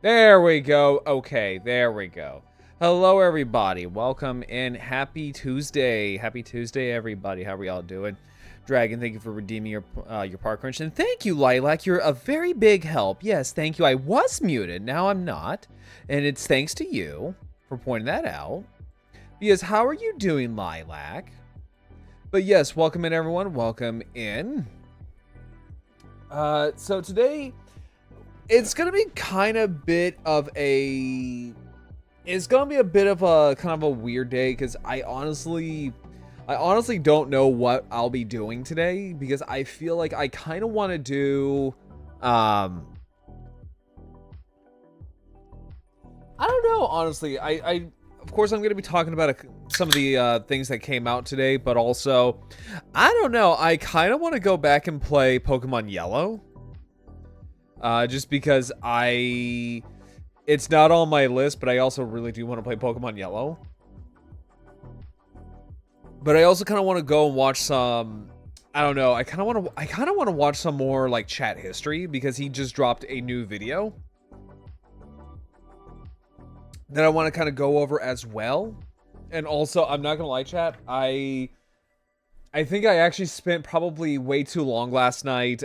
There we go. Okay, there we go. Hello, everybody. Welcome in. Happy Tuesday. Happy Tuesday, everybody. How are y'all doing? Dragon, thank you for redeeming your park crunch. And thank you, Lilac. You're a very big help. Yes, thank you. I was muted. Now I'm not. And it's thanks to you for pointing that out. Yes, how are you doing, Lilac? But yes, welcome in, everyone. Welcome in. So today, it's gonna be kind of bit of a. It's gonna be a bit of a kind of a weird day because I honestly don't know what I'll be doing today because I feel like I kind of want to do. I don't know. Honestly, I of course I'm gonna be talking about some of the things that came out today, but also I don't know. I kind of want to go back and play Pokemon Yellow. Just because it's not on my list, but I also really do want to play Pokemon Yellow. But I also kind of want to go and watch some, I don't know, I kind of want to watch some more like chat history because he just dropped a new video that I want to kind of go over as well. And also, I'm not gonna lie, chat, I think I actually spent probably way too long last night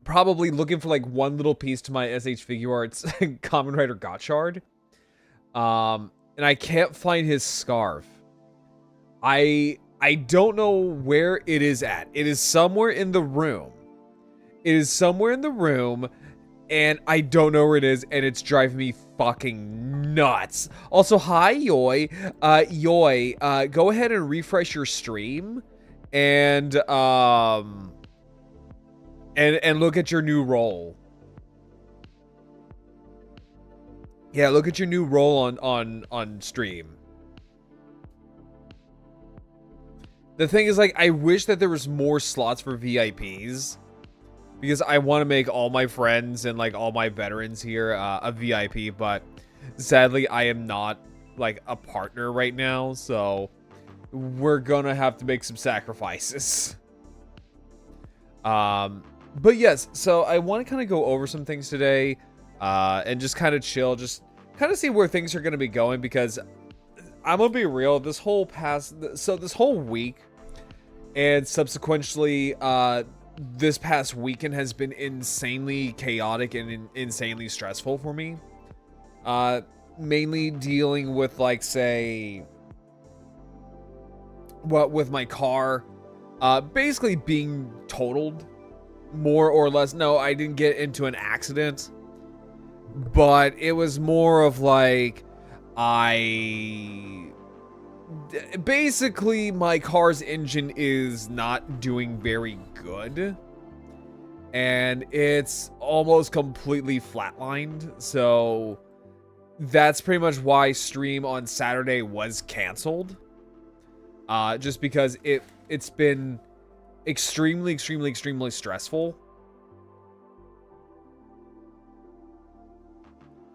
probably looking for like one little piece to my SH Figure Arts Kamen Rider Gotchard. And I can't find his scarf. I don't know where it is at. It is somewhere in the room. It is somewhere in the room, and I don't know where it is, and it's driving me fucking nuts. Also, hi, Yoi. Yoi, go ahead and refresh your stream, and look at your new role. Yeah, look at your new role on stream. The thing is, like, I wish that there was more slots for VIPs. Because I want to make all my friends and, like, all my veterans here a VIP. But sadly, I am not, like, a partner right now. So we're gonna have to make some sacrifices. But yes, so I want to kind of go over some things today. And just kind of chill. Just kind of see where things are going to be going. Because I'm going to be real. This whole week and subsequently this past weekend has been insanely chaotic and insanely stressful for me. Mainly dealing with, like, say, with my car basically being totaled, more or less. No, I didn't get into an accident, but it was more of like basically my car's engine is not doing very good, and it's almost completely flatlined. So that's pretty much why stream on Saturday was canceled. Just because it's been extremely stressful.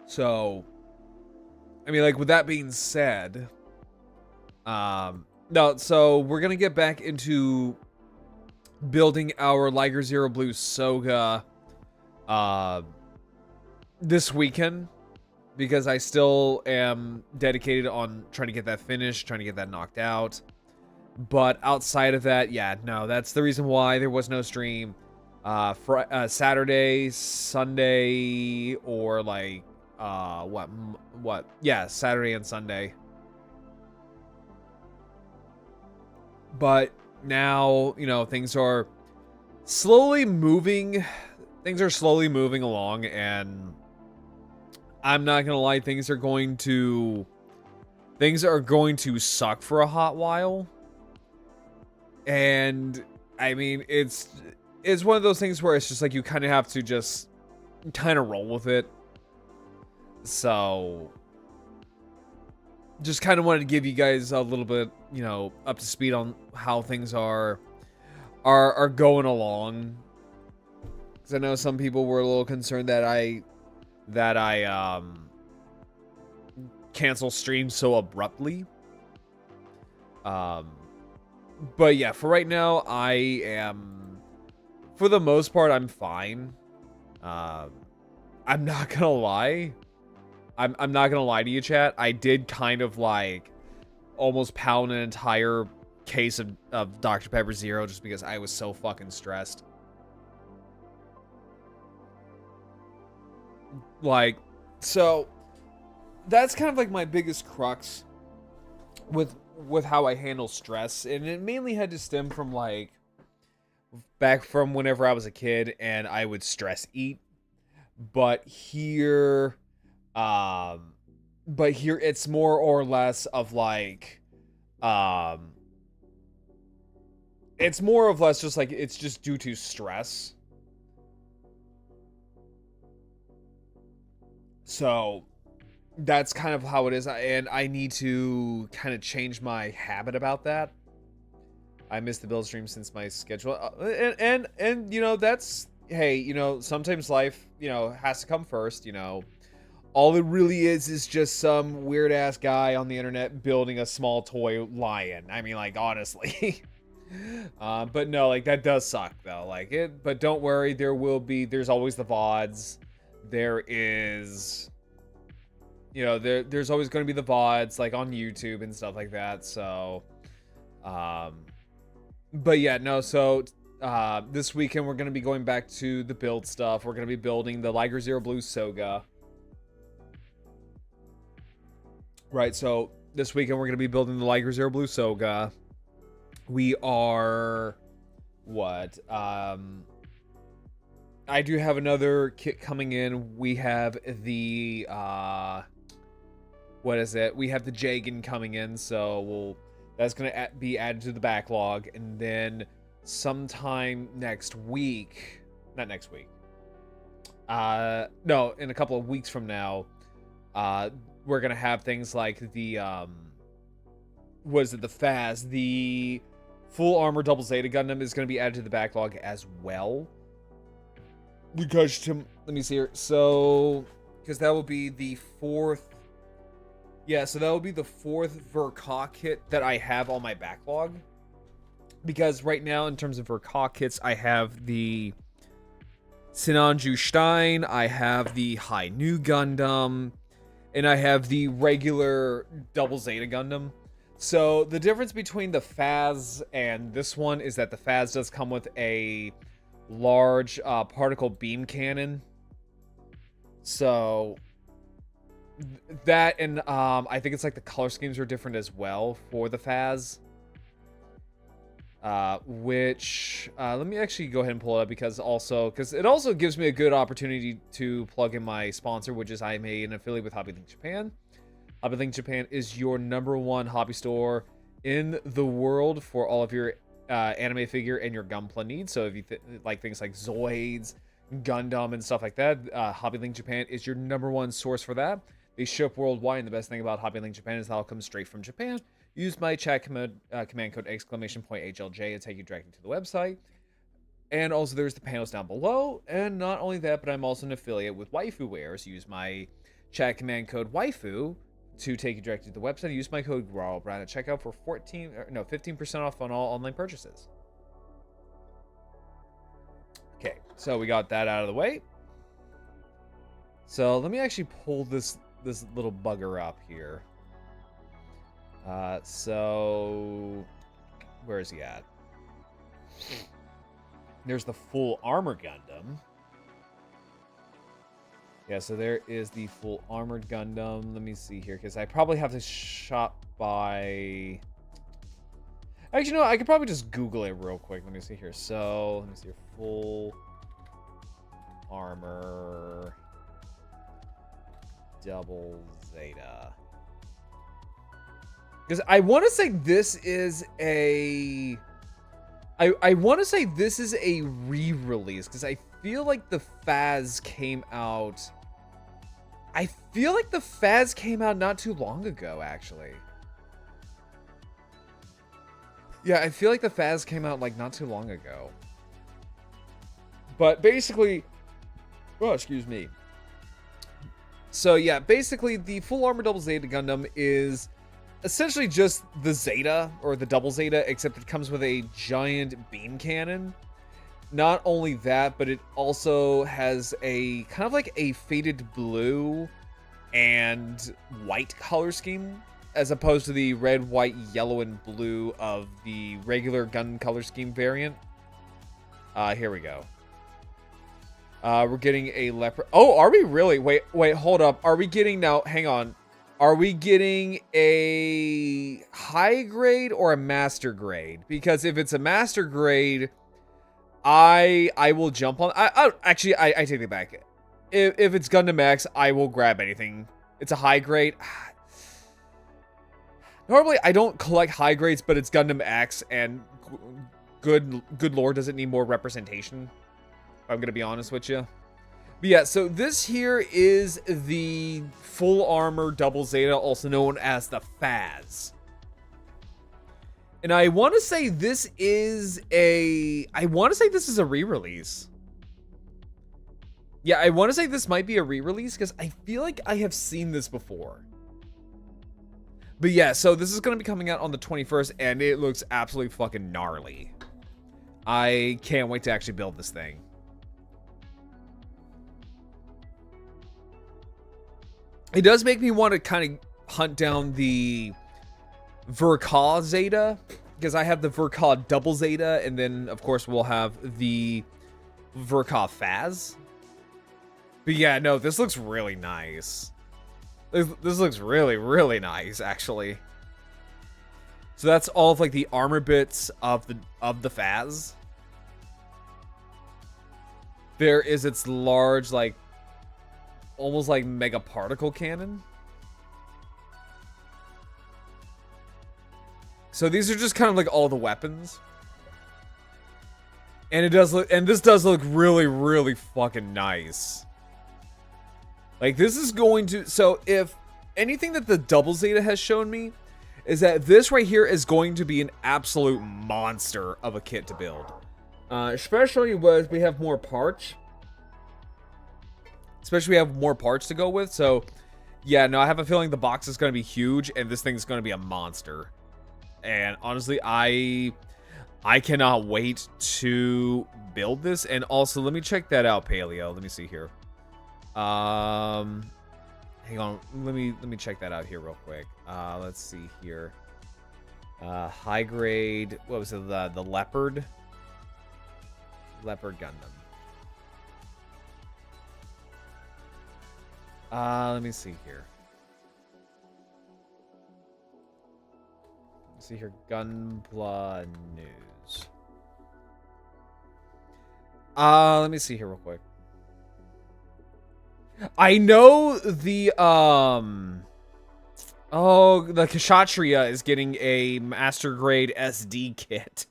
So, I mean, like, with that being said, no, so we're gonna get back into building our Liger Zero Blue Soga this weekend, because I still am dedicated on trying to get that finished, trying to get that knocked out. But outside of that, yeah, no, that's the reason why there was no stream Saturday, Sunday, or like yeah, Saturday and Sunday. But now, you know, things are slowly moving along, and I'm not gonna lie, things are going to suck for a hot while. And I mean, it's one of those things where it's just like you kind of have to just kind of roll with it. So just kind of wanted to give you guys a little bit, you know, up to speed on how things are going along. Because I know some people were a little concerned that I cancel streams so abruptly. But yeah, for right now, I am, for the most part, I'm fine. I'm not gonna lie. I'm not gonna lie to you, chat. I did kind of like almost pound an entire case of Dr. Pepper Zero just because I was so fucking stressed. Like, so that's kind of like my biggest crux with how I handle stress, and it mainly had to stem from like back from whenever I was a kid and I would stress eat. But here it's more or less of like it's more or less just like it's just due to stress. So that's kind of how it is, and I need to kind of change my habit about that. I missed the build stream since my schedule, and you know, that's, hey, you know, sometimes life, you know, has to come first. You know, all it really is just some weird ass guy on the internet building a small toy lion. I mean, like, honestly. But no, like, that does suck though, like it, but don't worry, there's always the VODs. There is, you know, there's always going to be the VODs, like on YouTube and stuff like that. So, but yeah, no, so this weekend we're going to be going back to the build stuff. We're going to be building the Liger Zero Blue Soga. Right, so this weekend we're going to be building the Liger Zero Blue Soga. We are, what, I do have another kit coming in. We have the, what is it? We have the Jagan coming in, so that's going to be added to the backlog. And then sometime next week, not next week, no, in a couple of weeks from now, we're going to have things like the, what is it? The FAZ, the Full Armor Double Zeta Gundam is going to be added to the backlog as well. Because let me see here. So, because that will be the fourth. Yeah, so that will be the fourth Verka kit that I have on my backlog. Because right now, in terms of Verka kits, I have the Sinanju Stein, I have the High New Gundam, and I have the regular Double Zeta Gundam. So the difference between the FAZ and this one is that the FAZ does come with a large particle beam cannon. So that, and I think it's like the color schemes are different as well for the FAZ. Which let me actually go ahead and pull it up, because it also gives me a good opportunity to plug in my sponsor, which is I'm an affiliate with HobbyLinkJapan. HobbyLinkJapan is your #1 hobby store in the world for all of your anime figure and your Gunpla needs. So if you like things like Zoids, Gundam, and stuff like that, HobbyLinkJapan is your #1 source for that. They ship worldwide, and the best thing about HobbyLinkJapan is that it'll come straight from Japan. Use my chat command code !HLJ to take you directly to the website. And also there's the panels down below. And not only that, but I'm also an affiliate with Waifu Wears. Use my chat command code WAIFU to take you directly to the website. Use my code GRAWLBRAD at checkout for 15% off on all online purchases. Okay, so we got that out of the way. So let me actually pull this little bugger up here. So where is he at? There's the Full Armor Gundam. Yeah, so there is the Full Armored Gundam. Let me see here, because I probably have to shop by... Actually, no, I could probably just Google it real quick. Let me see here. So, let me see here. Full Armor Double Zeta. Because I want to say this is a... I want to say this is a re-release, because I feel like the FAZ came out... I feel like the FAZ came out not too long ago, actually. Yeah, I feel like the FAZ came out, like, not too long ago. But basically... Oh, excuse me. So, yeah, basically, the Full Armor Double Zeta Gundam is essentially just the Zeta, or the Double Zeta, except it comes with a giant beam cannon. not only that, but it also has a kind of like a faded blue and white color scheme, as opposed to the red, white, yellow, and blue of the regular gun color scheme variant. Here we go. We're getting a leopard. Oh, are we really? Wait, hold up. Are we getting now? Hang on. Are we getting a high grade or a master grade? Because if it's a master grade, I will jump on. Actually, I take it back. If it's Gundam X, I will grab anything. It's a high grade. Normally, I don't collect high grades, but it's Gundam X, and good lord, does it need more representation? I'm gonna be honest with you. But yeah, so this here is the full armor double Zeta, also known as the FAZ. And I want to say this is a re-release. Yeah, I want to say this might be a re-release because I feel like I have seen this before. But yeah, so this is going to be coming out on the 21st, and it looks absolutely fucking gnarly. I can't wait to actually build this thing. It does make me want to kind of hunt down the Verka Zeta, because I have the Verka double Zeta, and then of course we'll have the Verka FAZ. But yeah, no, this looks really nice. This looks really, really nice, actually. So that's all of like the armor bits of the FAZ. There is its large, like, almost like mega particle cannon. So these are just kind of like all the weapons. And it does look, and this does look really, really fucking nice. Like, this is going to, so if anything that the double Zeta has shown me is that this right here is going to be an absolute monster of a kit to build. Especially when we have more parts. Especially we have more parts to go with. So, yeah, no, I have a feeling the box is going to be huge, and this thing is going to be a monster. And honestly, I cannot wait to build this. And also, let me check that out, Paleo. Let me see here. Hang on. Let me check that out here real quick. Let's see here. High grade. What was it? The Leopard Gundam. Let me see here. Let's see here. Gunpla news. Let me see here real quick. I know the the Kshatriya is getting a master grade SD kit.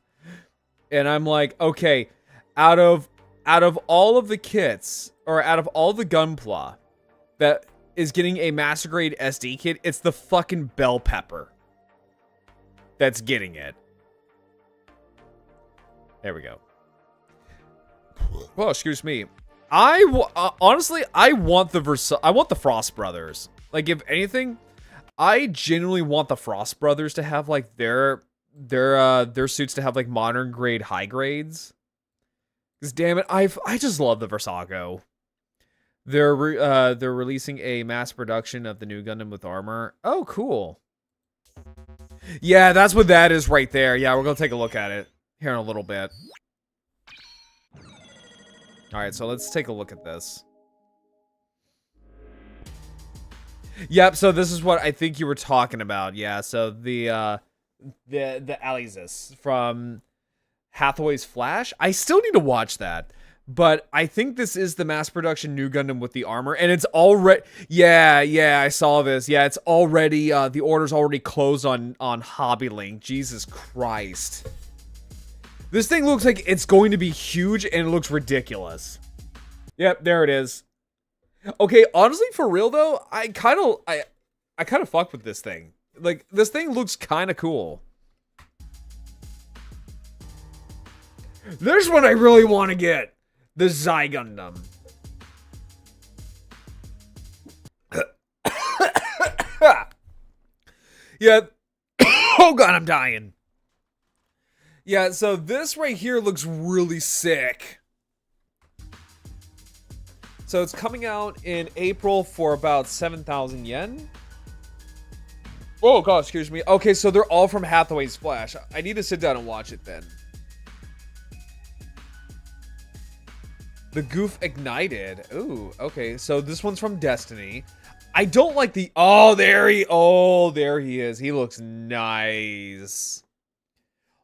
And I'm like, okay, out of all of the kits, or out of all the Gunpla that is getting a master grade SD kit, it's the fucking bell pepper that's getting it. There we go. Well, excuse me. Honestly, I want the Frost Brothers. Like, if anything, I genuinely want the Frost Brothers to have like their suits to have like modern grade high grades. Cause damn it, I just love the Versago. They're releasing a mass production of the new Gundam with armor. Oh, cool. Yeah, that's what that is right there. Yeah, we're gonna take a look at it here in a little bit. Alright, so let's take a look at this. Yep, so this is what I think you were talking about. Yeah, so the Alizis from Hathaway's Flash. I still need to watch that. But I think this is the mass production new Gundam with the armor, and it's already, yeah, I saw this. Yeah, it's already, the order's already closed on HobbyLink. Jesus Christ. This thing looks like it's going to be huge, and it looks ridiculous. Yep, there it is. Okay, honestly, for real though, I kind of fuck with this thing. Like, this thing looks kind of cool. There's one I really want to get. The Zai Gundam. Yeah. Oh god, I'm dying. Yeah, so this right here looks really sick. So it's coming out in April for about 7,000 yen. Oh god, excuse me. Okay, so they're all from Hathaway's Flash. I need to sit down and watch it then. The Goof Ignited. Ooh, okay. So this one's from Destiny. I don't like the... Oh, there he is. He looks nice.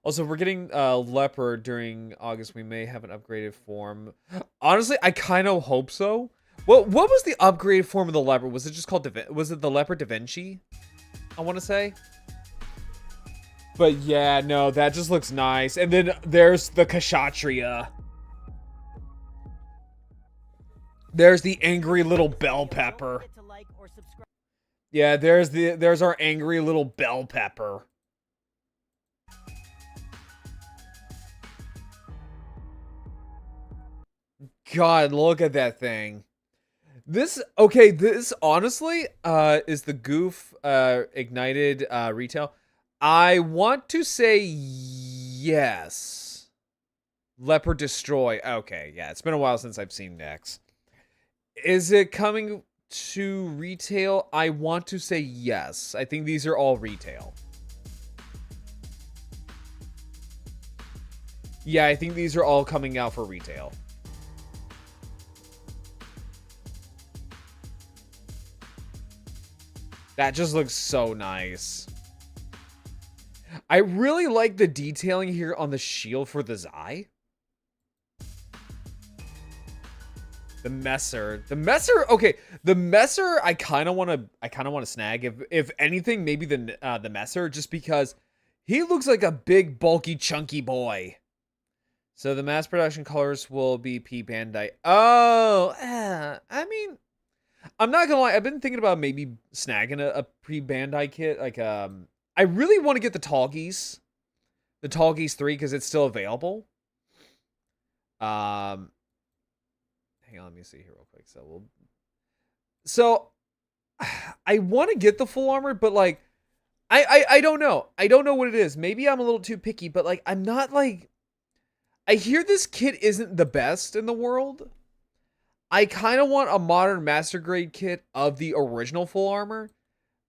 Also, we're getting Leopard during August. We may have an upgraded form. Honestly, I kind of hope so. What was the upgraded form of the Leopard? Was it just called... Was it the Leopard Da Vinci? I want to say. But yeah, no, that just looks nice. And then there's the Kshatriya. There's the angry little bell pepper. Yeah, there's our angry little bell pepper. God, look at that thing. This honestly is the Goof Ignited retail. I want to say yes. Leopard Destroy. Okay, yeah, it's been a while since I've seen Nex. Is it coming to retail? I want to say yes. I think these are all retail. Yeah, I think these are all coming out for retail. That just looks so nice. I really like the detailing here on the shield for the Zai. The Messer. Okay, the Messer I kind of want to snag. If anything, maybe the Messer, just because he looks like a big, bulky, chunky boy. So the mass production colors will be P Bandai. Oh, I mean, I'm not gonna lie. I've been thinking about maybe snagging a pre-Bandai kit. Like, I really want to get the Tallgeese 3 because it's still available. Hang on, let me see here real quick. So I want to get the full armor, but like, I don't know. I don't know what it is. Maybe I'm a little too picky, but like, I'm not like. I hear this kit isn't the best in the world. I kind of want a modern master grade kit of the original full armor.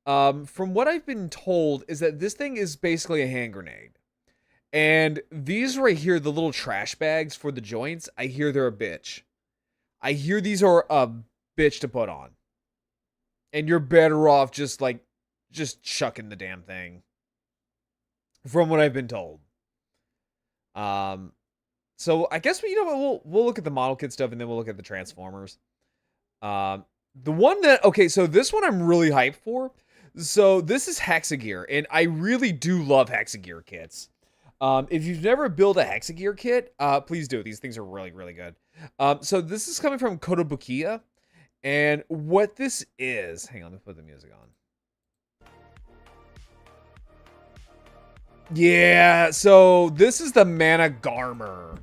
From what I've been told is that this thing is basically a hand grenade. And these right here, the little trash bags for the joints, I hear they're a bitch. I hear these are a bitch to put on. And you're better off just chucking the damn thing. From what I've been told. So I guess we'll look at the model kit stuff and then we'll look at the Transformers. The one that, okay, so this one I'm really hyped for. So this is Hexagear, and I really do love Hexagear kits. If you've never built a Hexagear kit, please do. These things are really, really good. So this is coming from Kotobukiya, and what this is, hang on, let me put the music on. Yeah, so this is the Mana Garmer.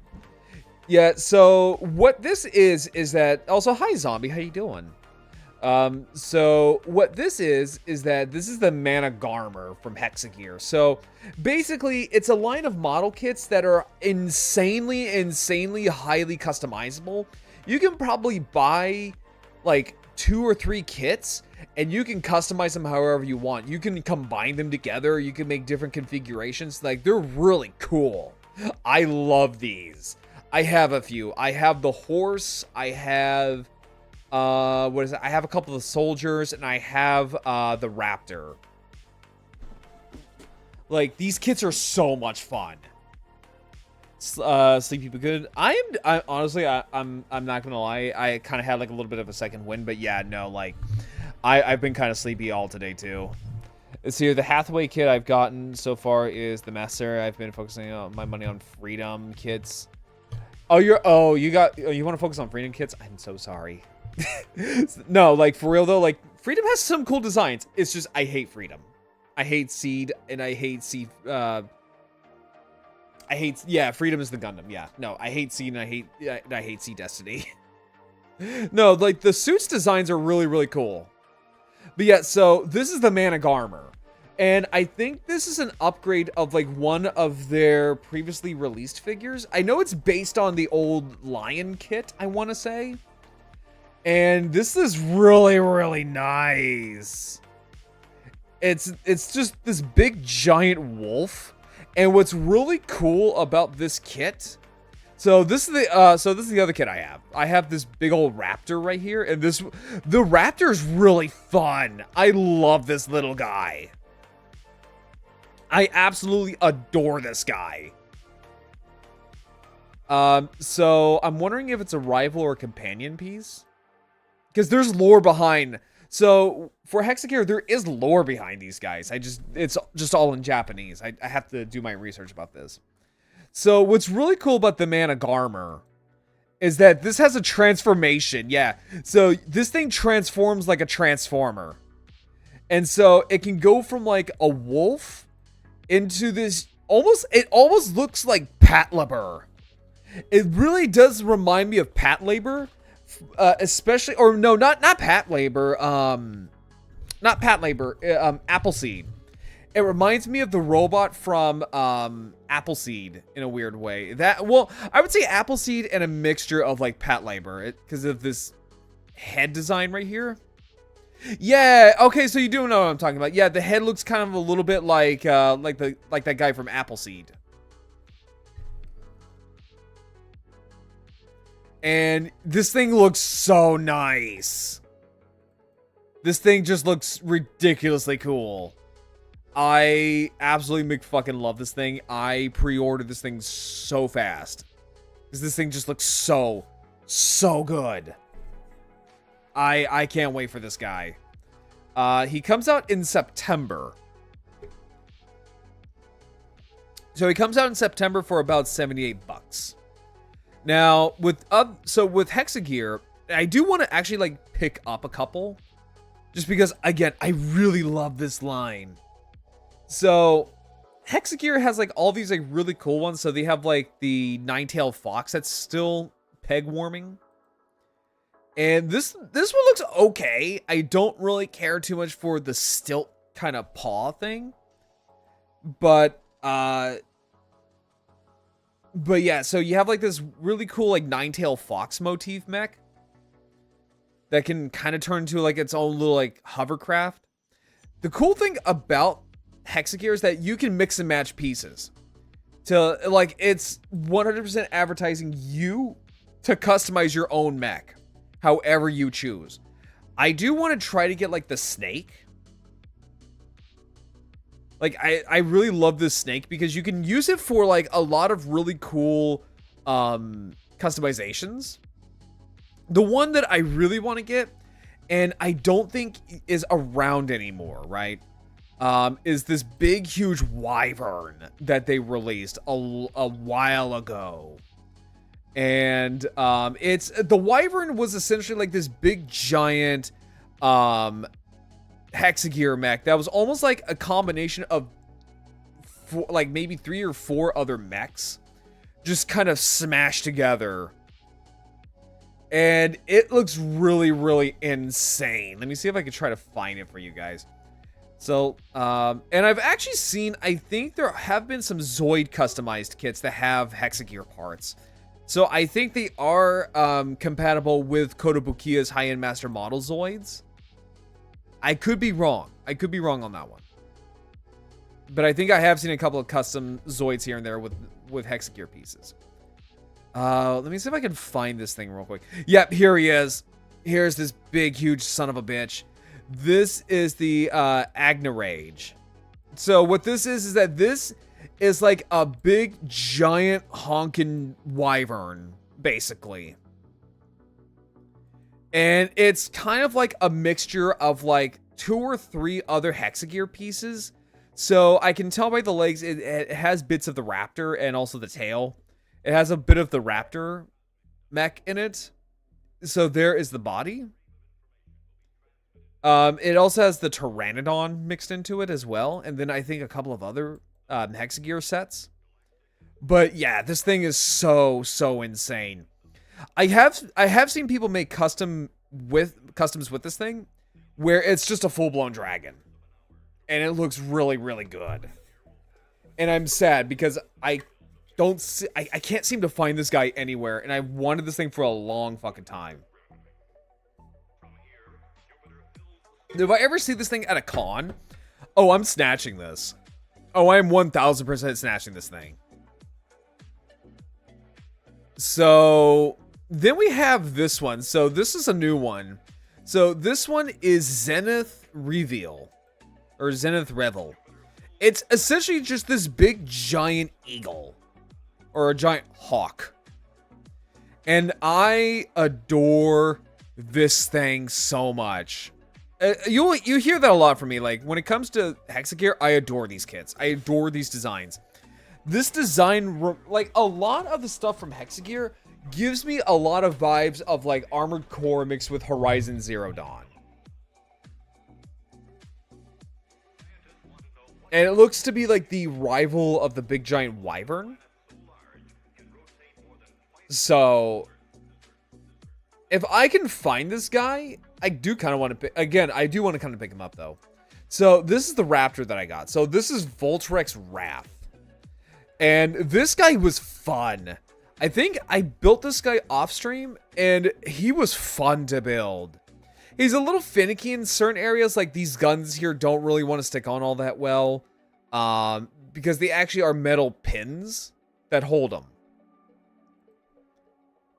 Yeah, so what this is that, also, hi Zombie, how you doing? So what this is that this is the Mana Garmer from Hexagear. So basically it's a line of model kits that are insanely highly customizable. You can probably buy like 2 or 3 kits and you can customize them however you want. You can combine them together. You can make different configurations. Like, they're really cool. I love these. I have a few. I have the horse. I have, what is it? I have a couple of soldiers, and I have the raptor. Like, these kits are so much fun. Sleepy but good. I honestly, I'm not gonna lie. I kind of had like a little bit of a second wind, but yeah, no, like, I've been kind of sleepy all today too. So the Hathaway kit I've gotten so far is the Messer. I've been focusing on my money on Freedom kits. You want to focus on Freedom kits? I'm so sorry. No, like, for real though, like, Freedom has some cool designs. It's just, I hate Freedom. I hate Seed, and I hate Seed, yeah, Freedom is the Gundam, yeah. No, I hate Seed, and I hate Seed Destiny. No, like, the suits designs are really, really cool. But yeah, so, this is the Mana Garmer. And I think this is an upgrade of like one of their previously released figures. I know it's based on the old Lion kit, I want to say. And this is really, really nice. It's just this big giant wolf. And what's really cool about this kit, so this is the other kit I have. I have this big old raptor right here, and the raptor is really fun. I love this little guy. I absolutely adore this guy. So I'm wondering if it's a rival or a companion piece, because there's lore behind. So for Hexagear, there is lore behind these guys. It's just all in Japanese. I have to do my research about this. So what's really cool about the Mana Garmer is that this has a transformation. Yeah. So this thing transforms like a transformer. And so it can go from like a wolf into this it almost looks like Patlabor. It really does remind me of Patlabor. Especially, or no, not Patlabor, not Patlabor, Appleseed. It reminds me of the robot from Appleseed in a weird way. Well, I would say Appleseed and a mixture of like Patlabor because of this head design right here. Yeah, okay, so you do know what I'm talking about. Yeah, the head looks kind of a little bit like that guy from Appleseed. And this thing looks so nice. This thing just looks ridiculously cool. I absolutely McFucking love this thing. I pre-ordered this thing so fast, because this thing just looks so good. I can't wait for this guy. He comes out in September. So he comes out in September for about 78 bucks. Now, with Hexagear, I do want to actually like pick up a couple, just because again, I really love this line. So Hexagear has like all these like really cool ones. So they have like the nine-tailed fox that's still peg warming. And this one looks okay. I don't really care too much for the stilt kind of paw thing. But yeah, so you have like this really cool like nine-tailed fox motif mech that can kind of turn into like its own little like hovercraft. The cool thing about Hexagear is that you can mix and match pieces. To like, it's 100% advertising you to customize your own mech however you choose. I do want to try to get like the snake. Like, I really love this snake because you can use it for, like, a lot of really cool customizations. The one that I really want to get, and I don't think is around anymore, right? Is this big, huge wyvern that they released a while ago. And the wyvern was essentially like this big, giant Hexagear mech that was almost like a combination of like maybe 3 or 4 other mechs just kind of smashed together, and it looks really, really insane. Let me see if I can try to find it for you guys. So and I've actually seen, I think there have been some Zoid customized kits that have Hexagear parts, so I think they are compatible with Kotobukiya's high-end master model Zoids. I could be wrong. I could be wrong on that one. But I think I have seen a couple of custom Zoids here and there with Hexagear pieces. Let me see if I can find this thing real quick. Yep, here he is. Here's this big, huge son of a bitch. This is the Agnarage. So what this is that this is like a big, giant, honking wyvern, basically. And it's kind of like a mixture of like 2 or 3 other Hexagear pieces. So I can tell by the legs, it has bits of the raptor and also the tail. It has a bit of the raptor mech in it. So there is the body. It also has the Pteranodon mixed into it as well. And then I think a couple of other Hexagear sets. But yeah, this thing is so insane. I have seen people make customs with this thing where it's just a full-blown dragon. And it looks really, really good. And I'm sad because I can't seem to find this guy anywhere. And I wanted this thing for a long fucking time. If I ever see this thing at a con, oh, I'm snatching this. Oh, I am 1000% snatching this thing. So then we have this one. So this is a new one. So this one is Zenith Reveal. Or Zenith Revel. It's essentially just this big giant eagle. Or a giant hawk. And I adore this thing so much. You hear that a lot from me. Like, when it comes to Hexagear, I adore these kits. I adore these designs. This design, like, a lot of the stuff from Hexagear gives me a lot of vibes of, like, Armored Core mixed with Horizon Zero Dawn. And it looks to be, like, the rival of the big giant wyvern. So, if I can find this guy, I do kind of want to pick... Again, I do want to kind of pick him up, though. So, this is the raptor that I got. So, this is Voltrex Wrath. And this guy was fun. I think I built this guy off stream, and he was fun to build. He's a little finicky in certain areas, like these guns here don't really want to stick on all that well. Because they actually are metal pins that hold them.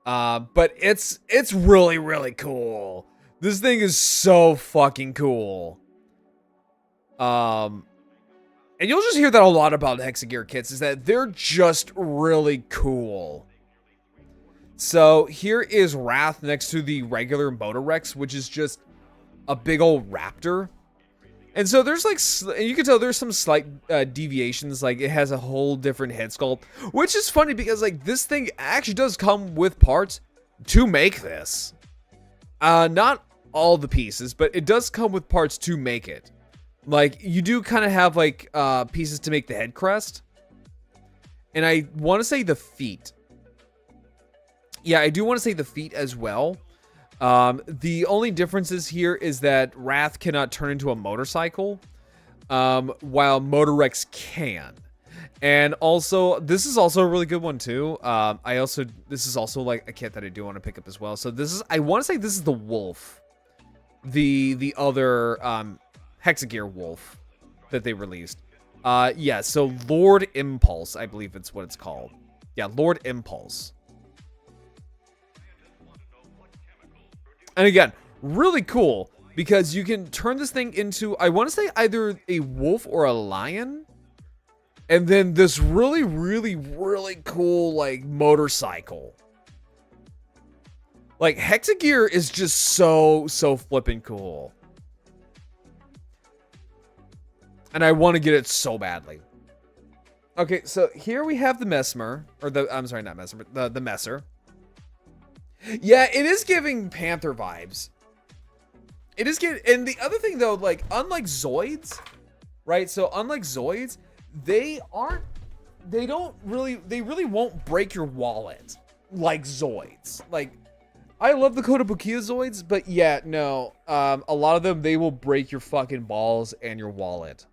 But it's really, really cool. This thing is so fucking cool. And you'll just hear that a lot about Hexagear kits, is that they're just really cool. So here is Wrath next to the regular Motorex, which is just a big old raptor. And so there's like, you can tell there's some slight deviations, like it has a whole different head sculpt, which is funny because like this thing actually does come with parts to make this. Not all the pieces, but it does come with parts to make it. Like you do kind of have like pieces to make the head crest. And I want to say the feet. Yeah, I do want to say the feet as well. The only differences here is that Wrath cannot turn into a motorcycle, while Motorex can. And also, this is also a really good one too. This is also like a kit that I do want to pick up as well. So this is, I want to say this is the Wolf, the other Hexagear Wolf that they released. Yeah, so Lord Impulse, I believe it's what it's called. Yeah, Lord Impulse. And again, really cool because you can turn this thing into, I want to say either a wolf or a lion. And then this really, really, really cool like motorcycle. Like Hexagear is just so flippin' cool. And I want to get it so badly. Okay, so here we have the Mesmer, or the, I'm sorry, not Mesmer, the Messer. Yeah, it is giving Panther vibes. It is getting, and the other thing though, like unlike Zoids, right? So unlike Zoids, they really won't break your wallet like Zoids. Like, I love the Kotobukiya Zoids, but yeah, no, a lot of them, they will break your fucking balls and your wallet.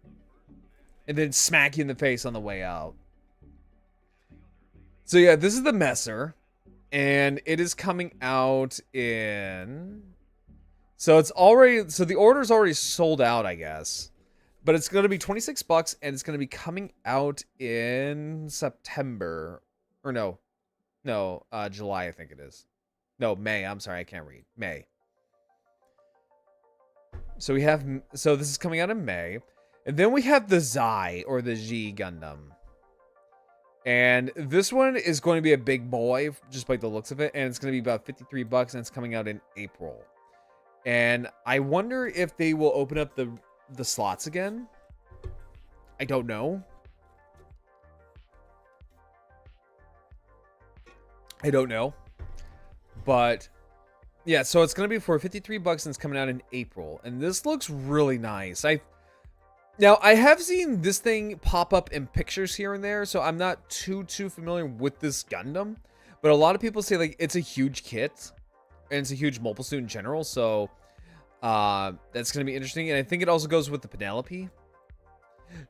And then smack you in the face on the way out. So yeah, this is the Messer. And it is coming out in... So it's already... So the order's already sold out, I guess. But it's going to be $26, and it's going to be coming out in September. Or no. No, July, I think it is. No, May. I'm sorry, I can't read. May. So we have... So this is coming out in May. And then we have the Zai, or the G Gundam. And this one is going to be a big boy, just by the looks of it. And it's going to be about $53, and it's coming out in April. And I wonder if they will open up the slots again. I don't know. I don't know. But, yeah, so it's going to be for $53, and it's coming out in April. And this looks really nice. Now, I have seen this thing pop up in pictures here and there, so I'm not too familiar with this Gundam. But a lot of people say, like, it's a huge kit, and it's a huge mobile suit in general, so that's going to be interesting. And I think it also goes with the Penelope.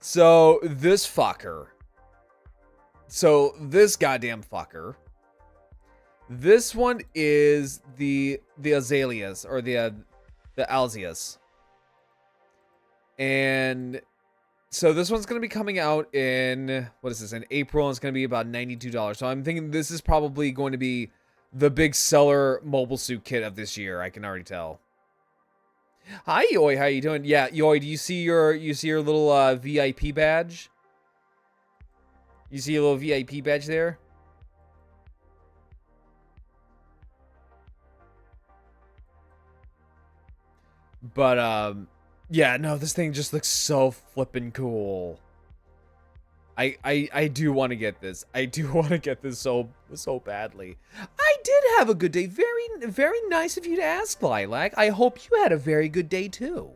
So this fucker. So this goddamn fucker. This one is the azaleas, or the alzias. And so this one's going to be coming out in, what is this, in April, and it's going to be about $92. So I'm thinking this is probably going to be the big seller mobile suit kit of this year. I can already tell. Hi, Yoi. How you doing? Yeah, Yoi, do you see your little VIP badge? You see a little VIP badge there? But, yeah, no, this thing just looks so flippin' cool. I do want to get this. I do want to get this so badly. I did have a good day. Very nice of you to ask, Lilac. I hope you had a very good day too.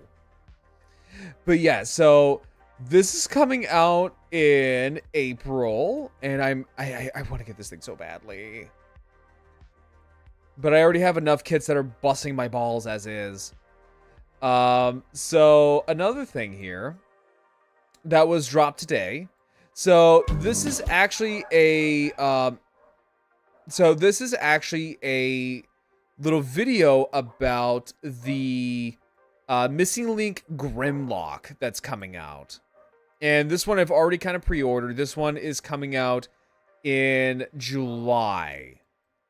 But yeah, so this is coming out in April, and I want to get this thing so badly. But I already have enough kits that are busting my balls as is. So another thing here that was dropped today. So this is actually a little video about the Missing Link Grimlock that's coming out. And this one I've already kind of pre-ordered. This one is coming out in July.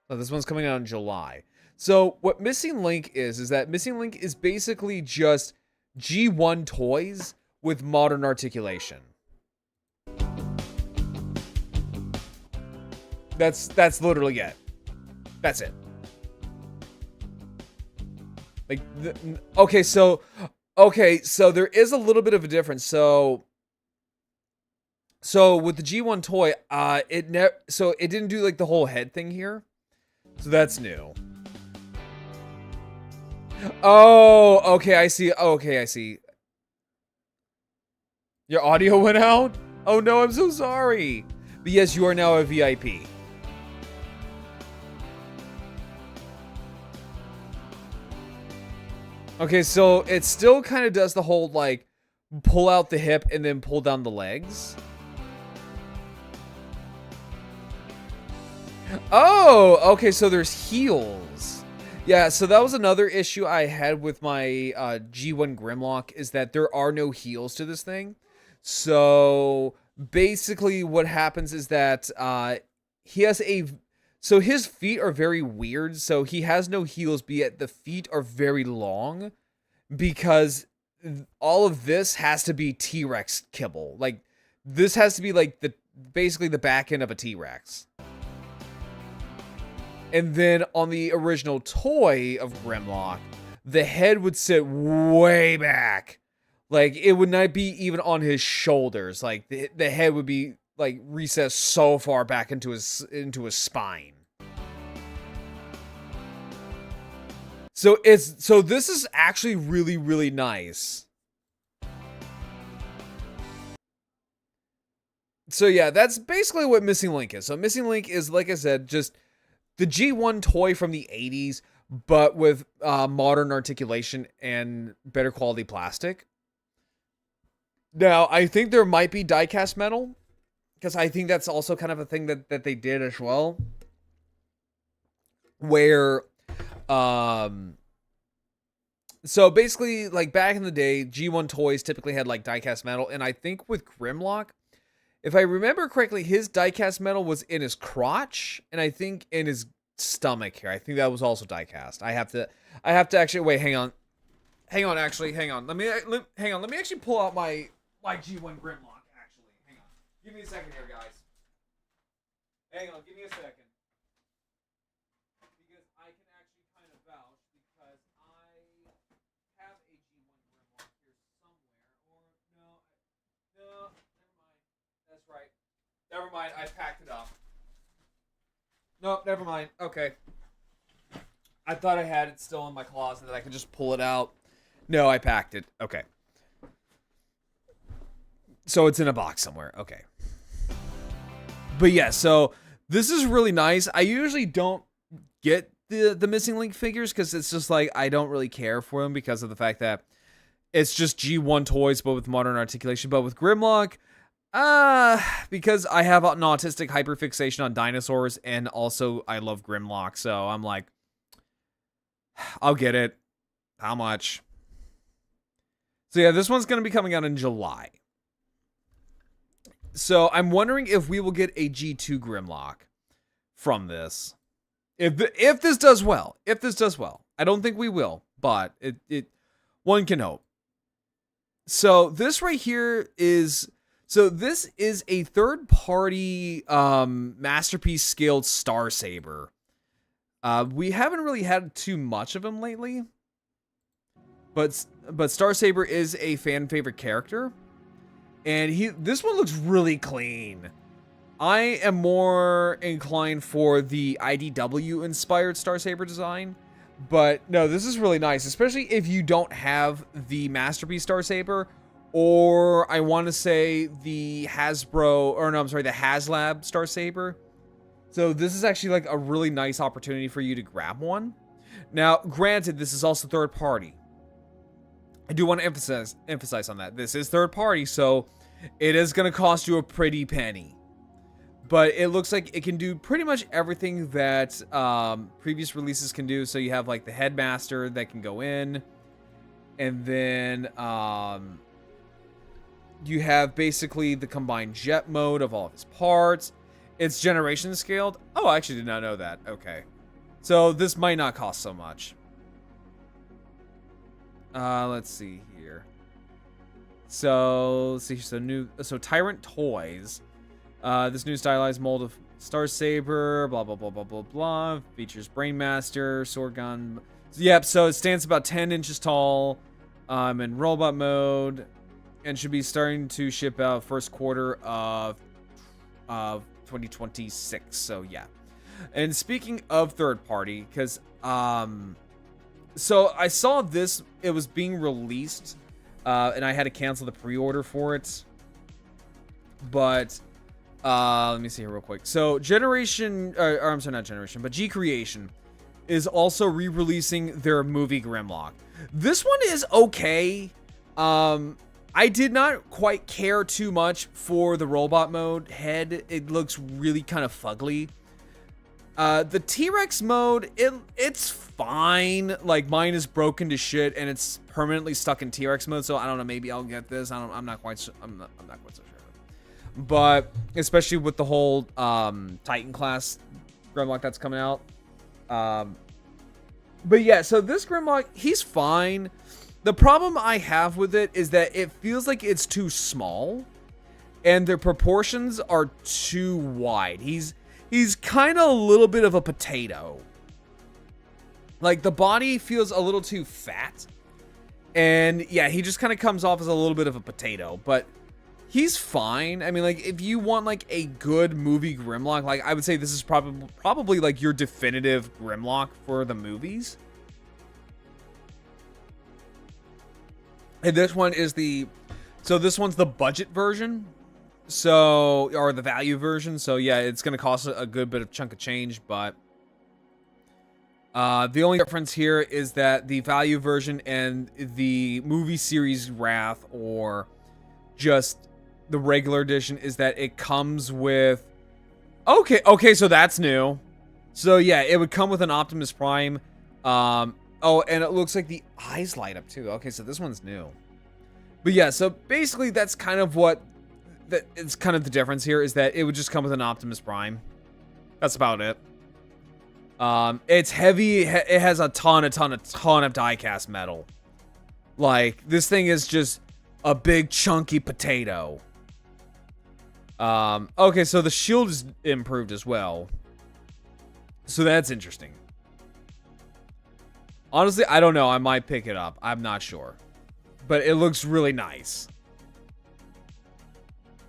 So this one's coming out in July. So what Missing Link is that Missing Link is basically just G1 toys with modern articulation. That's literally it. That's it. Like, okay, so there is a little bit of a difference. So with the G1 toy, it didn't do like the whole head thing here. So that's new. Oh, okay, I see. Okay, I see. Your audio went out? Oh no, I'm so sorry. But yes, you are now a VIP. Okay, so it still kind of does the whole, like, pull out the hip and then pull down the legs. Oh, okay, so there's heels. Yeah, so that was another issue I had with my G1 Grimlock, is that there are no heels to this thing. So basically what happens is that he has so his feet are very weird. So he has no heels, but yet the feet are very long, because all of this has to be T-Rex kibble. Like, this has to be like basically the back end of a T-Rex. And then on the original toy of Grimlock, the head would sit way back. Like, it would not be even on his shoulders. Like, the head would be like recessed so far back into his spine. So this is actually really, really nice. So yeah, that's basically what Missing Link is. So Missing Link is, like I said, just the G1 toy from the 80s, but with modern articulation and better quality plastic. Now, I think there might be die-cast metal, because I think that's also kind of a thing that they did as well. Where, so basically, like, back in the day, G1 toys typically had, like, die-cast metal, and I think with Grimlock, if I remember correctly, his die-cast metal was in his crotch, and I think in his stomach here. I think that was also die-cast. I have to actually, wait, hang on. Hang on. Let me actually pull out my G1 Grimlock, actually. Hang on. Give me a second here, guys. Hang on, give me a second. Because I can actually kind of vouch, because I have a G1 Grimlock here somewhere. Or, no, never mind. That's right. Never mind, I packed it up. Nope, never mind. Okay. I thought I had it still in my closet that I could just pull it out. No, I packed it. Okay. So it's in a box somewhere. Okay. But yeah, so this is really nice. I usually don't get the Missing Link figures, because it's just like, I don't really care for them, because of the fact that It's just G1 toys, but with modern articulation. But with Grimlock, because I have an autistic hyperfixation on dinosaurs, and also I love Grimlock, so I'm like, I'll get it. How much? So yeah, this one's going to be coming out in July. So I'm wondering if we will get a G2 Grimlock from this. If this does well. If this does well. I don't think we will, but it one can hope. So this right here is... So this is a third-party Masterpiece scaled Star Saber. We haven't really had too much of him lately. But Star Saber is a fan favorite character. And this one looks really clean. I am more inclined for the IDW inspired Star Saber design. But no, this is really nice, especially if you don't have the Masterpiece Star Saber, or I want to say the the HasLab Star Saber. So this is actually like a really nice opportunity for you to grab one. Now, granted, this is also third party. I do want to emphasize on that. This is third party, so it is going to cost you a pretty penny. But it looks like it can do pretty much everything that previous releases can do. So you have like the Headmaster that can go in. And then you have basically the combined jet mode of all of his parts. It's generation scaled. Oh, I actually did not know that. Okay. So this might not cost so much. Let's see here. So, let's see. So Tyrant Toys. This new stylized mold of Star Saber, blah, blah, blah, blah, blah, blah. Features Brainmaster, Sword Gun. Yep, so it stands about 10 inches tall. In robot mode. And should be starting to ship out first quarter of 2026. So, yeah. And speaking of third party, because, so I saw this, it was being released, and I had to cancel the pre-order for it. But, let me see here real quick. So, I'm sorry, not Generation, but G Creation is also re-releasing their movie Grimlock. This one is okay. I did not quite care too much for the robot mode head. It looks really kind of fugly. The T-Rex mode, it's fine. Like, mine is broken to shit, and it's permanently stuck in T-Rex mode, so I don't know, maybe I'll get this. I'm not quite so sure. But, especially with the whole, Titan class Grimlock that's coming out. But yeah, so this Grimlock, he's fine. The problem I have with it is that it feels like it's too small, and their proportions are too wide. He's kind of a little bit of a potato. Like, the body feels a little too fat. And, yeah, he just kind of comes off as a little bit of a potato. But he's fine. I mean, like, if you want, like, a good movie Grimlock, like, I would say this is probably like, your definitive Grimlock for the movies. And this one is this one's the budget version. So, or the value version. So, yeah, it's going to cost a good bit of chunk of change, but the only difference here is that the value version and the movie series Wrath, or just the regular edition, is that it comes with... Okay, so that's new. So, yeah, it would come with an Optimus Prime. Oh, and it looks like the eyes light up, too. Okay, so this one's new. But, yeah, so basically that's kind of it's kind of the difference here, is that it would just come with an Optimus Prime. That's about it. It's heavy. It has a ton of die-cast metal. Like, this thing is just a big chunky potato. Okay, so the shield is improved as well. So that's interesting. Honestly, I don't know. I might pick it up. I'm not sure. But it looks really nice.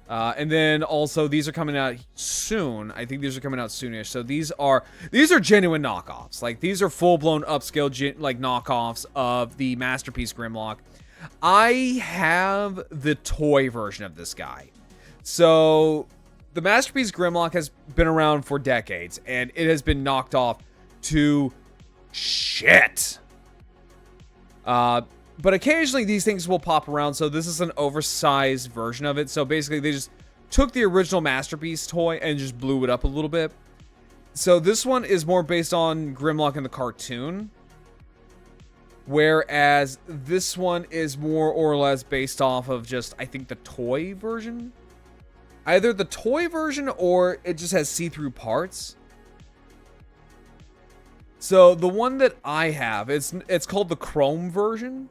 And then also, these are coming out soon. I think these are coming out soonish. So these are genuine knockoffs. Like, these are full-blown upscale knockoffs of the Masterpiece Grimlock. I have the toy version of this guy. So the Masterpiece Grimlock has been around for decades, and it has been knocked off to shit. But occasionally these things will pop around, so this is an oversized version of it. So basically they just took the original Masterpiece toy and just blew it up a little bit. So this one is more based on Grimlock in the cartoon, whereas this one is more or less based off of just, I think, the toy version. Either the toy version or it just has see-through parts. So the one that I have, it's called the Chrome version.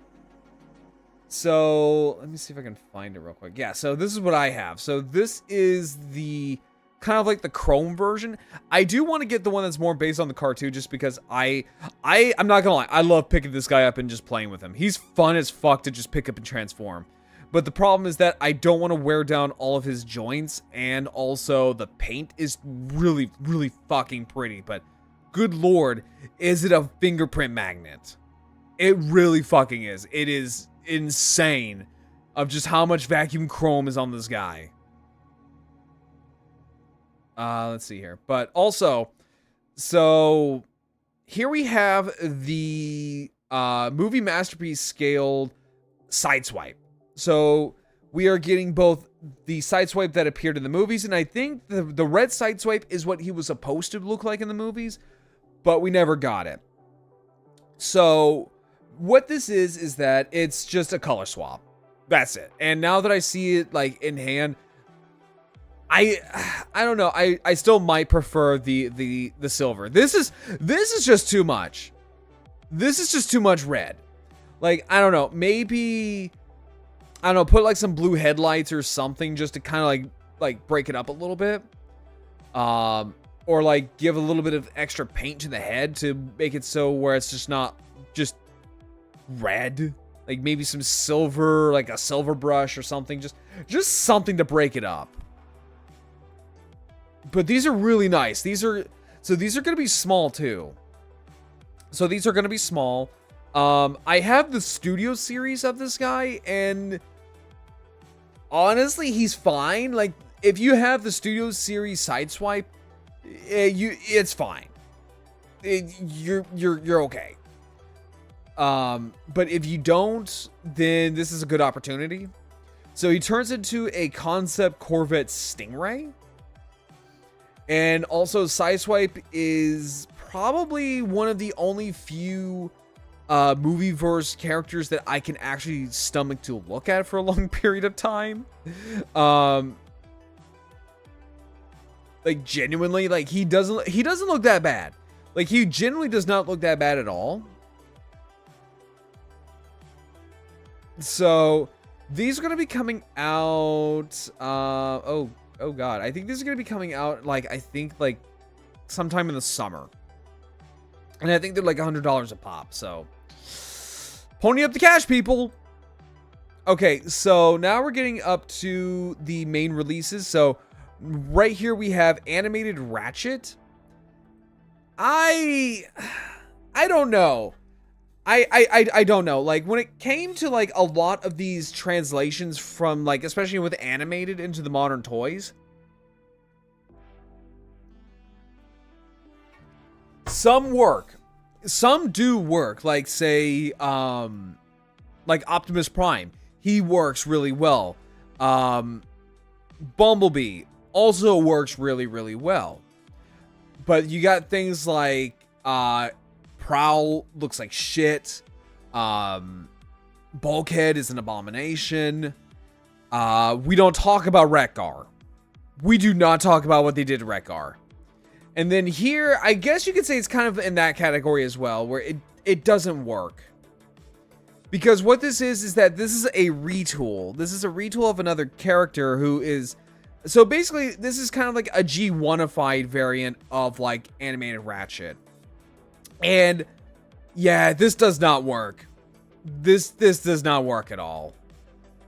So let me see if I can find it real quick. Yeah, so this is what I have. So this is the kind of like the Chrome version. I do want to get the one that's more based on the cartoon just because I'm not gonna lie, I love picking this guy up and just playing with him. He's fun as fuck to just pick up and transform. But the problem is that I don't want to wear down all of his joints, and also the paint is really, really fucking pretty. But good lord, is it a fingerprint magnet? It really fucking is. It is insane of just how much vacuum chrome is on this guy. Let's see here. But also, so here we have the movie Masterpiece scaled Sideswipe. So we are getting both the Sideswipe that appeared in the movies, and I think the red Sideswipe is what he was supposed to look like in the movies, but we never got it. So what this is that it's just a color swap. That's it. And now that I see it like in hand, I don't know. I still might prefer the silver. This is just too much. This is just too much red. Like, I don't know. Maybe, I don't know, put like some blue headlights or something just to kind of like break it up a little bit. Or like give a little bit of extra paint to the head to make it so where it's just not just red. Like maybe some silver, like a silver brush or something. Just something to break it up. But these are really nice. These are going to be small too. So these are going to be small. I have the Studio series of this guy, and honestly, he's fine. Like, if you have the Studio series Sideswipe, it's fine. You're okay. But if you don't, then this is a good opportunity. So he turns into a concept Corvette Stingray. And also, Sideswipe is probably one of the only few movieverse characters that I can actually stomach to look at for a long period of time. Like, genuinely, like, he doesn't look that bad. Like, he genuinely does not look that bad at all. So these are going to be coming out, oh god, I think this is going to be coming out, like, I think, like, sometime in the summer. And I think they're like $100 a pop, so pony up the cash, people. Okay, so now we're getting up to the main releases. So right here we have animated Ratchet. I don't know. I don't know. Like, when it came to like a lot of these translations from, like, especially with animated into the modern toys, some work. Some do work. Like, say, like Optimus Prime. He works really well. Bumblebee also works really, really well. But you got things like, Prowl looks like shit. Bulkhead is an abomination. We don't talk about Wreck-Gar. We do not talk about what they did to Wreck-Gar. And then here, I guess you could say it's kind of in that category as well, where it doesn't work. Because what this is that this is a retool. This is a retool of another character who is... So basically, this is kind of like a G1-ified variant of, like, animated Ratchet. And, yeah, this does not work. This does not work at all.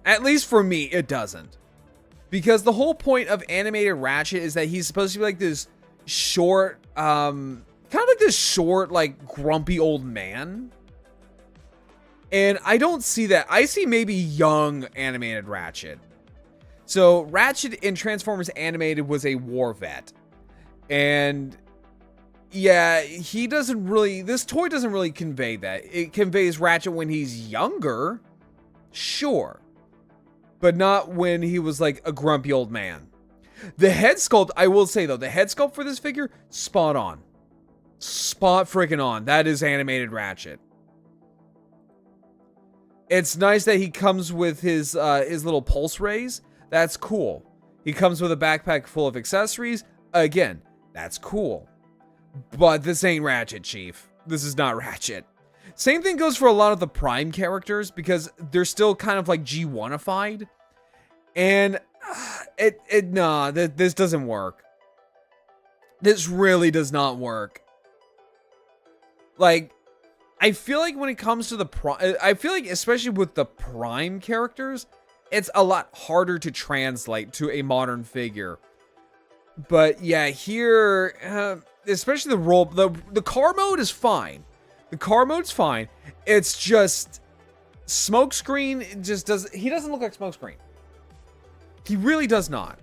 At least for me, it doesn't. Because the whole point of animated Ratchet is that he's supposed to be like this short, kind of like this short, like, grumpy old man. And I don't see that. I see maybe young animated Ratchet. So Ratchet in Transformers Animated was a war vet. And yeah, he doesn't really, this toy doesn't really convey that. It conveys Ratchet when he's younger, sure, but not when he was like a grumpy old man. The head sculpt, I will say though, the head sculpt for this figure, spot on. Spot freaking on. That is animated Ratchet. It's nice that he comes with his little pulse rays. That's cool. He comes with a backpack full of accessories. Again, that's cool. But this ain't Ratchet, Chief. This is not Ratchet. Same thing goes for a lot of the Prime characters because they're still kind of like G1-ified. And this doesn't work. This really does not work. Like, I feel like when it comes to the Prime, I feel like especially with the Prime characters, it's a lot harder to translate to a modern figure. But yeah, here, especially the car mode is fine. The car mode's fine. It's just Smokescreen just he doesn't look like Smokescreen. He really does not.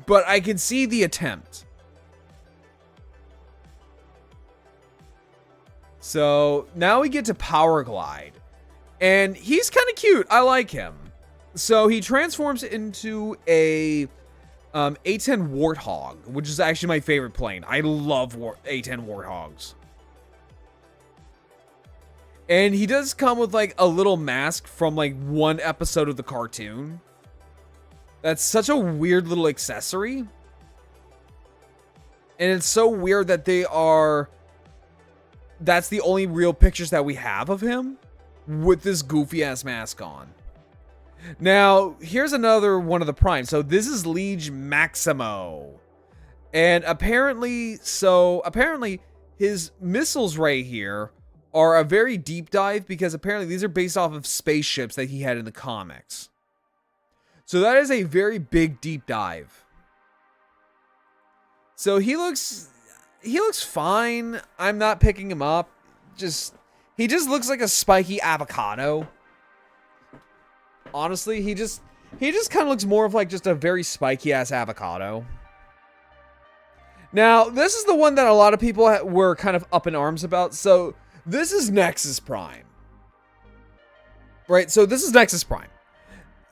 But I can see the attempt. So now we get to Power Glide. And he's kind of cute. I like him. So he transforms into a A10 Warthog, which is actually my favorite plane. I love A10 Warthogs. And he does come with like a little mask from like one episode of the cartoon. That's such a weird little accessory. And it's so weird that that's the only real pictures that we have of him with this goofy ass mask on. Now, here's another one of the Primes. So this is Liege Maximo. And apparently his missiles right here are a very deep dive because apparently these are based off of spaceships that he had in the comics. So that is a very big deep dive. So he looks fine. I'm not picking him up. He just looks like a spiky avocado. Honestly, he just kind of looks more of like just a very spiky ass avocado. Now, this is the one that a lot of people were kind of up in arms about. So this is Nexus Prime. Right? So this is Nexus Prime.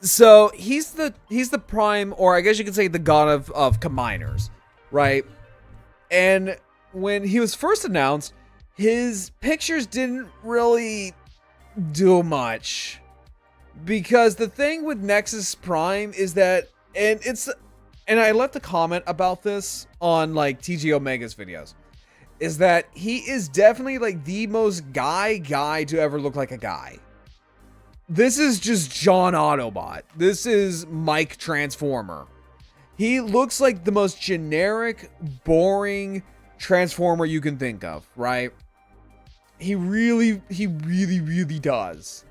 So he's the Prime, or I guess you could say the god of combiners, right? And when he was first announced, his pictures didn't really do much. Because the thing with Nexus Prime is that, and I left a comment about this on like TG Omega's videos, is that he is definitely like the most guy to ever look like a guy. This is just John Autobot. This is Mike Transformer. He looks like the most generic, boring Transformer you can think of, right? He really does.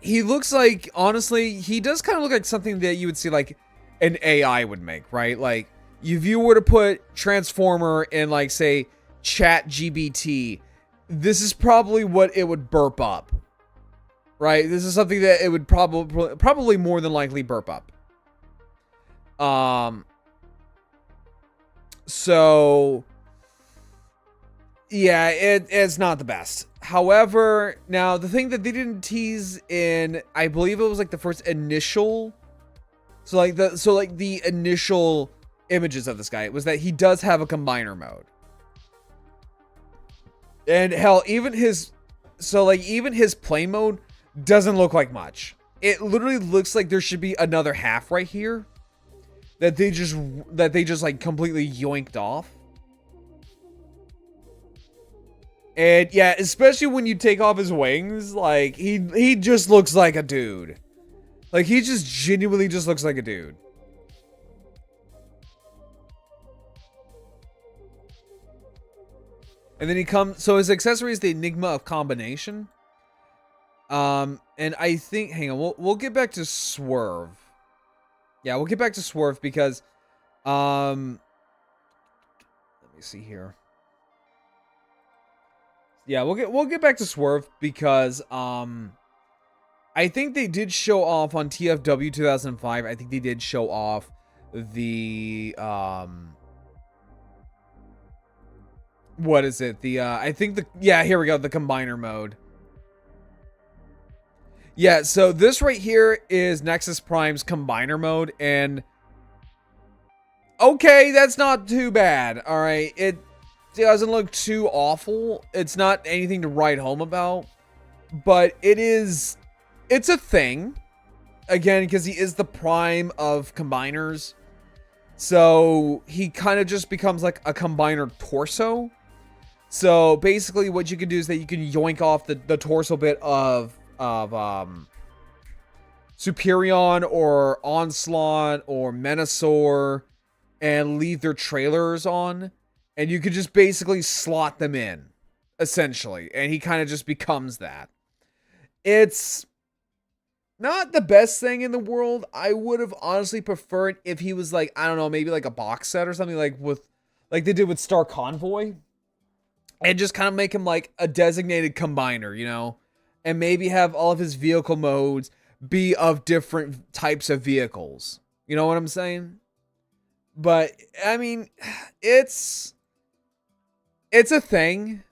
He looks like, honestly, he does kind of look like something that you would see like an AI would make, right? Like if you were to put Transformer in like, say, ChatGPT, this is probably what it would burp up, right? This is something that it would probably more than likely burp up. So yeah, it's not the best. However, now the thing that they didn't tease in, I believe it was like the first initial, so like the initial images of this guy, was that he does have a combiner mode. And hell, even his play mode doesn't look like much. It literally looks like there should be another half right here that they just like completely yoinked off. And yeah, especially when you take off his wings, like he just looks like a dude. Like he just genuinely just looks like a dude. And then so his accessory is the Enigma of Combination. And I think, hang on, we'll get back to Swerve. Yeah, we'll get back to Swerve because, let me see here. Yeah, we'll get back to Swerve because, I think they did show off on TFW 2005. I think they did show off the what is it? The I think the here we go, the combiner mode. Yeah, so this right here is Nexus Prime's combiner mode, and okay, that's not too bad. All right, it doesn't look too awful. It's not anything to write home about, but it's a thing. Again, because he is the prime of combiners. So he kind of just becomes like a combiner torso. So basically what you can do is that you can yoink off the torso bit of Superion or Onslaught or Menasor and leave their trailers on. And you could just basically slot them in, essentially. And he kind of just becomes that. It's not the best thing in the world. I would have honestly preferred if he was like, I don't know, maybe like a box set or something like they did with Star Convoy. And just kind of make him like a designated combiner, you know? And maybe have all of his vehicle modes be of different types of vehicles. You know what I'm saying? But, I mean, it's a thing.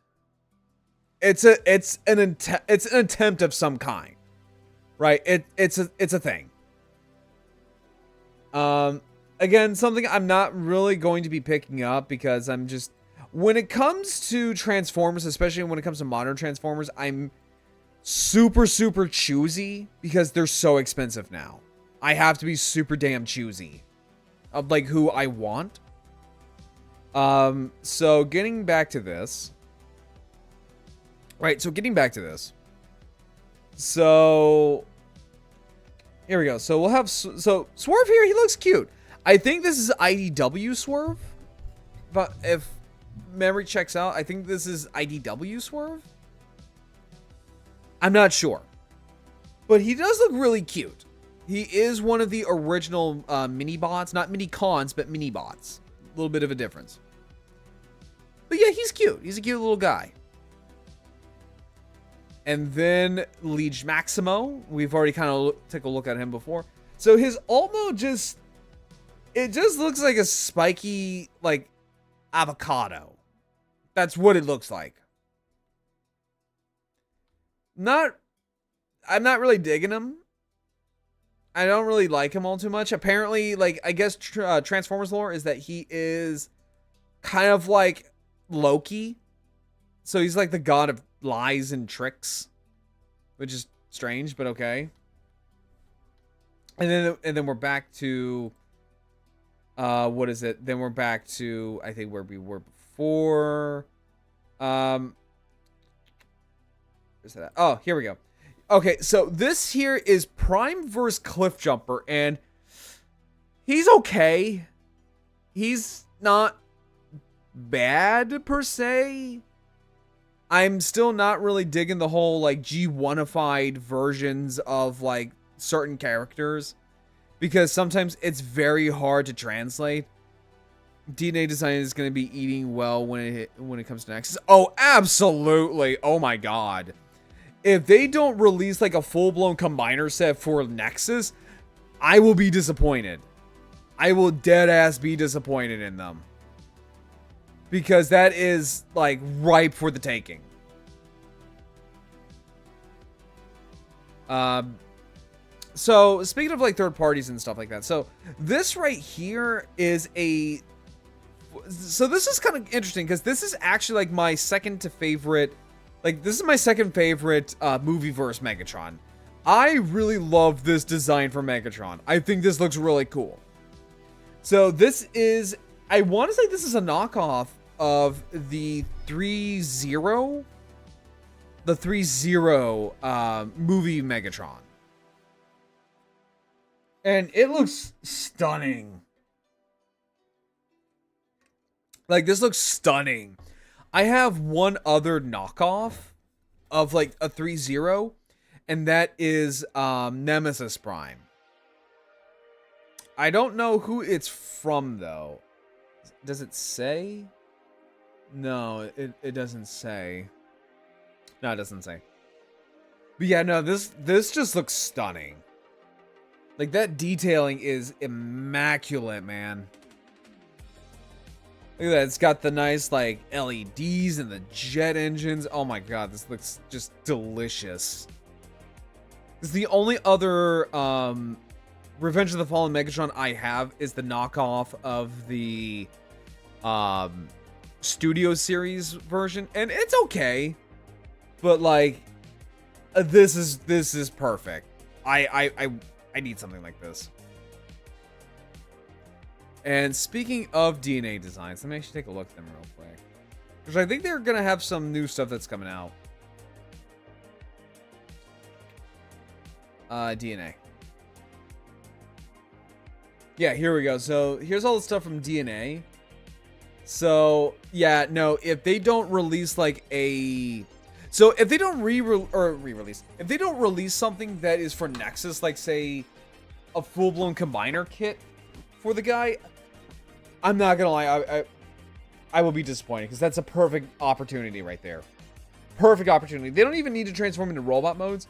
It's an attempt of some kind. Right? It's a thing. Again, something I'm not really going to be picking up because I'm just, when it comes to Transformers, especially when it comes to modern Transformers, I'm super choosy because they're so expensive now. I have to be super damn choosy of like who I want. So getting back to this. Right, so getting back to this. So here we go. So we'll have Swerve here. He looks cute. I think this is IDW Swerve. But if memory checks out, I think this is IDW Swerve. I'm not sure. But he does look really cute. He is one of the original mini bots, not mini cons, but mini bots. A little bit of a difference. But yeah, he's cute. He's a cute little guy. And then Liege Maximo. We've already kind of took a look at him before. So his alt mode just looks like a spiky, like, avocado. That's what it looks like. I'm not really digging him. I don't really like him all too much. Apparently, like, I guess Transformers lore is that he is kind of like Loki. So he's like the god of lies and tricks, which is strange, but okay. And then we're back to what is it? Then we're back to, I think, where we were before. Where's that at? Oh, here we go. Okay, so this here is Prime versus Cliffjumper, and he's okay. He's not bad per se. I'm still not really digging the whole like G1ified versions of like certain characters because sometimes it's very hard to translate. DNA design is going to be eating well when it comes to Nexus. Oh, absolutely. Oh my god. If they don't release like a full-blown combiner set for Nexus, I will be disappointed. I will dead ass be disappointed in them. Because that is like ripe for the taking. So speaking of like third parties and stuff like that. So this right here is so this is kind of interesting because this is actually like my second favorite movieverse Megatron. I really love this design for Megatron. I think this looks really cool. So this is, I want to say this is a knockoff of the 3-0 movie Megatron. And it looks stunning. Like, this looks stunning. I have one other knockoff of like a 3-0, and that is Nemesis Prime. I don't know who it's from though. Does it say? No, it doesn't say. No, it doesn't say. But yeah, no, this just looks stunning. Like, that detailing is immaculate, man. Look at that. It's got the nice, like, LEDs and the jet engines. Oh my god, this looks just delicious. This is the only other Revenge of the Fallen Megatron I have is the knockoff of the Studio Series version, and it's okay. But like, this is perfect. I need something like this. And speaking of DNA designs, let me actually take a look at them real quick, because I think they're gonna have some new stuff that's coming out. DNA. Yeah, here we go. So here's all the stuff from DNA. So yeah, no, if they don't release like a, so if they don't re-release, if they don't release something that is for Nexus, like say a full-blown combiner kit for the guy, I'm not gonna lie, I will be disappointed, because that's a perfect opportunity right there. Perfect opportunity. They don't even need to transform into robot modes.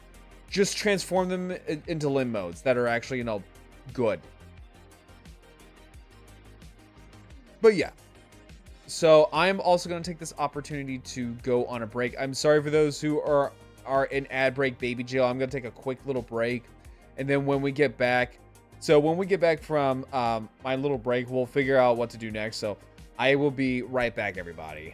Just transform them into limb modes that are actually, you know, good. But yeah. So I'm also going to take this opportunity to go on a break. I'm sorry for those who are in ad break baby jail. I'm going to take a quick little break. And then when we get back, so when we get back from my little break, we'll figure out what to do next. So I will be right back, everybody.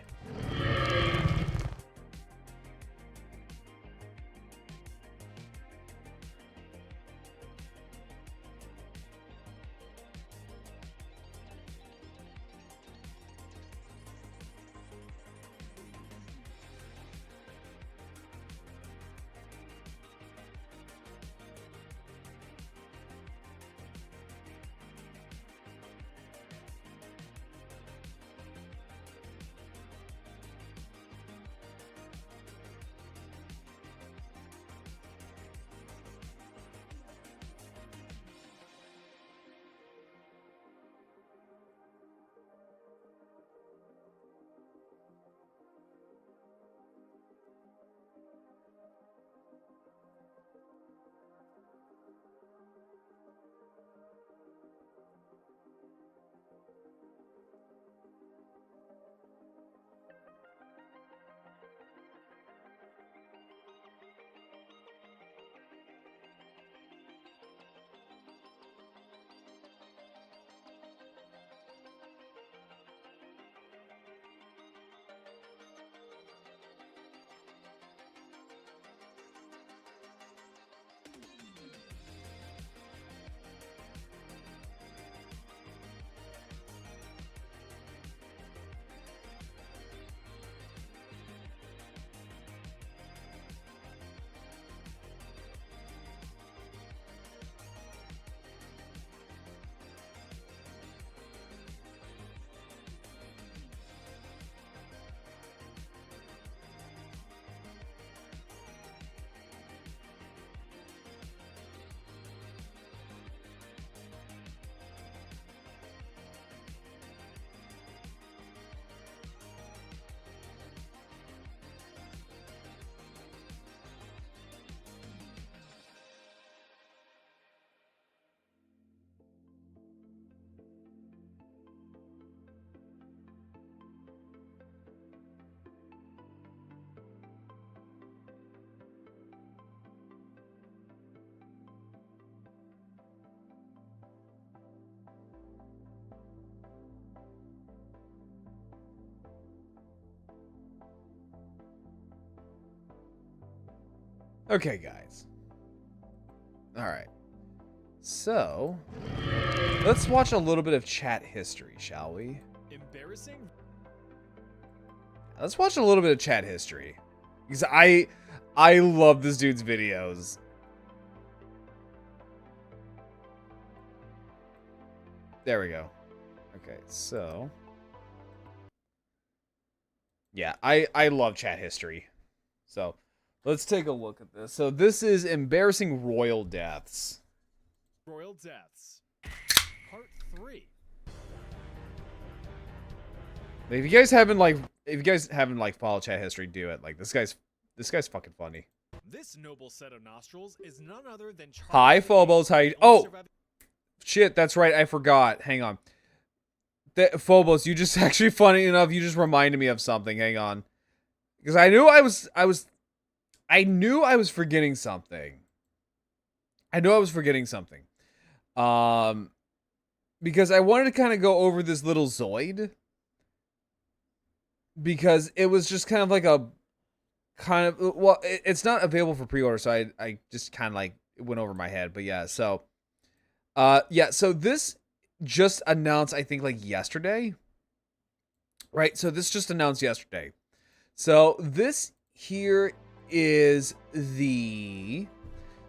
Okay, guys. All right. So, let's watch a little bit of chat history, shall we? Embarrassing? Let's watch a little bit of chat history, because I love this dude's videos. There we go. Okay, so yeah, I love chat history. So, let's take a look at this. So, this is embarrassing royal deaths. Royal Deaths. Part 3. If you guys haven't like followed chat history, do it. Like this guy's fucking funny. This noble set of nostrils is none other than Hi, Charlie Phobos. How you? Oh, shit, that's right. I forgot. Hang on. Phobos, you just actually, funny enough, you just reminded me of something. Hang on. Because I knew I was forgetting something. I knew I was forgetting something. Because I wanted to kind of go over this little Zoid. Because it was just kind of like a well, it's not available for pre-order, so I just kind of like it went over my head. But yeah, so so this just announced, I think, like yesterday. Right? So this just announced yesterday. So this here is the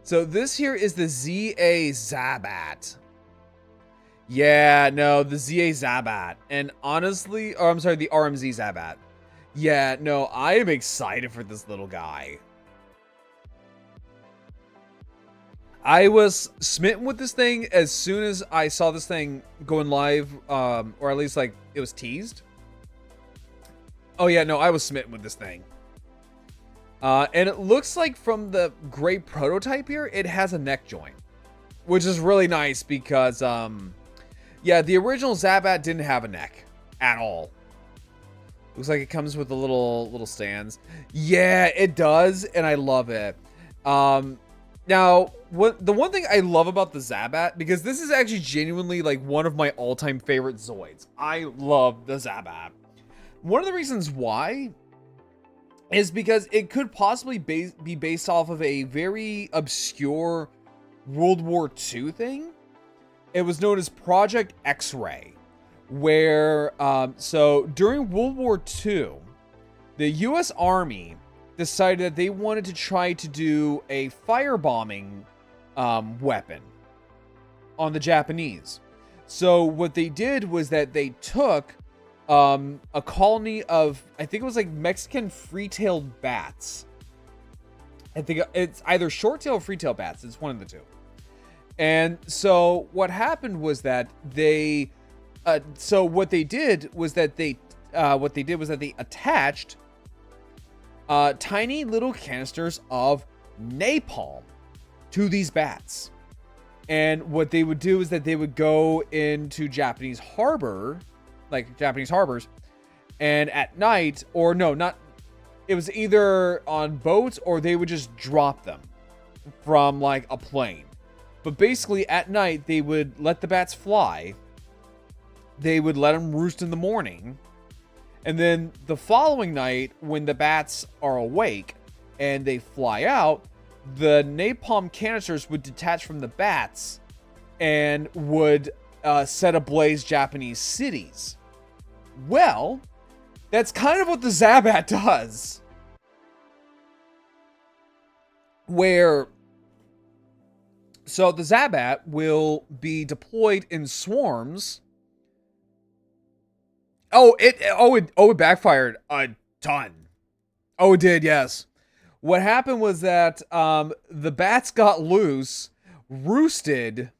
ZA Zabat. Yeah, no, the ZA Zabat. And honestly, oh, I'm sorry, the RMZ Zabat. Yeah, no, I am excited for this little guy. I was smitten with this thing as soon as I saw this thing going live, or at least like it was teased. Oh yeah, no, I was smitten with this thing. And it looks like from the gray prototype here, it has a neck joint, which is really nice because, yeah, the original Zabat didn't have a neck at all. Looks like it comes with the little stands. Yeah, it does, and I love it. Now, the one thing I love about the Zabat, because this is actually genuinely like one of my all-time favorite Zoids. I love the Zabat. One of the reasons why is because it could possibly be based off of a very obscure World War II thing. It was known as Project X-Ray, where, so during World War II, the U.S. Army decided that they wanted to try to do a firebombing weapon on the Japanese. So what they did was that they took a colony of, I think it was like Mexican free-tailed bats. I think it's either short-tailed or free-tailed bats. It's one of the two. And so what happened was that they, what they did was that they attached tiny little canisters of napalm to these bats. And what they would do is that they would go into Japanese harbors, and at night, or no, not, it was either on boats or they would just drop them from like a plane. But basically at night, they would let the bats fly. They would let them roost in the morning. And then the following night, when the bats are awake and they fly out, the napalm canisters would detach from the bats and would set ablaze Japanese cities. Well, that's kind of what the Zabat does. So the Zabat will be deployed in swarms. It backfired a ton. Oh, it did, yes. What happened was that the bats got loose, roosted.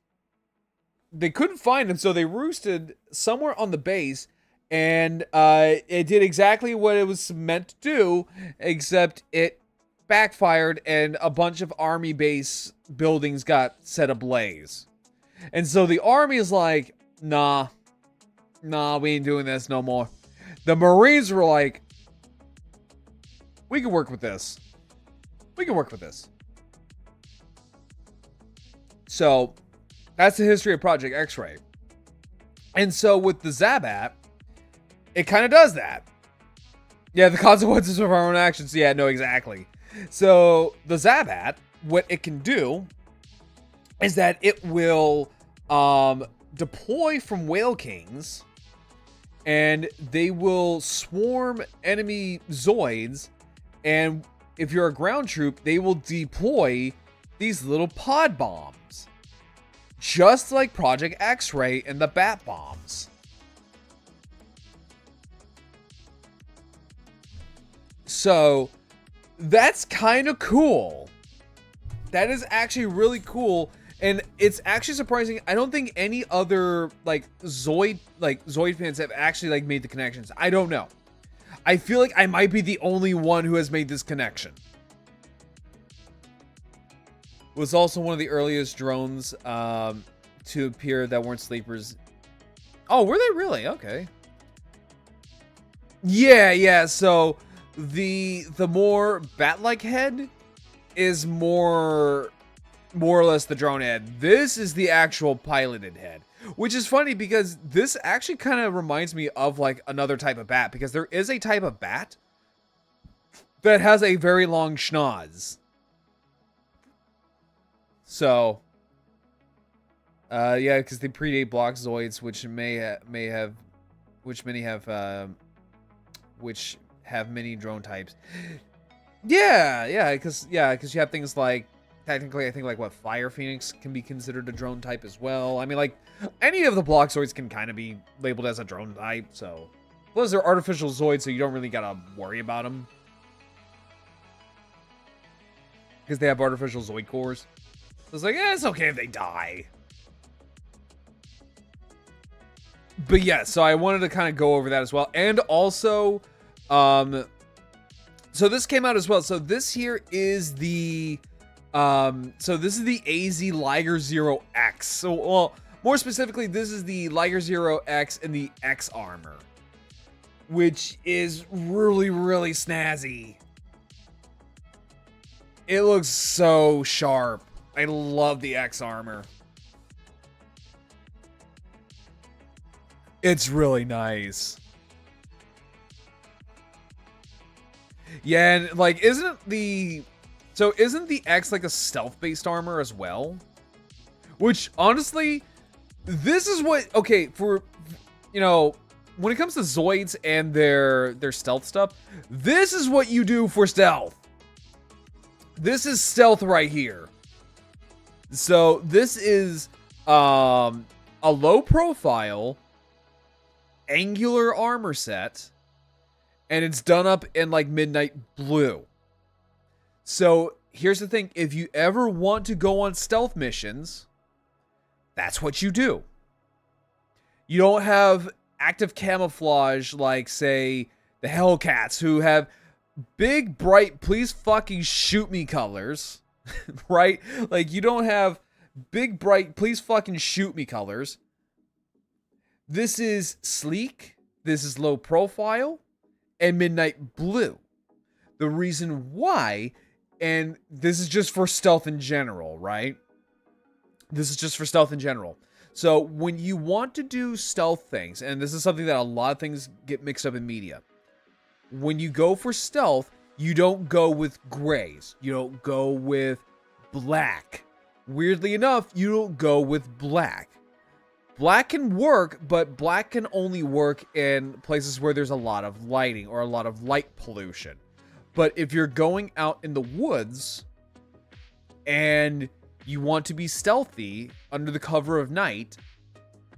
They couldn't find them, so they roosted somewhere on the base, and it did exactly what it was meant to do, except it backfired and a bunch of army base buildings got set ablaze. And so the army is like, nah, we ain't doing this no more. The Marines were like, we can work with this. So that's the history of Project X-Ray. And so with the Zabat, it kind of does that. Yeah, the consequences of our own actions. Yeah, no, exactly. So the Zabat, what it can do is that it will deploy from Whale Kings, and they will swarm enemy Zoids, and if you're a ground troop, they will deploy these little pod bombs, just like Project X-Ray and the Bat Bombs. So that's kind of cool. That is actually really cool. And it's actually surprising. I don't think any other Zoid fans have actually made the connections. I don't know. I feel like I might be the only one who has made this connection. Was also one of the earliest drones to appear that weren't sleepers. Oh, were they really? Okay. Yeah. So the more bat-like head is more or less the drone head. This is the actual piloted head, which is funny because this actually kind of reminds me of like another type of bat, because there is a type of bat that has a very long schnoz. So, yeah, because they predate Bloxzoids, which which have many drone types. Yeah, because you have things like, technically, I think like what, Fire Phoenix can be considered a drone type as well. I mean, like, any of the Bloxzoids can kind of be labeled as a drone type. So, plus they're artificial Zoids, so you don't really gotta worry about them because they have artificial Zoid cores. So it's like, it's okay if they die. But yeah, so I wanted to kind of go over that as well. And also, so this came out as well. So this here is the, this is the AZ Liger Zero X. So, well, more specifically, this is the Liger Zero X and the X armor, which is really, really snazzy. It looks so sharp. I love the X armor. It's really nice. Yeah, and like, isn't the X like a stealth-based armor as well? Which, honestly, this is what, okay, for, you know, when it comes to Zoids and their stealth stuff, this is what you do for stealth. This is stealth right here. So this is a low profile angular armor set, and it's done up in like midnight blue. So here's the thing, if you ever want to go on stealth missions, that's what you do. You don't have active camouflage like, say, the Hellcats, who have big, bright, please fucking shoot me colors. Right? Like, you don't have big, bright, please fucking shoot me colors. This is sleek, this is low profile, and midnight blue. The reason why, and this is just for stealth in general, right? This is just for stealth in general. So when you want to do stealth things, and this is something that a lot of things get mixed up in media, when you go for stealth, you don't go with grays. You don't go with black. Weirdly enough, you don't go with black. Black can work, but black can only work in places where there's a lot of lighting or a lot of light pollution. But if you're going out in the woods and you want to be stealthy under the cover of night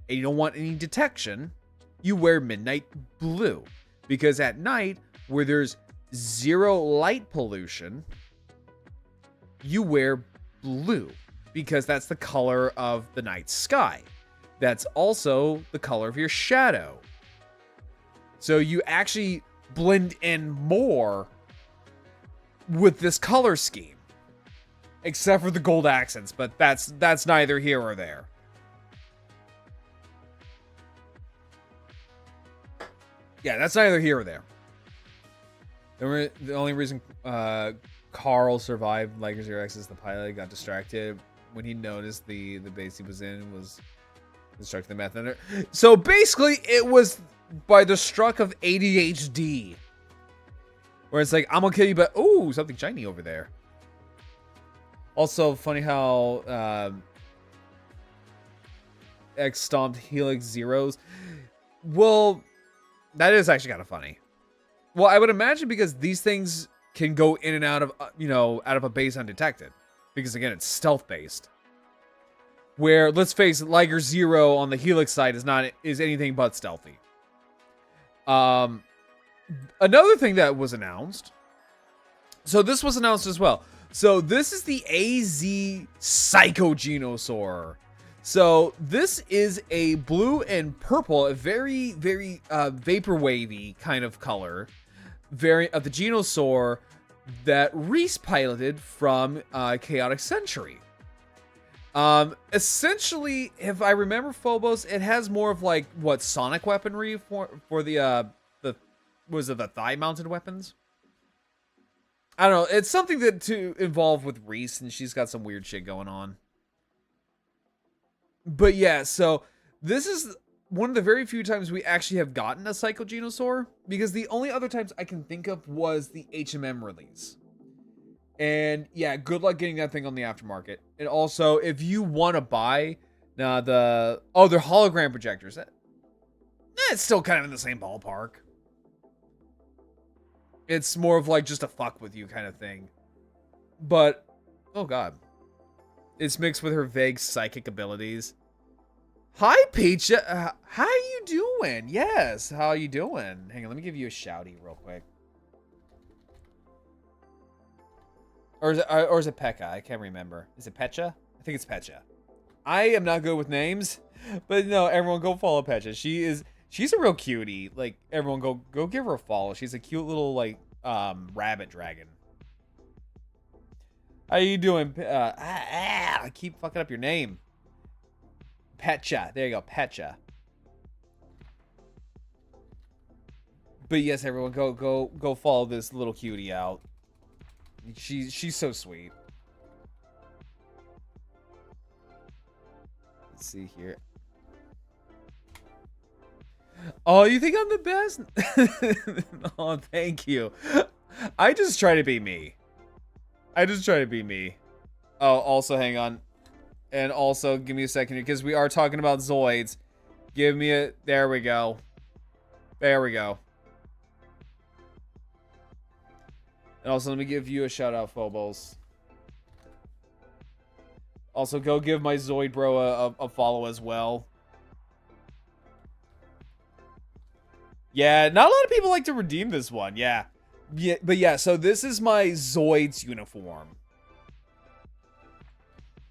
and you don't want any detection, you wear midnight blue. Because at night, where there's zero light pollution, you wear blue, because that's the color of the night sky. That's also the color of your shadow. So you actually blend in more with this color scheme. Except for the gold accents, but that's neither here or there. Yeah, that's neither here or there. The only reason Carl survived Liger Zero X is the pilot got distracted when he noticed the base he was in was destructing the meth under. So basically, it was by the struck of ADHD, where it's like, I'm gonna kill you, but ooh, something shiny over there. Also, funny how X stomped Helix Zeros. Well, that is actually kind of funny. Well, I would imagine because these things can go in and out of, out of a base undetected. Because again, it's stealth based. Where, let's face it, Liger Zero on the Helix side is anything but stealthy. Another thing that was announced. So this was announced as well. So this is the AZ Psychogenosaur. So this is a blue and purple, a very, very vaporwavy kind of color variant of the Genosaur that Reese piloted from Chaotic Century. Essentially, if I remember Phobos, it has more of like what sonic weaponry for the was it the thigh mounted weapons? I don't know. It's something that to involve with Reese, and she's got some weird shit going on. But yeah, so this is one of the very few times we actually have gotten a Psychogenosaur, because the only other times I can think of was the HMM release. And yeah, good luck getting that thing on the aftermarket. And also, if you want to buy they're hologram projectors. It's still kind of in the same ballpark. It's more of like just a fuck with you kind of thing. But, oh god. It's mixed with her vague psychic abilities. Hi, Peach. How you doing? Yes, how you doing? Hang on, let me give you a shouty real quick. Or is it Pekka? I can't remember. Is it Pecha? I think it's Pecha. I am not good with names, but no, everyone go follow Pecha. She's a real cutie. Like, everyone go give her a follow. She's a cute little like rabbit dragon. How you doing? I keep fucking up your name. Pecha. There you go, Pecha. But yes, everyone go follow this little cutie out. She's so sweet. Let's see here. Oh, you think I'm the best? Oh, thank you. I just try to be me. Oh, also, hang on. And also, give me a second here, because we are talking about Zoids. Give me a... There we go. There we go. And also, let me give you a shout out, Phobos. Also, go give my Zoid bro a follow as well. Yeah, not a lot of people like to redeem this one. Yeah. But yeah, so this is my Zoid's uniform.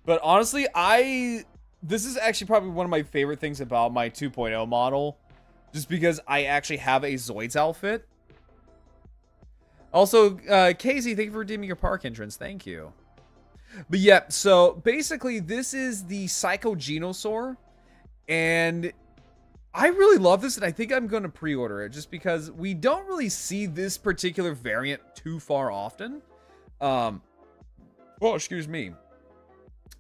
But honestly, this is actually probably one of my favorite things about my 2.0 model. Just because I actually have a Zoid's outfit. Also, Casey, thank you for redeeming your park entrance. Thank you. But yeah, so basically this is the Psychogenosaur. And I really love this, and I think I'm going to pre-order it just because we don't really see this particular variant too far often. Well, excuse me.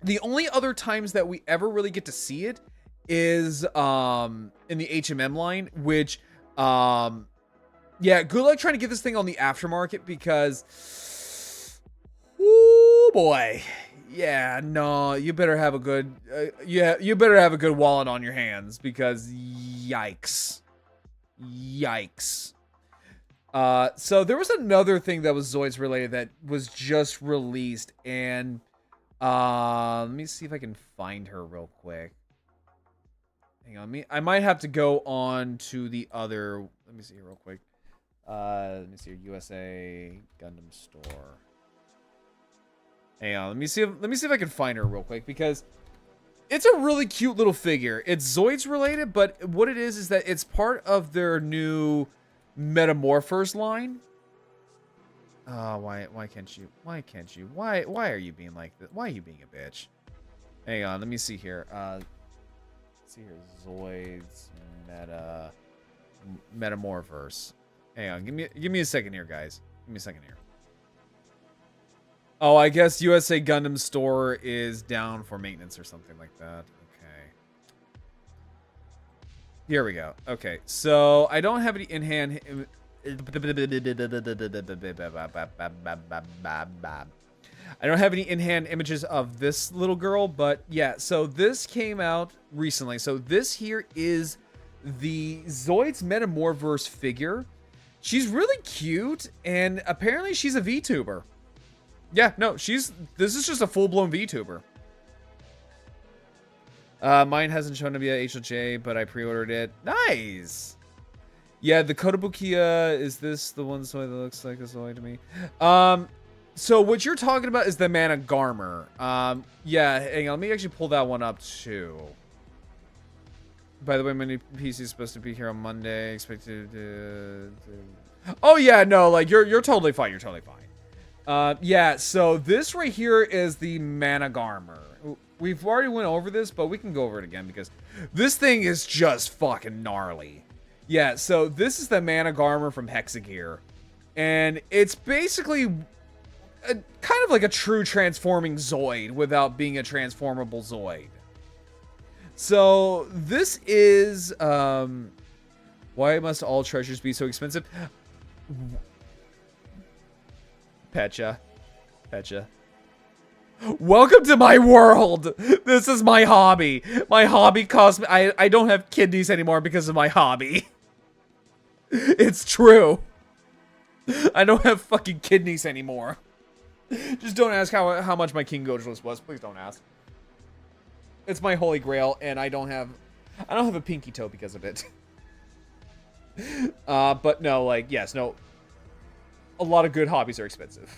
The only other times that we ever really get to see it is in the HMM line, which yeah, good luck trying to get this thing on the aftermarket because, oh boy, yeah, no, you better have a good, you better have a good wallet on your hands because yikes. So there was another thing that was Zoids related that was just released, and let me see if I can find her real quick. Hang on, I might have to go on to the other. Let me see here real quick. Let me see here. USA Gundam store. Hang on, let me see if I can find her real quick because it's a really cute little figure. It's Zoids related, but what it is that it's part of their new Metamorphers line. Why can't you? Why are you being like this? Why are you being a bitch? Hang on, let me see here. Let's see here, Zoids Metamorphers. Hang on, give me a second here, guys. Give me a second here. Oh, I guess USA Gundam store is down for maintenance or something like that. Okay. Here we go. Okay, so I don't have any in-hand. I don't have any in-hand images of this little girl, but yeah, so this came out recently. So this here is the Zoids Metamorphverse figure. She's really cute, and apparently she's a VTuber. Yeah, no, this is just a full-blown VTuber. Mine hasn't shown up yet, HLJ, but I pre-ordered it. Nice! Yeah, the Kotobukiya, is this the one Zoid that looks like a Zoid to me? So what you're talking about is the Mana Garmer. Yeah, hang on, let me actually pull that one up too. By the way, my new PC is supposed to be here on Monday. Expected to... Oh yeah, no, like you're totally fine. You're totally fine. Yeah, so this right here is the Mana Garmer. we've already went over this, but we can go over it again because this thing is just fucking gnarly. Yeah, so this is the Mana Garmer from Hexagear. And it's basically kind of like a true transforming Zoid without being a transformable Zoid. So this is why must all treasures be so expensive? Petcha. Welcome to my world. This is my hobby. My hobby costs me. I don't have kidneys anymore because of my hobby. It's true. I don't have fucking kidneys anymore. Just don't ask how much my King Gojalus was. Please don't ask. It's my holy grail, and I don't have a pinky toe because of it. But no, like, yes, no. A lot of good hobbies are expensive.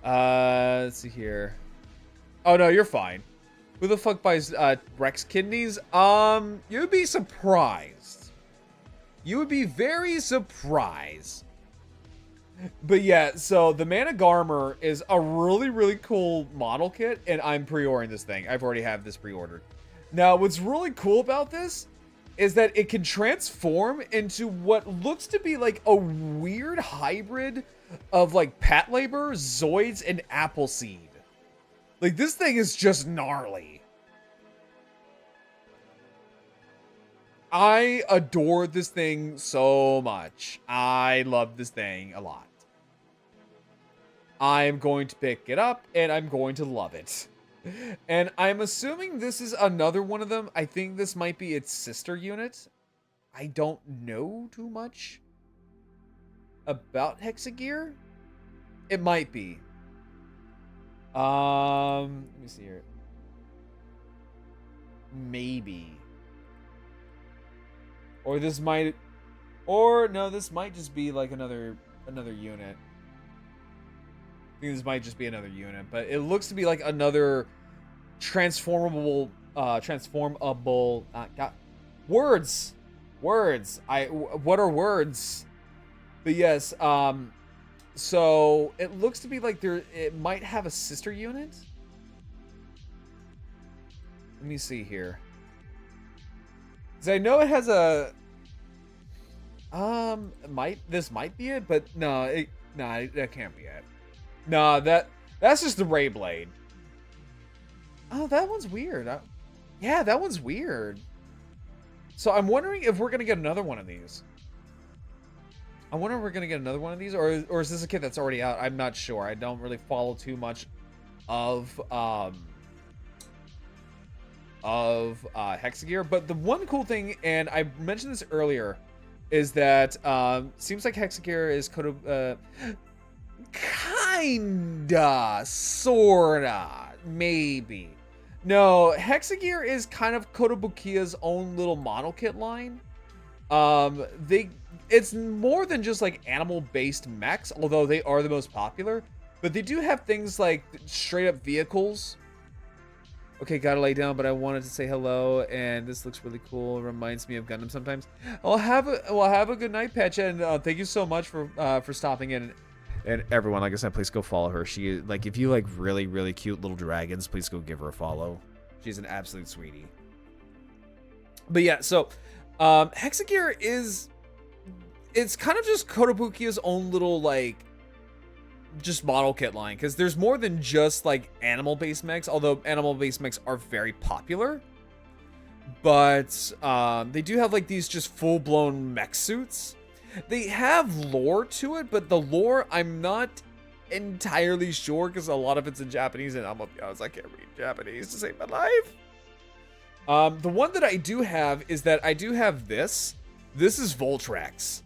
Let's see here. Oh no, you're fine. Who the fuck buys Rex kidneys? You'd be surprised. You would be very surprised. But yeah, so the Mana Garmer is a really, really cool model kit, and I'm pre-ordering this thing. I've already have this pre-ordered. Now, what's really cool about this is that it can transform into what looks to be like a weird hybrid of like Patlabor, Zoids, and Appleseed. Like, this thing is just gnarly. I adore this thing so much. I love this thing a lot. I'm going to pick it up, and I'm going to love it. And I'm assuming this is another one of them. I think this might be its sister unit. I don't know too much about Hexagear. It might be. Let me see here. Maybe. Or this might... Or, no, this might just be like another unit. I think this might just be another unit, but it looks to be like another transformable, words. What are words? But yes, so it looks to be like it might have a sister unit. Let me see here. Cause I know it has a, this might be it, but no, that can't be it. No, that's just the Ray Blade. Oh, that one's weird. Yeah, that one's weird. So I'm wondering if we're gonna get another one of these. I wonder if we're gonna get another one of these, or is this a kit that's already out? I'm not sure. I don't really follow too much of Hexagear. But the one cool thing, and I mentioned this earlier, is that seems like Hexagear is kinda, sorta, maybe. No, Hexagear is kind of Kotobukiya's own little model kit line. It's more than just like animal-based mechs, although they are the most popular. But they do have things like straight-up vehicles. Okay, gotta lay down, but I wanted to say hello, and this looks really cool. It reminds me of Gundam sometimes. Well, have a good night, Petcha, and thank you so much for stopping in. And everyone, like I said, please go follow her. She, like, if you like really, really cute little dragons, please go give her a follow. She's an absolute sweetie. But yeah, so Hexagear it's kind of just Kotobukiya's own little, like, just model kit line, because there's more than just like animal-based mechs, although animal-based mechs are very popular. But they do have like these just full-blown mech suits. They have lore to it, but the lore I'm not entirely sure, because a lot of it's in Japanese, and I'm gonna be honest, I can't read Japanese to save my life. The one that I do have is that I do have this. This is Voltrex.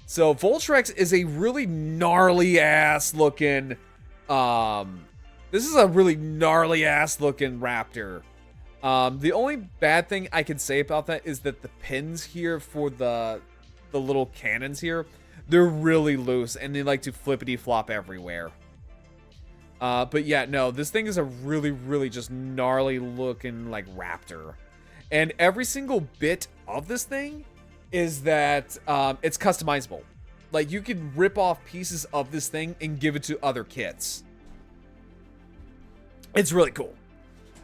So Voltrex is a really gnarly ass looking, this is a really gnarly ass looking raptor. The only bad thing I can say about that is that the pins here for the little cannons here, they're really loose and they like to flippity flop everywhere. But yeah, no, this thing is a really, really just gnarly looking like raptor. And every single bit of this thing is that it's customizable. Like, you can rip off pieces of this thing and give it to other kits. It's really cool.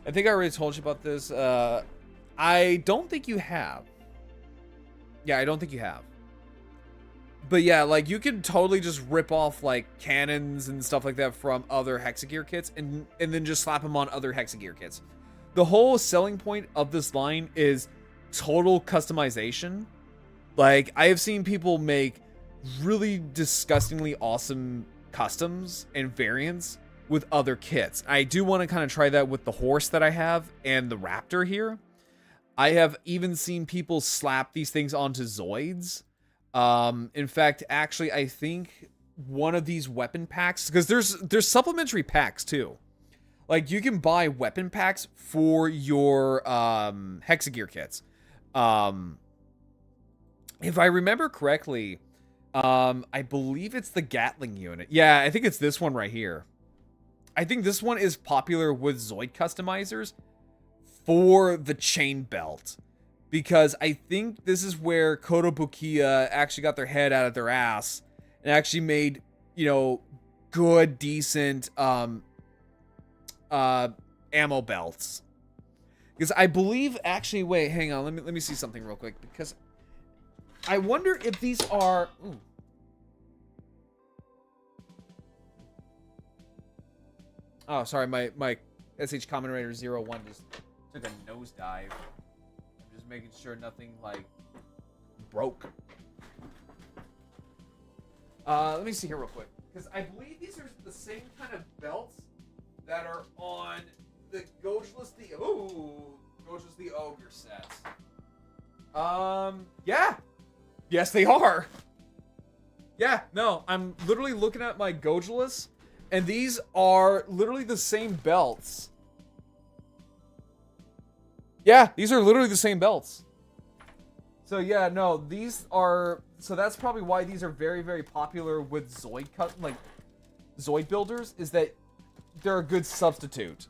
I think I already told you about this. I don't think you have. Yeah, I don't think you have. But yeah, like you can totally just rip off like cannons and stuff like that from other Hexagear kits and then just slap them on other Hexagear kits. The whole selling point of this line is total customization. Like I have seen people make really disgustingly awesome customs and variants with other kits. I do want to kind of try that with the horse that I have and the raptor here. I have even seen people slap these things onto Zoids. In fact, actually, I think one of these weapon packs, because there's supplementary packs too. Like you can buy weapon packs for your Hexagear kits. If I remember correctly, I believe it's the Gatling unit. Yeah, I think it's this one right here. I think this one is popular with Zoid customizers for the chain belt. Because I think this is where Kotobukiya actually got their head out of their ass and actually made, you know, good, decent ammo belts. Because I believe, actually, wait, hang on, let me see something real quick. Because I wonder if these are... Ooh. Oh, sorry, my SH Common Rider 01 just took a nosedive. Making sure nothing like broke. Let me see here real quick, because I believe these are the same kind of belts that are on the Gojless the Ogre set. Yeah, yes they are. Yeah, no, I'm literally looking at my Gojless, and these are literally the same belts. Yeah, these are literally the same belts. So yeah, no, these are... So that's probably why these are very, very popular with Zoid Zoid builders, is that they're a good substitute.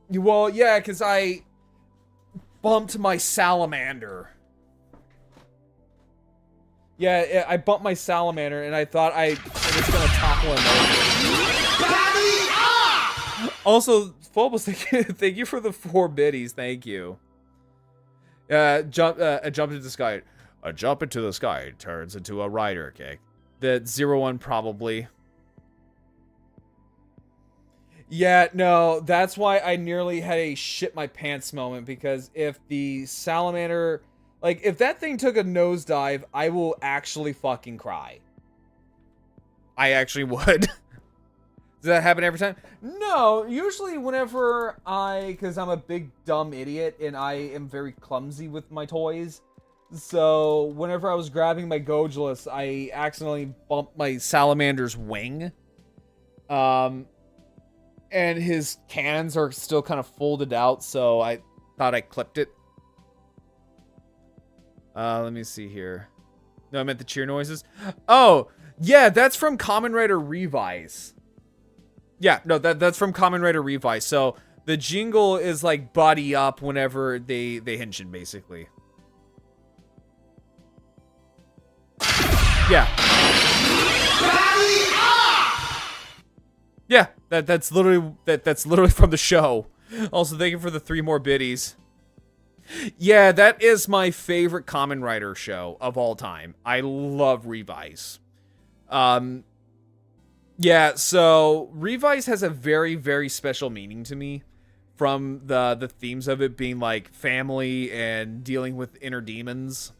Well, yeah, because I bumped my salamander. Yeah, I bumped my salamander, and I thought I was going to topple him over. Also, Phobos, thank you for the 4 biddies. Thank you. A jump into the sky. A jump into the sky turns into a rider kick. The 01 probably. Yeah, no, that's why I nearly had a shit my pants moment, because if the salamander, like, if that thing took a nosedive, I will actually fucking cry. I actually would. Does that happen every time? No, usually whenever because I'm a big dumb idiot and I am very clumsy with my toys. So whenever I was grabbing my Gojless, I accidentally bumped my salamander's wing. And his cannons are still kind of folded out, so I thought I clipped it. Let me see here. No, I meant the cheer noises. Oh, yeah, that's from Kamen Rider Revise. Yeah, no, that's from Kamen Rider Revise. So the jingle is like buddy up whenever they henshin, basically. Yeah. Yeah, that's literally from the show. Also, thank you for the 3 more biddies. Yeah, that is my favorite Kamen Rider show of all time. I love Revise. Yeah, so Revise has a very, very special meaning to me, from the themes of it being like family and dealing with inner demons.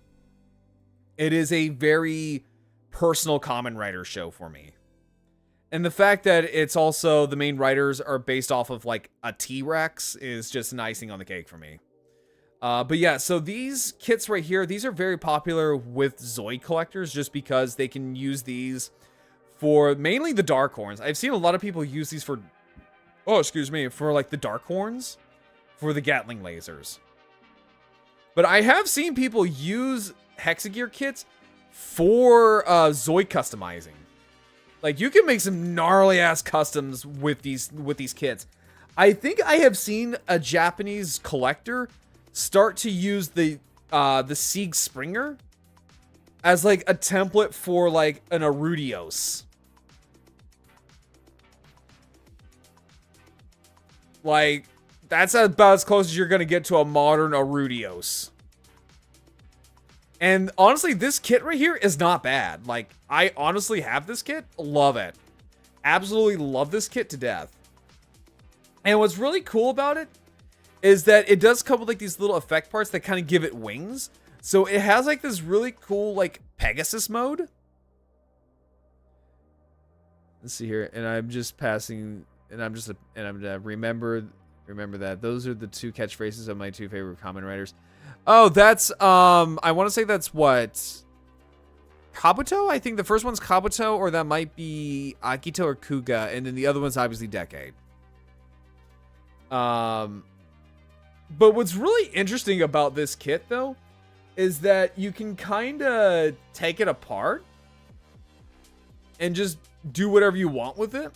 It is a very personal Kamen Rider show for me. And the fact that it's also the main writers are based off of like a T-Rex is just an icing on the cake for me. But yeah, so these kits right here, these are very popular with Zoid collectors just because they can use these for mainly the Dark Horns. I've seen a lot of people use these for, for like the Dark Horns, for the Gatling lasers. But I have seen people use Hexagear kits for Zoid customizing. Like, you can make some gnarly ass customs with these kits. I think I have seen a Japanese collector start to use the Sieg Springer as like a template for like an Arudios. Like, that's about as close as you're going to get to a modern Arudios. And honestly, this kit right here is not bad. Like, I honestly have this kit. Love it. Absolutely love this kit to death. And what's really cool about it is that it does come with like these little effect parts that kind of give it wings. So it has like this really cool like Pegasus mode. Let's see here, and I'm just passing, and I'm remember that those are the two catchphrases of my two favorite common writers. Oh, that's I want to say that's what, Kabuto? I think the first one's Kabuto, or that might be Akito or Kuga, and then the other one's obviously Decade. But what's really interesting about this kit though is that you can kind of take it apart and just do whatever you want with it.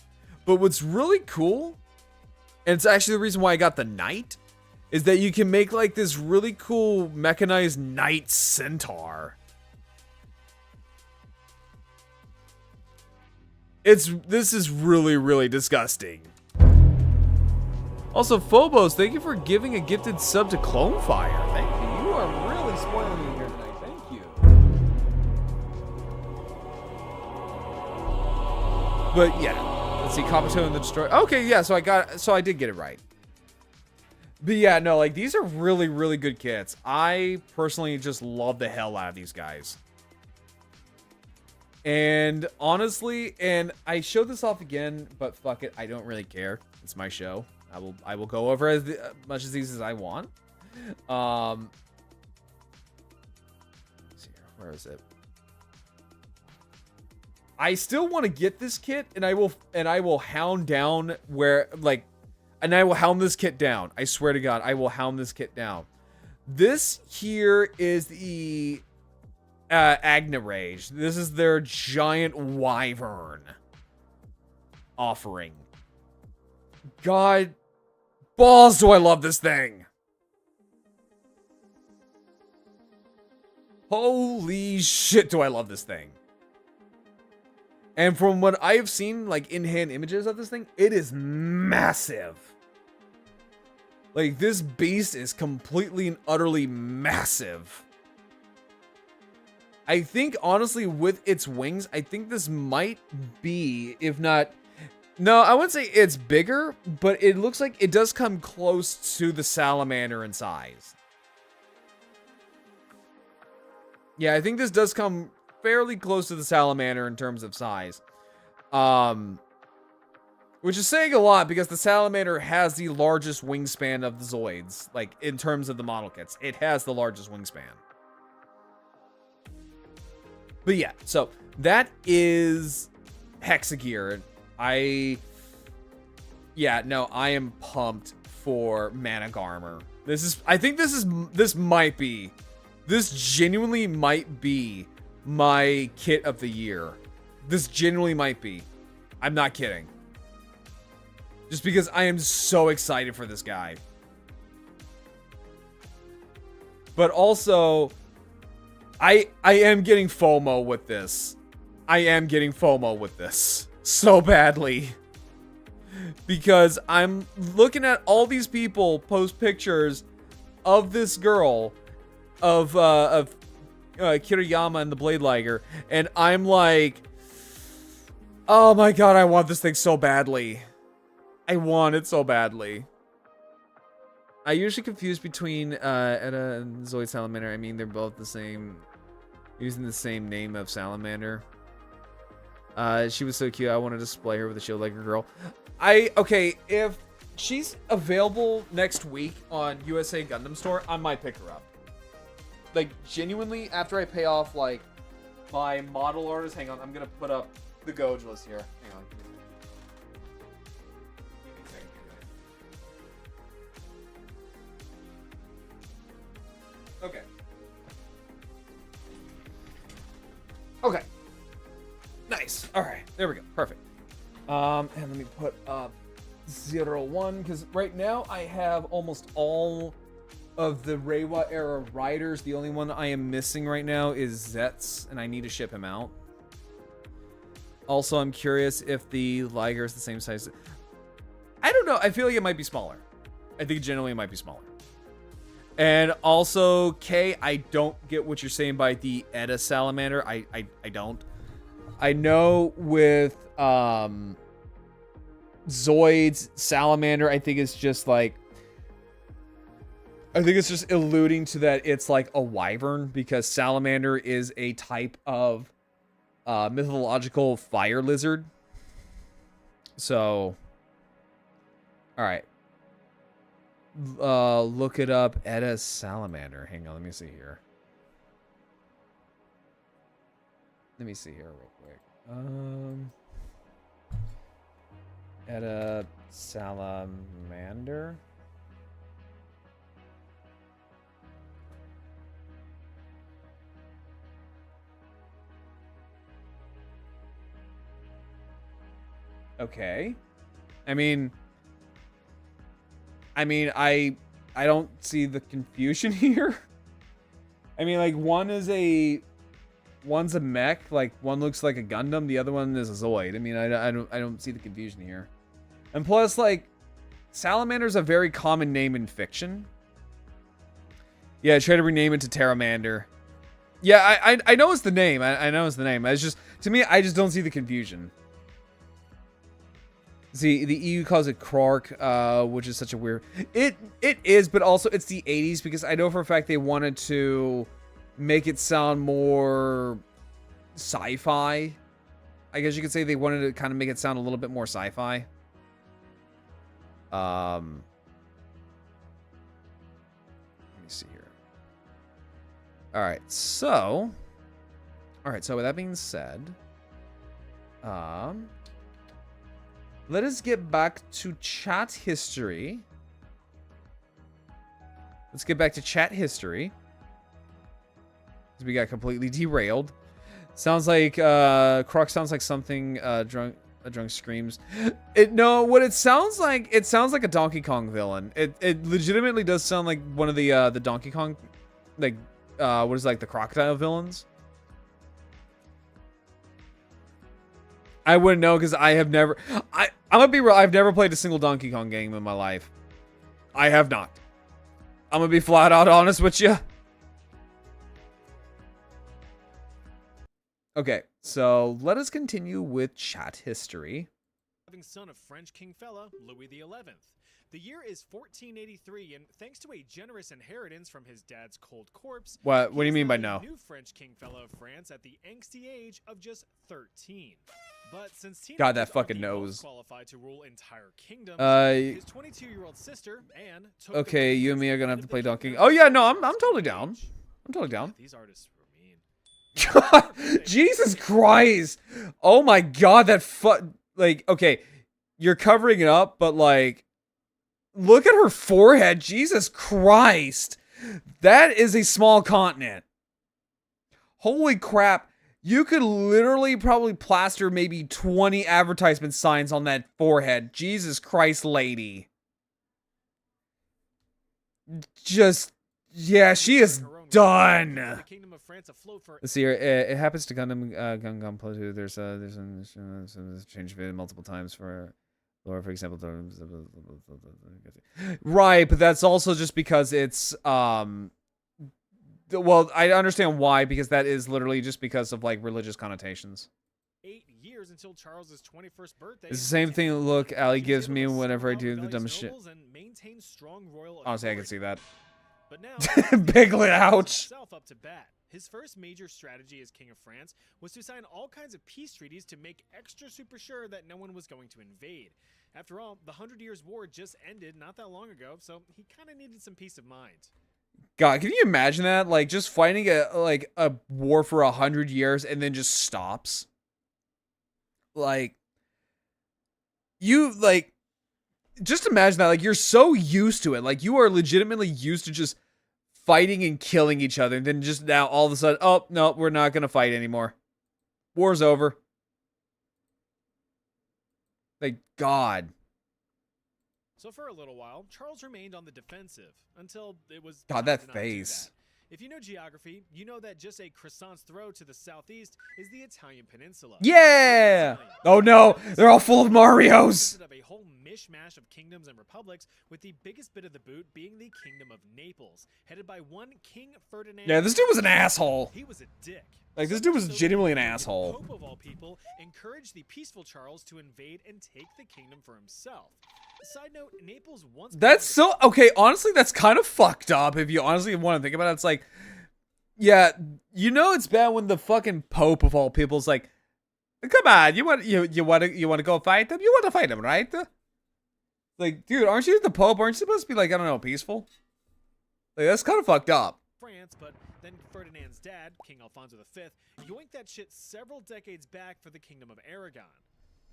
But what's really cool, and it's actually the reason why I got the Knight, is that you can make like this really cool mechanized Knight Centaur. This is really, really disgusting. Also, Phobos, thank you for giving a gifted sub to Clonefire. Thank you. You are really spoiling me here tonight. Thank you. But yeah, let's see, Kabuto and the Destroyer. Okay, yeah, so I did get it right. But yeah, no, like these are really, really good kits. I personally just love the hell out of these guys. And honestly, and I showed this off again, but fuck it, I don't really care. It's my show. I will go over as much of these as I want. Let's see here, where is it? I still want to get this kit, and I will hound down I will hound this kit down. I swear to God, I will hound this kit down. This here is the Agna Rage. This is their giant wyvern offering. God, balls do I love this thing. Holy shit do I love this thing. And from what I have seen, like in-hand images of this thing, it is massive. Like this beast is completely and utterly massive. I think honestly with its wings, I think this might be, if not, no, I wouldn't say it's bigger, but it looks like it does come close to the salamander in size. Yeah, I think this does come fairly close to the salamander in terms of size. Which is saying a lot because the salamander has the largest wingspan of the Zoids. Like, in terms of the model kits. It has the largest wingspan. But yeah, so that is Hexagear. I am pumped for Managarmr. This genuinely might be my kit of the year. This genuinely might be. I'm not kidding. Just because I am so excited for this guy. But also, I am getting FOMO with this. I am getting FOMO with this so badly. Because I'm looking at all these people post pictures of this girl, of Kiriyama and the Blade Liger, and I'm like, oh my god, I want this thing so badly. I want it so badly. I usually confuse between Edda and Zoid Salamander. I mean, they're both the same, using the same name of Salamander. She was so cute. I want to display her with a shield like a girl. Okay, if she's available next week on USA Gundam Store, I might pick her up. Like, genuinely, after I pay off, like, my model orders, hang on, I'm gonna put up the Goj list here. Hang on. Give me a second. Okay. Okay. Nice. Alright, there we go. Perfect. And let me put up 01, because right now I have almost all of the Reiwa era riders. The only one I am missing right now is Zetz, and I need to ship him out. Also, I'm curious if the Liger is the same size. I don't know. I feel like it might be smaller. I think generally it might be smaller. And also, Kay, I don't get what you're saying by the Edda salamander. I don't. I know with Zoid's salamander, I think it's just like, I think it's just alluding to that it's like a wyvern, because salamander is a type of mythological fire lizard. So, all right. Look it up. Edda salamander. Hang on, let me see here. Let me see here real quick. Edda salamander. Okay. I mean, I don't see the confusion here. I mean, like, one's a mech, like one looks like a Gundam, the other one is a Zoid. I mean, I don't see the confusion here. And plus, like, Salamander's a very common name in fiction. Yeah, try to rename it to Terramander. Yeah, I know it's the name. I know it's the name. It's just, to me, I just don't see the confusion. See, the EU calls it Krark, which is such a weird... It is, but also it's the 80s, because I know for a fact they wanted to make it sound more sci-fi. I guess you could say they wanted to kind of make it sound a little bit more sci-fi. Let me see here. Alright, so with that being said, let us get back to chat history. Let's get back to chat history. We got completely derailed. Sounds like Croc sounds like something drunk screams. What it sounds like a Donkey Kong villain. It legitimately does sound like one of the Donkey Kong, like what is, like, the crocodile villains. I wouldn't know, because I have never... I'm gonna be real, I've never played a single Donkey Kong game in my life. I have not. I'm gonna be flat out honest with you. Okay, so let us continue with chat history. Son of French King Fela, Louis XI. The year is 1483, and thanks to a generous inheritance from his dad's cold corpse, What do you mean by no? New French King Fela of France at the angsty age of just 13. But since God, that fucking nose. Qualified to rule entire kingdoms, his 22-year-old sister Anne took okay, you and me are gonna have to play Donkey. Oh yeah, no, I'm totally down. I'm totally down. These artists were mean. Jesus Christ! Oh my God, that like, okay, you're covering it up, but like, look at her forehead. Jesus Christ, that is a small continent. Holy crap. You could literally probably plaster maybe 20 advertisement signs on that forehead. Jesus Christ, lady. Just, yeah, she is done. Let's see here. It happens to Gundam Pluto. There's changed it multiple times for example. Right, but that's also just because it's well, I understand why, because that is literally just because of, like, religious connotations. 8 years until Charles's 21st birthday. It's the same thing look Ali gives me whenever I do the dumbest shit. Honestly, I can see that. But now, Piglet, ouch. Up to bat. His first major strategy as King of France was to sign all kinds of peace treaties to make extra super sure that no one was going to invade. After all, the 100 Years' War just ended not that long ago, so he kind of needed some peace of mind. God, can you imagine that? Like, just fighting a war for 100 years and then just stops. Like, just imagine that. Like, you're so used to it. Like, you are legitimately used to just fighting and killing each other. And then just now, all of a sudden, oh, no, we're not going to fight anymore. War's over. Like, God. So for a little while, Charles remained on the defensive until it was God, that face. If you know geography, you know that just a croissant's throw to the southeast is the Italian peninsula. Yeah! Oh no, they're all full of Marios! Of a whole mishmash of kingdoms and republics, with the biggest bit of the boot being the Kingdom of Naples, headed by one King Ferdinand. Yeah, this dude was an asshole. He was a dick. Like, this dude was genuinely an asshole. The Pope of all people encouraged the peaceful Charles to invade and take the kingdom for himself. Side note, Naples once... That's so... Okay, honestly, that's kind of fucked up if you honestly want to think about it. It's like... Yeah, you know it's bad when the fucking Pope of all people is like, come on, you want to go fight him? You want to fight him, right? Like, dude, aren't you the Pope? Aren't you supposed to be like, I don't know, peaceful? Like, that's kind of fucked up. France, but then Ferdinand's dad, King Alfonso V, yoinked that shit several decades back for the Kingdom of Aragon.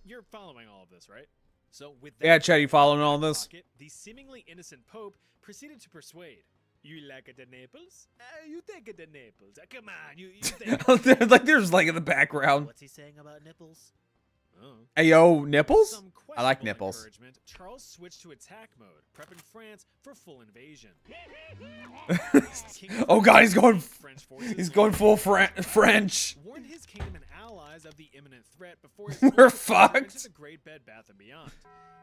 You're following all of this, right? So with that, yeah, Chad, you following all this? Pocket, the seemingly innocent Pope proceeded to persuade. You like it in Naples? You take it in Naples. Come on, you take it. Like, there's like in the background. What's he saying about nipples? Oh. Hey, yo, nipples? Some I like questionable nipples. encouragement, Charles switched to attack mode, prepping France for full invasion. Oh god, he's going full French. French. Warned his kingdom and allies of the imminent threat before his We're forces fucked. entered the Great Bed Bath and Beyond.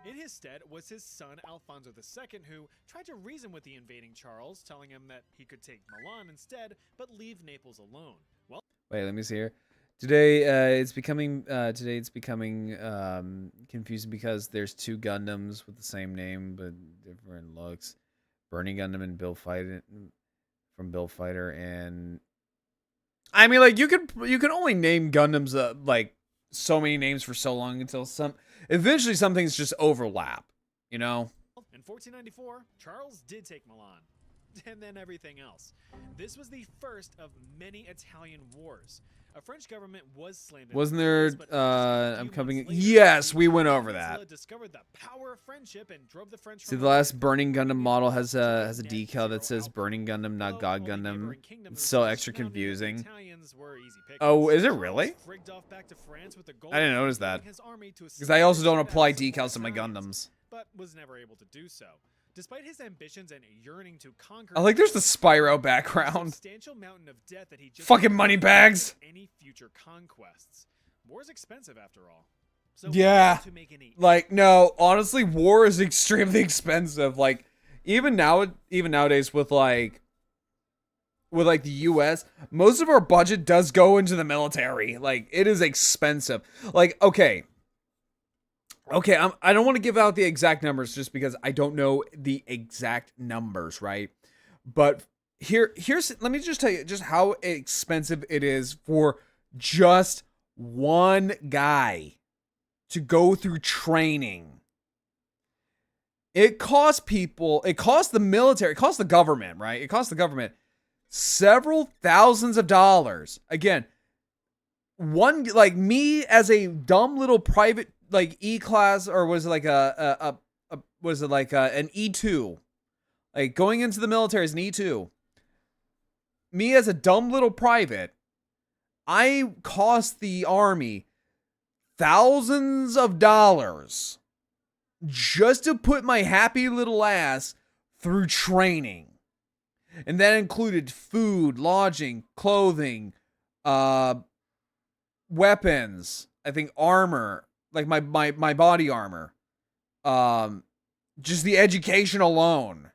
In his stead was his son Alfonso II, who tried to reason with the invading Charles, telling him that he could take Milan instead, but leave Naples alone. Well, Wait, let me see here. Today, it's becoming confusing because there's two Gundams with the same name but different looks. Burning Gundam and Bill Fighter from Bill Fighter, and I mean, like, you can only name Gundams like so many names for so long until eventually some things just overlap, you know? in 1494, Charles did take Milan, and then everything else. This was the first of many Italian wars. A French government was slammed. Wasn't there? I'm coming. Yes, we went over that. Discovered the power of friendship and drove the French. See, the last Burning Gundam model has a decal that says Burning Gundam, not God Gundam. It's so extra confusing. Oh, is it really? I didn't notice that because I also don't apply decals to my Gundams. But was never able to do so. Despite his ambitions and yearning to conquer, I like there's the Spyro background. Substantial mountain of debt that he just fucking money bags. Any future conquests. War's expensive after all. So yeah. to make any like no, honestly, war is extremely expensive. Like even nowadays with like the US, most of our budget does go into the military. Like it is expensive. Like okay, I don't want to give out the exact numbers just because I don't know the exact numbers, right? But here's let me just tell you just how expensive it is for just one guy to go through training. It costs the military, it costs the government, right? It costs the government several thousands of dollars. Again, one, like me as a dumb little private like E-class, or was it like an E2? Like going into the military as an E2. Me as a dumb little private, I cost the army thousands of dollars just to put my happy little ass through training. And that included food, lodging, clothing, weapons, I think armor, like my body armor. Just the education alone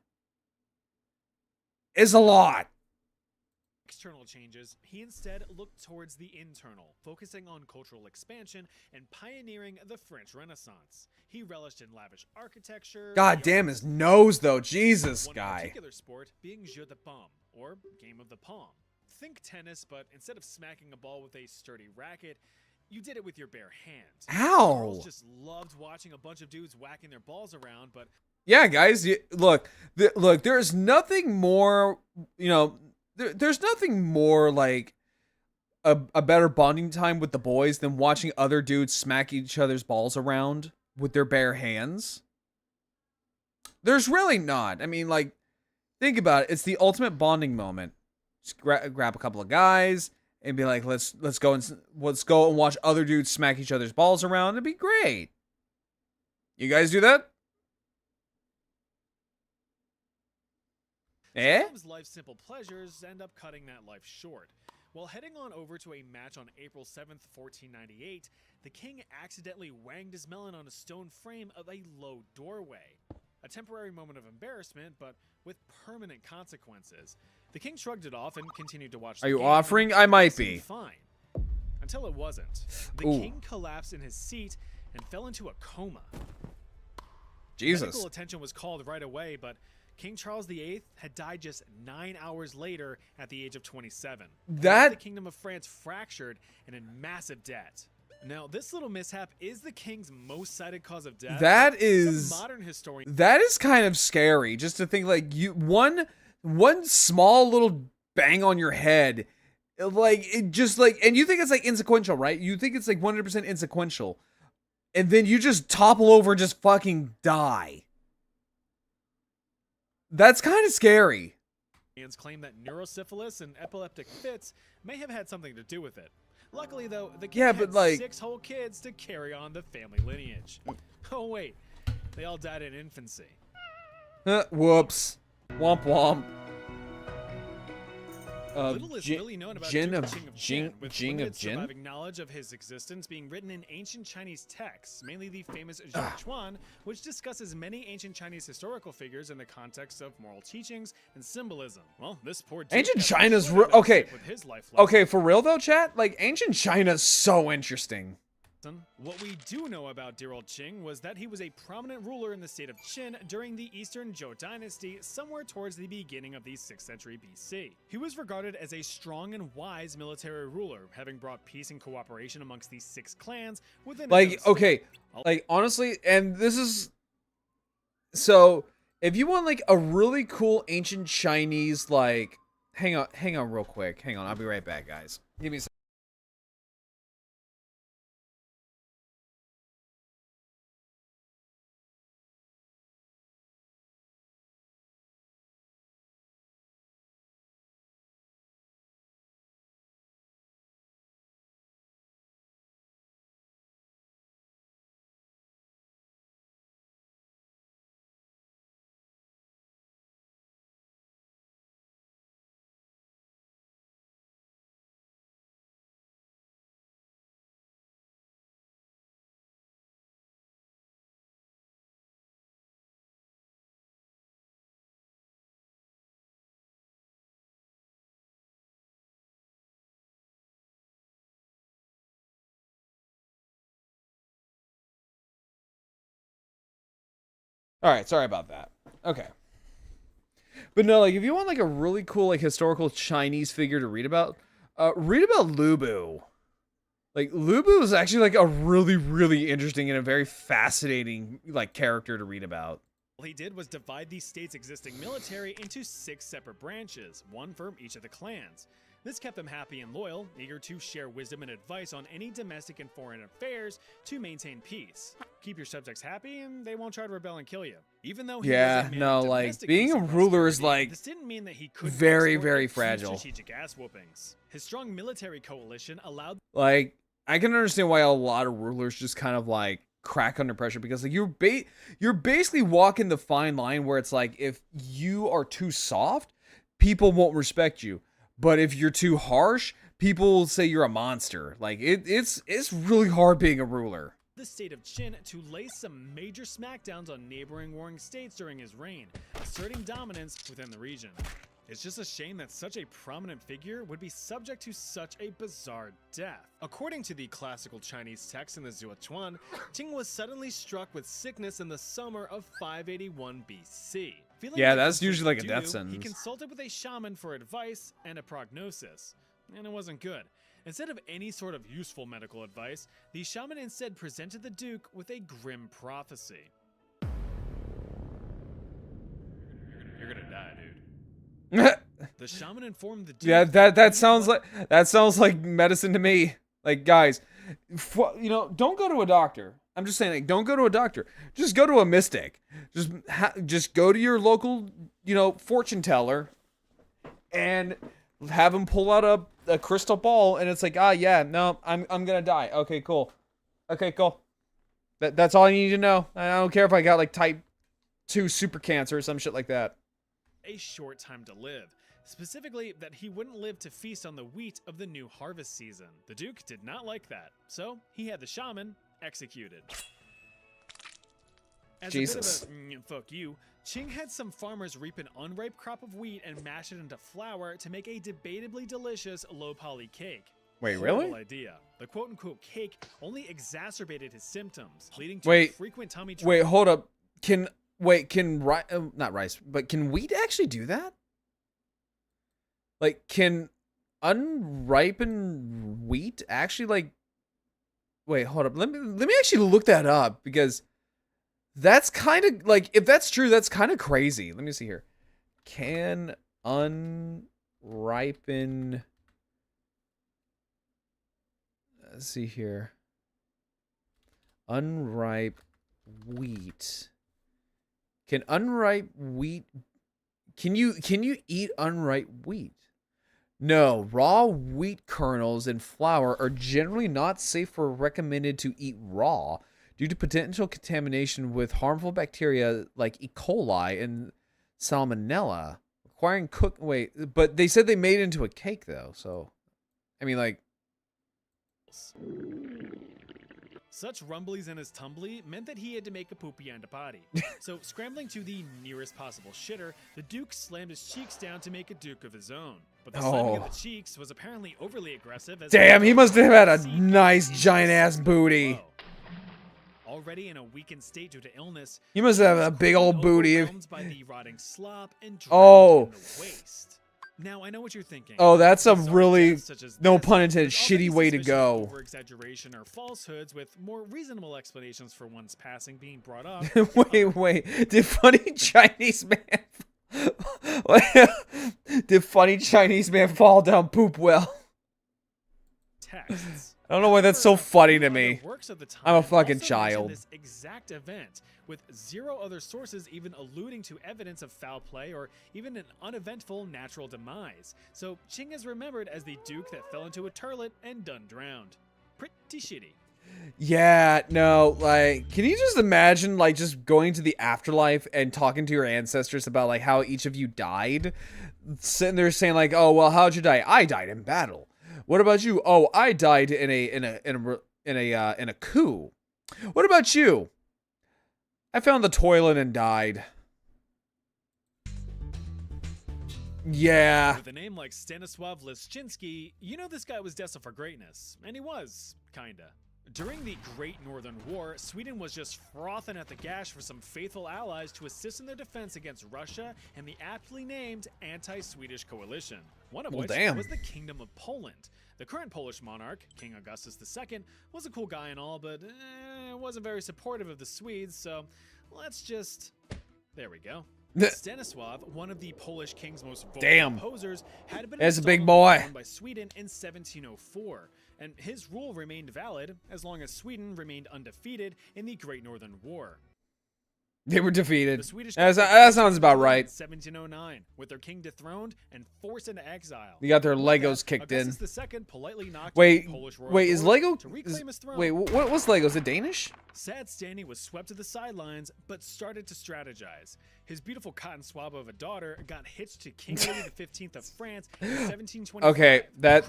is a lot. External changes, he instead looked towards the internal, focusing on cultural expansion and pioneering the French Renaissance. He relished in lavish architecture. God damn his nose though, Jesus, one guy. particular sport being jeu de paume, or game of the palm. Think tennis, but instead of smacking a ball with a sturdy racket, you did it with your bare hands. Ow! Charles just loved watching a bunch of dudes whacking their balls around, but yeah, guys, look, there's nothing more, there's nothing more like a better bonding time with the boys than watching other dudes smack each other's balls around with their bare hands. There's really not. I mean, like, think about it. It's the ultimate bonding moment. Just grab a couple of guys and be like, let's go and watch other dudes smack each other's balls around. It'd be great. You guys do that? Eh? Sometimes life's simple pleasures end up cutting that life short. While heading on over to a match on April 7th, 1498, the king accidentally wanged his melon on a stone frame of a low doorway. A temporary moment of embarrassment, but with permanent consequences. The king shrugged it off and continued to watch the Are you game, offering? and I might it seemed be. fine. Until it wasn't. The Ooh. king collapsed in his seat and fell into a coma. Jesus. Medical attention was called right away, but King Charles VIII had died just 9 hours later at the age of 27. That- The Kingdom of France fractured and in massive debt. Now, this little mishap is the king's most cited cause of death. That but is- some modern historians. That is kind of scary, just to think like one small little bang on your head, like it just like, and you think it's like insequential, right? You think it's like 100% insequential, and then you just topple over and just fucking die. That's kind of scary. Claim that neurosyphilis and epileptic fits may have had something to do with it. Luckily, though, the king had like 6 whole kids to carry on the family lineage. Oh wait, they all died in infancy. Whoops. Womp womp. Little is really known about Jin Duke of Qing of Jing, Qin, with Jing limited of Jin. surviving knowledge of his existence being written in ancient Chinese texts, mainly the famous Zhuchuan, which discusses many ancient Chinese historical figures in the context of moral teachings and symbolism. Well, this poor dude Ancient got China's destroyed okay. with his life lesson. Okay, for real though, chat. Like ancient China's so interesting. What we do know about dear old Qing was that he was a prominent ruler in the state of Qin during the Eastern Zhou dynasty, somewhere towards the beginning of the 6th century BC. He was regarded as a strong and wise military ruler, having brought peace and cooperation amongst the 6 clans within Like, his own okay, state. like honestly, and this is so if you want like a really cool ancient Chinese, like hang on real quick. Hang on, I'll be right back, guys. Give me a second. All right, sorry about that. Okay. But no, like if you want like a really cool like historical Chinese figure to read about Lu Bu. Like Lu Bu is actually like a really, really interesting and a very fascinating like character to read about. All he did was divide the state's existing military into 6 separate branches, one from each of the clans. This kept them happy and loyal, eager to share wisdom and advice on any domestic and foreign affairs to maintain peace. Keep your subjects happy and they won't try to rebel and kill you. Even though he was a man of like domestic being peace a and ruler is prosperity, like this didn't mean that he couldn't very, export very a few fragile. strategic ass whoopings. His strong military coalition allowed Like I can understand why a lot of rulers just kind of like crack under pressure because like you're basically walking the fine line where it's like if you are too soft, people won't respect you. But if you're too harsh, people will say you're a monster. Like it's really hard being a ruler. the state of Qin to lay some major smackdowns on neighboring warring states during his reign, asserting dominance within the region. It's just a shame that such a prominent figure would be subject to such a bizarre death. According to the classical Chinese text in the Zhuchuan, Qing was suddenly struck with sickness in the summer of 581 BC. Feeling Yeah, like that's this was usually like a due, death He sentence. consulted with a shaman for advice and a prognosis, and it wasn't good. Instead of any sort of useful medical advice, the shaman instead presented the Duke with a grim prophecy. You're gonna die, dude. The shaman informed the Duke. Yeah, that sounds like medicine to me. Like guys, don't go to a doctor. I'm just saying, like, don't go to a doctor. Just go to a mystic. Just go to your local, fortune teller, and have him pull out a crystal ball, and it's like, yeah, no, I'm gonna die. Okay, cool. That's all I need to know. I don't care if I got like type 2 super cancer or some shit like that. a short time to live. Specifically, that he wouldn't live to feast on the wheat of the new harvest season. The Duke did not like that, so he had the shaman executed. As Jesus. a bit of a fuck you, Qing had some farmers reap an unripe crop of wheat and mash it into flour to make a debatably delicious low-poly cake. Wait, Horrible really? idea. The quote-unquote cake only exacerbated his symptoms, leading to frequent tummy trouble. Wait, hold up. Can not rice, but can wheat actually do that? Like, can unripened wheat actually, like... Wait, hold up. Let me actually look that up, because that's kind of, like, if that's true, that's kind of crazy. Let me see here. Can unripened... Let's see here. Unripe wheat. Can unripe wheat... Can you eat unripe wheat? No, raw wheat kernels and flour are generally not safe or recommended to eat raw due to potential contamination with harmful bacteria like E. coli and salmonella. Requiring but they said they made it into a cake though, so I mean, like, such rumblies in his tumbly meant that he had to make a poopy and a potty. So, scrambling to the nearest possible shitter, the Duke slammed his cheeks down to make a Duke of his own. But the slamming of the cheeks was apparently overly aggressive. As damn, he must have had a nice giant ass booty. Already in a weakened state due to illness, He must have a big old booty. by the rotting slop and Oh. in the waste. Now, I know what you're thinking. Oh, that's a Bizarre really, deaths such as no this, pun intended, there's already shitty way to suspicion of go. over-exaggeration or falsehoods, with more reasonable explanations for one's passing being brought up. Wait. Did funny Chinese man... Did funny Chinese man fall down poop well? Texts. I don't know why that's so funny to me. Works of the time I'm a fucking also child. mention this exact event, with zero other sources even alluding to evidence of foul play or even an uneventful natural demise. So Qing is remembered as the Duke that fell into a turlet and done drowned. Pretty shitty. Yeah, no, like, can you just imagine, like, just going to the afterlife and talking to your ancestors about, like, how each of you died? Sitting there saying, like, oh, well, how'd you die? I died in battle. What about you? Oh, I died in a coup. What about you? I found the toilet and died. Yeah. With a name like Stanislav Leszczynski, you know this guy was destined for greatness. And he was, kinda. During the Great Northern War, Sweden was just frothing at the gash for some faithful allies to assist in their defense against Russia and the aptly named anti-Swedish coalition. One of which was the Kingdom of Poland. The current Polish monarch, King Augustus II, was a cool guy and all, but wasn't very supportive of the Swedes, so let's just... There we go. Stanislav, one of the Polish king's most vocal opposers, had been a big boy by Sweden in 1704, and his rule remained valid as long as Sweden remained undefeated in the Great Northern War. They were defeated. The Swedish that sounds about right. 1709, with their king dethroned and forced into exile. They got their Legos kicked in. Augustus II politely knocked wait, the Polish royal wait, is Lego? to reclaim his throne. Wait, what's Lego? Is it Danish? Sad Stanley was swept to the sidelines, but started to strategize. His beautiful cotton swab of a daughter got hitched to King Louis XV of France in 1725. Okay, that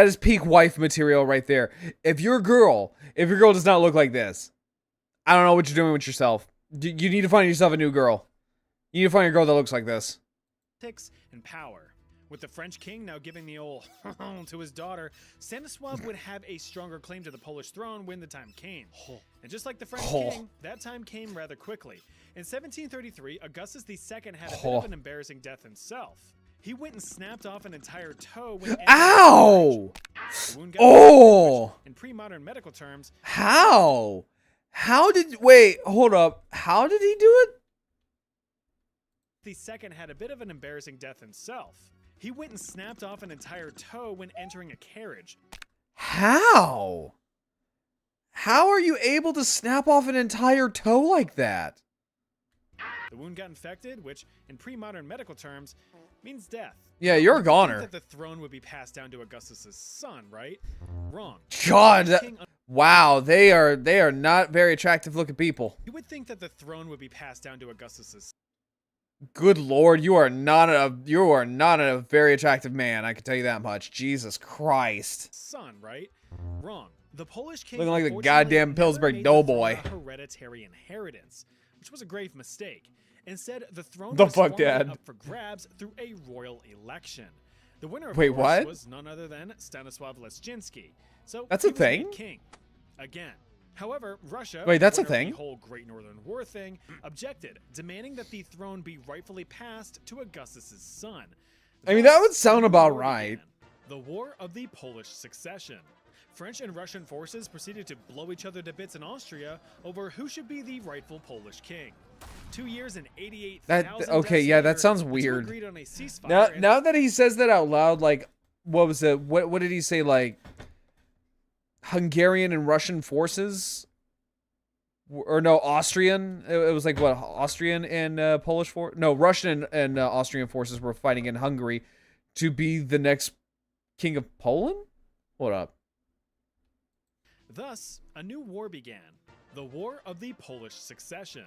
is peak wife material right there. If your girl does not look like this, I don't know what you're doing with yourself. You need to find yourself a new girl. You need to find a girl that looks like this. And power. With the French king now giving the old to his daughter, Stanislav would have a stronger claim to the Polish throne when the time came. And just like the French king, that time came rather quickly. In 1733, Augustus II had a bit of an embarrassing death himself. He went and snapped off an entire toe when... Ow! Oh! In pre-modern medical terms... How? Wait, hold up. How did he do it? The second had a bit of an embarrassing death himself. He went and snapped off an entire toe when entering a carriage. How? How are you able to snap off an entire toe like that? The wound got infected, which, in pre-modern medical terms, means death. Yeah, you're a goner. That the throne would be passed down to Augustus's son, right? Wrong. God, wow, they are not very attractive looking people. You would think that the throne would be passed down to Augustus's Good lord, you are not a very attractive man. I can tell you that much. Jesus Christ. Son, right? Wrong. The Polish king Looking like the unfortunately goddamn never Pillsbury made Doughboy. the throne a hereditary inheritance, which was a grave mistake. Instead, the throne The was fuck, formally Dad? up for grabs through a royal election. The winner, of Wait, course, what? was none other than Stanislav Leszczynski. So That's he a was made thing? king. Again. However, Russia, Wait, that's a winner of thing? the whole Great Northern War thing, objected, demanding that the throne be rightfully passed to Augustus's son. I mean, that Thus, would sound a new about war right. began. The War of the Polish Succession. French and Russian forces proceeded to blow each other to bits in Austria over who should be the rightful Polish king. 2 years and 88,000 Okay, deaths yeah, that later, sounds the two weird. agreed on a ceasefire Now that he says that out loud, like, what was it? What did he say? Like, Hungarian and Russian forces, or no, Austrian? It was like what, Austrian and Polish force? No, Russian and Austrian forces were fighting in Hungary to be the next king of Poland. Hold up. Thus, a new war began, the War of the Polish Succession.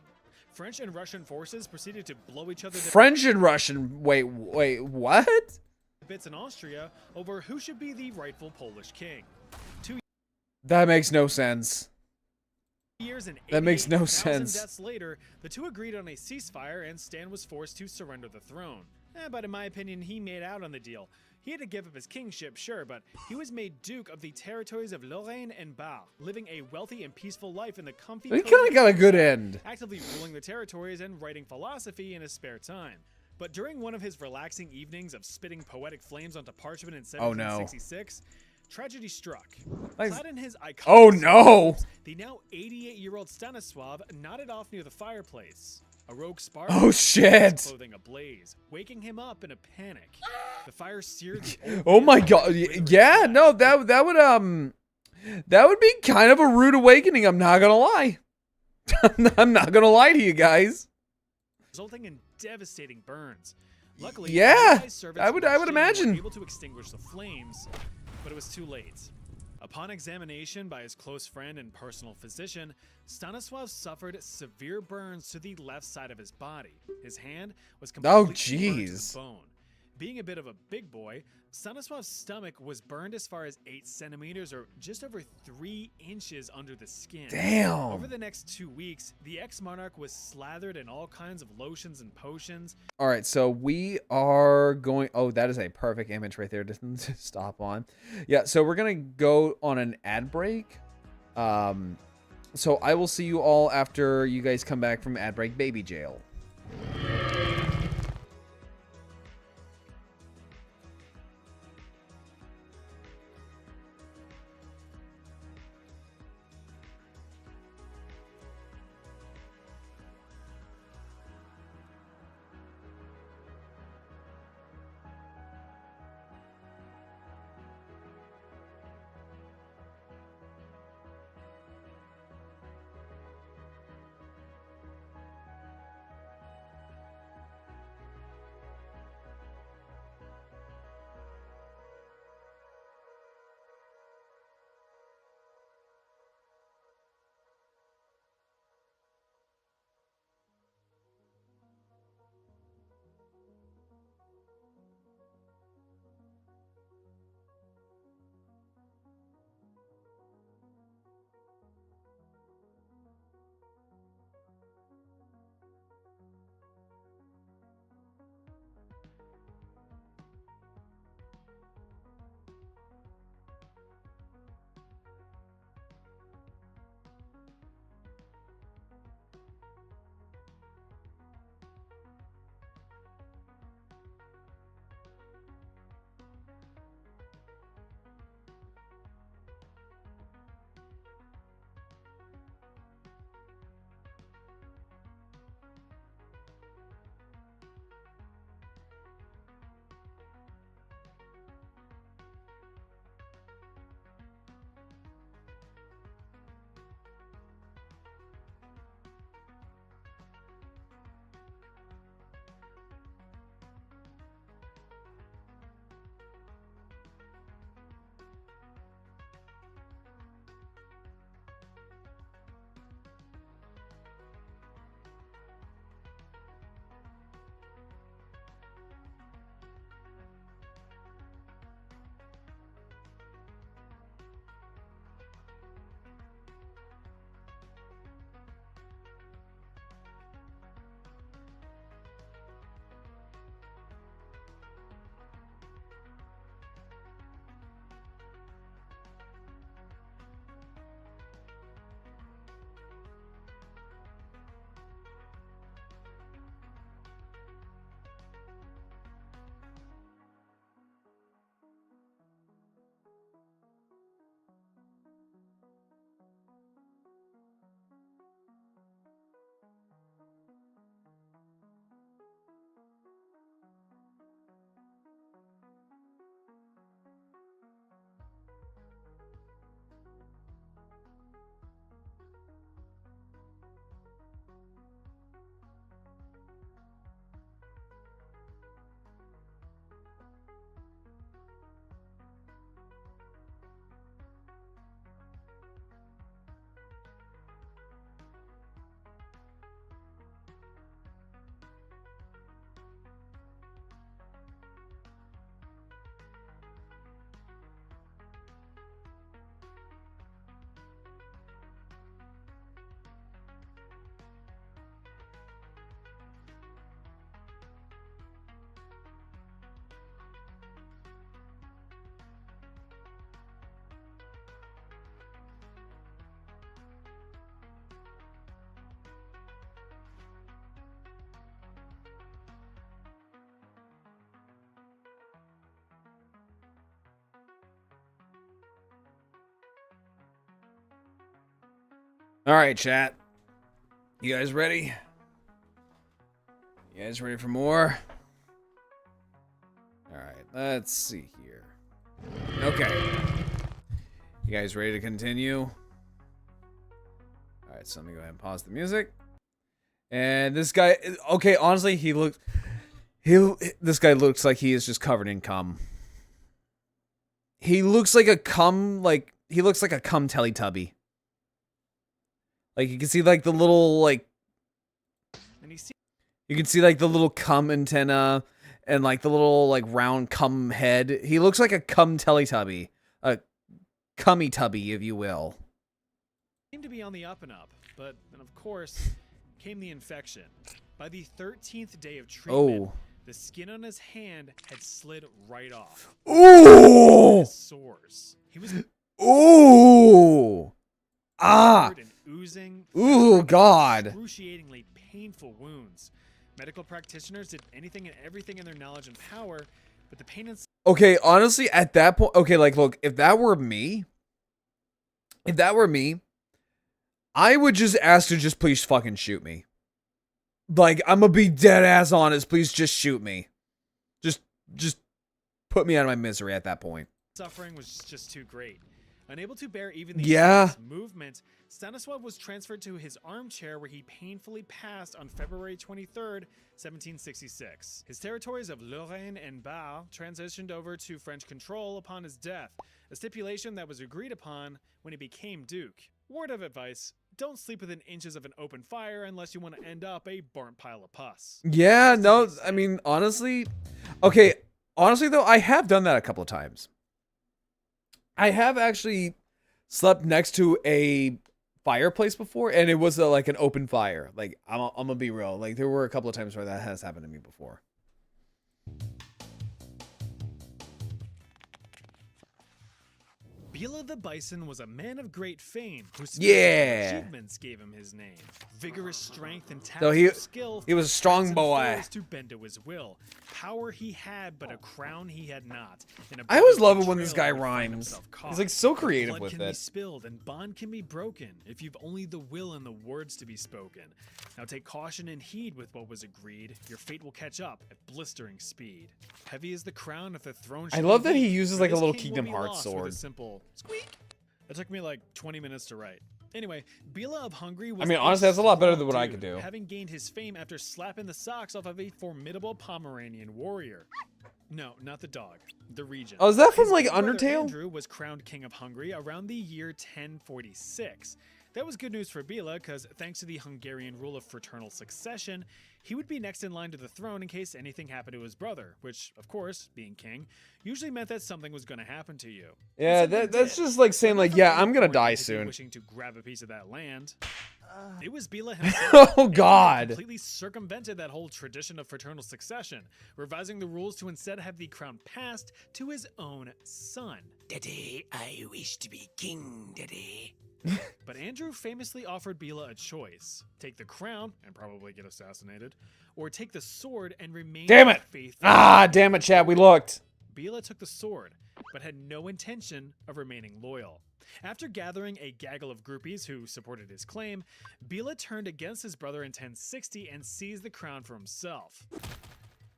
French and Russian forces proceeded to blow each other to French and Russian. Wait, what? bits in Austria over who should be the rightful Polish king. 2 That makes no sense. years and That makes no 88,000 sense. deaths later, the two agreed on a ceasefire and Stan was forced to surrender the throne. But in my opinion, he made out on the deal. He had to give up his kingship, sure, but he was made Duke of the territories of Lorraine and Bar, living a wealthy and peaceful life in the comfy He cozy kind of got a good end. actively ruling the territories and writing philosophy in his spare time. But during one of his relaxing evenings of spitting poetic flames onto parchment in Oh, no. 1766, tragedy struck. Like- Clad in his iconic Oh, no. robes, the now 88-year-old Stanislav nodded off near the fireplace. A rogue spark Oh, shit. his clothing ablaze, waking him up in a panic. The fire seared the old Oh my man god. with a glittering Yeah, flash, no, that would be kind of a rude awakening, I'm not gonna lie. I'm not gonna lie to you guys. resulting in devastating burns. Luckily, Yeah, nearby servants I would rushed in and were imagine. able to extinguish the flames, but it was too late. Upon examination by his close friend and personal physician, Stanislav suffered severe burns to the left side of his body. His hand was completely burnt to jeez. the bone. Being a bit of a big boy, Stanislav's stomach was burned as far as 8 centimeters or just over 3 inches under the skin. Damn. Over the next 2 weeks, the ex-monarch was slathered in all kinds of lotions and potions. All right, so we are going. Oh, that is a perfect image right there to stop on. Yeah, so we're gonna go on an ad break. So I will see you all after you guys come back from ad break baby jail. All right, chat. You guys ready? You guys ready for more? All right, let's see here. Okay. You guys ready to continue? All right, so let me go ahead and pause the music. And this guy, okay, honestly, this guy looks like he is just covered in cum. He looks like a cum, he looks like a cum Teletubby. Like, you can see, like, the little, like, you can see, like, the little cum antenna and, like, the little, like, round cum head. He looks like a cum Teletubby. A cummy tubby, if you will. Seemed to be on the up and up, but then, of course, came the infection. By the 13th day of treatment, the skin on his hand had slid right off. Ooh! His sores. He was ooh! Ah! And oozing. Ooh, God! Excruciatingly painful wounds. Medical practitioners did anything and everything in their knowledge and power, but the pain and... Okay, honestly, at that point, okay, like, look, if that were me, I would just ask to just please fucking shoot me. Like, I'm gonna be dead ass honest. Please just shoot me. Just put me out of my misery at that point. Suffering was just too great. Unable to bear even the movement, Stanisław was transferred to his armchair where he painfully passed on February 23rd, 1766. His territories of Lorraine and Bar transitioned over to French control upon his death, a stipulation that was agreed upon when he became duke. Word of advice: don't sleep within inches of an open fire unless you want to end up a burnt pile of pus. Yeah, no, I mean, honestly, okay, honestly though, I have done that a couple of times. I have actually slept next to a fireplace before, and it was like an open fire. Like, I'm gonna be real, like, there were a couple of times where that has happened to me before. Bela the Bison was a man of great fame whose achievements gave him his name. Vigorous strength and tactical skill. He was a strong boy. To bend to his will. Power he had, but a crown he had not. I always love it when this guy rhymes. He's like so creative Blood with can it. Be spilled and bond can be broken if you've only the will and the words to be spoken. Now take caution and heed with what was agreed. Your fate will catch up at blistering speed. Heavy is the crown if the throne. I love that he uses like a little Kingdom Hearts sword. Simple squeak. It took me like 20 minutes to write. Anyway, Bela of Hungary was... I mean, honestly, that's a lot better than what I could do. Having gained his fame after slapping the socks off of a formidable Pomeranian warrior. No, not the dog. The regent. Oh, is that from, His like, brother Undertale? Andrew was crowned king of Hungary around the year 1046. That was good news for Bela, because thanks to the Hungarian rule of fraternal succession, he would be next in line to the throne in case anything happened to his brother, which, of course, being king, usually meant that something was going to happen to you. Yeah, that's just like saying, like, yeah, I'm gonna die soon. Wishing to grab a piece of that land. It was Bela himself. Oh, God. Completely circumvented that whole tradition of fraternal succession, revising the rules to instead have the crown passed to his own son. Daddy, I wish to be king, Daddy. But Andrew famously offered Bela a choice: take the crown and probably get assassinated, or take the sword and remain faithful. Ah, damn it, Chad, we looked. Bela took the sword, but had no intention of remaining loyal. After gathering a gaggle of groupies who supported his claim, Bela turned against his brother in 1060 and seized the crown for himself.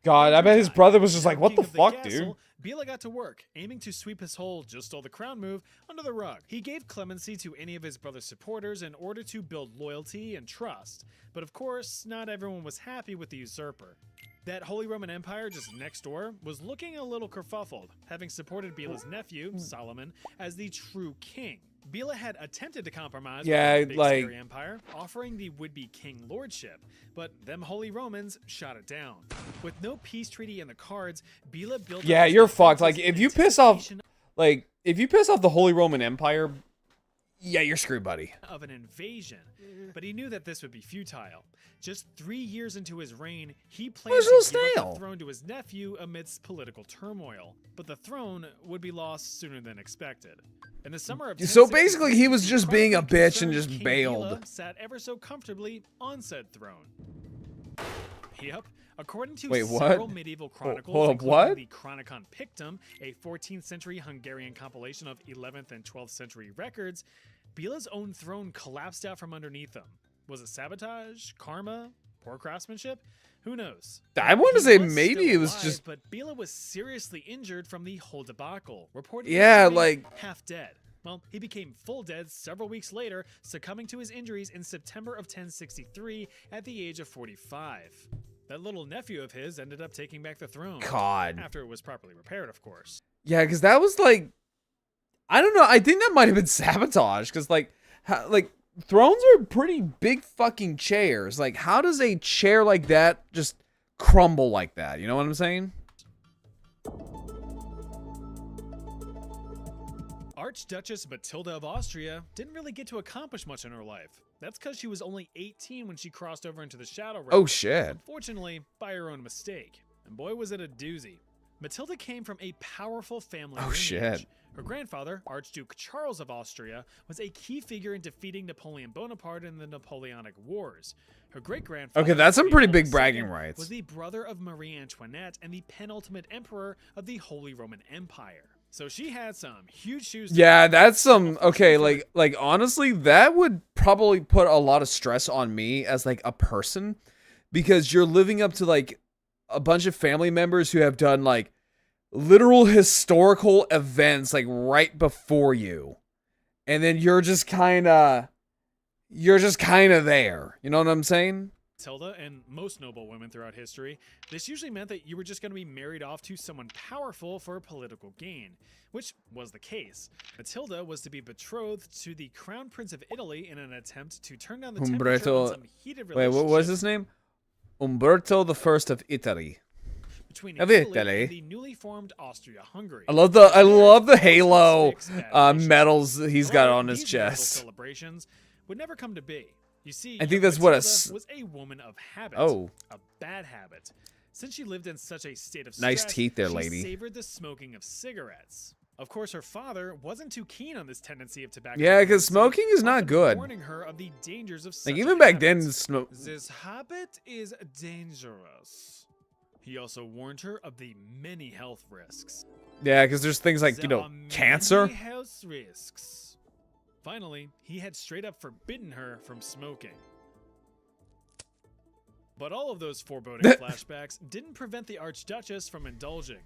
God, I bet his brother was just like, what the fuck, dude? Bela got to work, aiming to sweep his whole just stole the crown move under the rug. He gave clemency to any of his brother's supporters in order to build loyalty and trust. But of course, not everyone was happy with the usurper. That Holy Roman Empire just next door was looking a little kerfuffled, having supported Bela's nephew, Solomon, as the true king. Bela had attempted to compromise with the big scary empire, offering the would-be king lordship, but them Holy Romans shot it down. With no peace treaty in the cards, Bela built... Yeah, you're fucked. Like, if you piss off the Holy Roman Empire, yeah, you're screwed, buddy. ...of an invasion, but he knew that this would be futile. Just 3 years into his reign, he planned to give up the throne to his nephew amidst political turmoil, but the throne would be lost sooner than expected. In the summer of so basically, he was just being a bitch and just bailed. Bela sat ever so comfortably on said throne. Yep. According to several medieval chronicles, including the Chronicon Pictum, a 14th century Hungarian compilation of 11th and 12th century records, Bila's own throne collapsed out from underneath him. Was it sabotage, karma, poor craftsmanship? Who knows? I want to He say was maybe still it was alive, just... But Bila was seriously injured from the whole debacle, reportedly Yeah, becoming like... half dead. Well, he became full dead several weeks later, succumbing to his injuries in September of 1063 at the age of 45. That little nephew of his ended up taking back the throne. God. After it was properly repaired, of course. Yeah, because that was like... I don't know. I think that might have been sabotage. Because, like, thrones are pretty big fucking chairs. Like, how does a chair like that just crumble like that? You know what I'm saying? Archduchess Matilda of Austria didn't really get to accomplish much in her life. That's because she was only 18 when she crossed over into the Shadow Realm. Oh, shit. Unfortunately, by her own mistake. And boy, was it a doozy. Matilda came from a powerful family lineage. Shit. Her grandfather, Archduke Charles of Austria, was a key figure in defeating Napoleon Bonaparte in the Napoleonic Wars. Her great-grandfather, Okay, that's some pretty big Leopold bragging II, rights. was the brother of Marie Antoinette and the penultimate emperor of the Holy Roman Empire. So she had some huge shoes to Yeah, fill. that's some... Okay, like honestly, that would probably put a lot of stress on me as, like, a person. Because you're living up to, like, a bunch of family members who have done, like, literal historical events, like, right before you. And then you're just kind of there. You know what I'm saying? Matilda and most noble women throughout history, this usually meant that you were just going to be married off to someone powerful for political gain, which was the case. Matilda was to be betrothed to the Crown Prince of Italy in an attempt to turn down the temperature on some heated Wait, relationship what was his name? Umberto the First of Italy. between Of Italy Italy. and the newly formed Austria-Hungary. I love the Halo medals medals that he's got on his these marital chest. Celebrations would never come to be. You see, I think young that's what Matilda was a woman of habit. Oh. A bad habit. Since she lived in such a state of Nice stress, teeth there, she lady. savored the smoking of cigarettes. Of course, her father wasn't too keen on this tendency of tobacco. Yeah, because dependency, smoking is not often good. warning her of the dangers of Like, such even back then, habits. This habit is dangerous. He also warned her of the many health risks. yeah, because there's things like, There are cancer. many health risks. Finally, he had straight up forbidden her from smoking. But all of those foreboding flashbacks didn't prevent the Archduchess from indulging.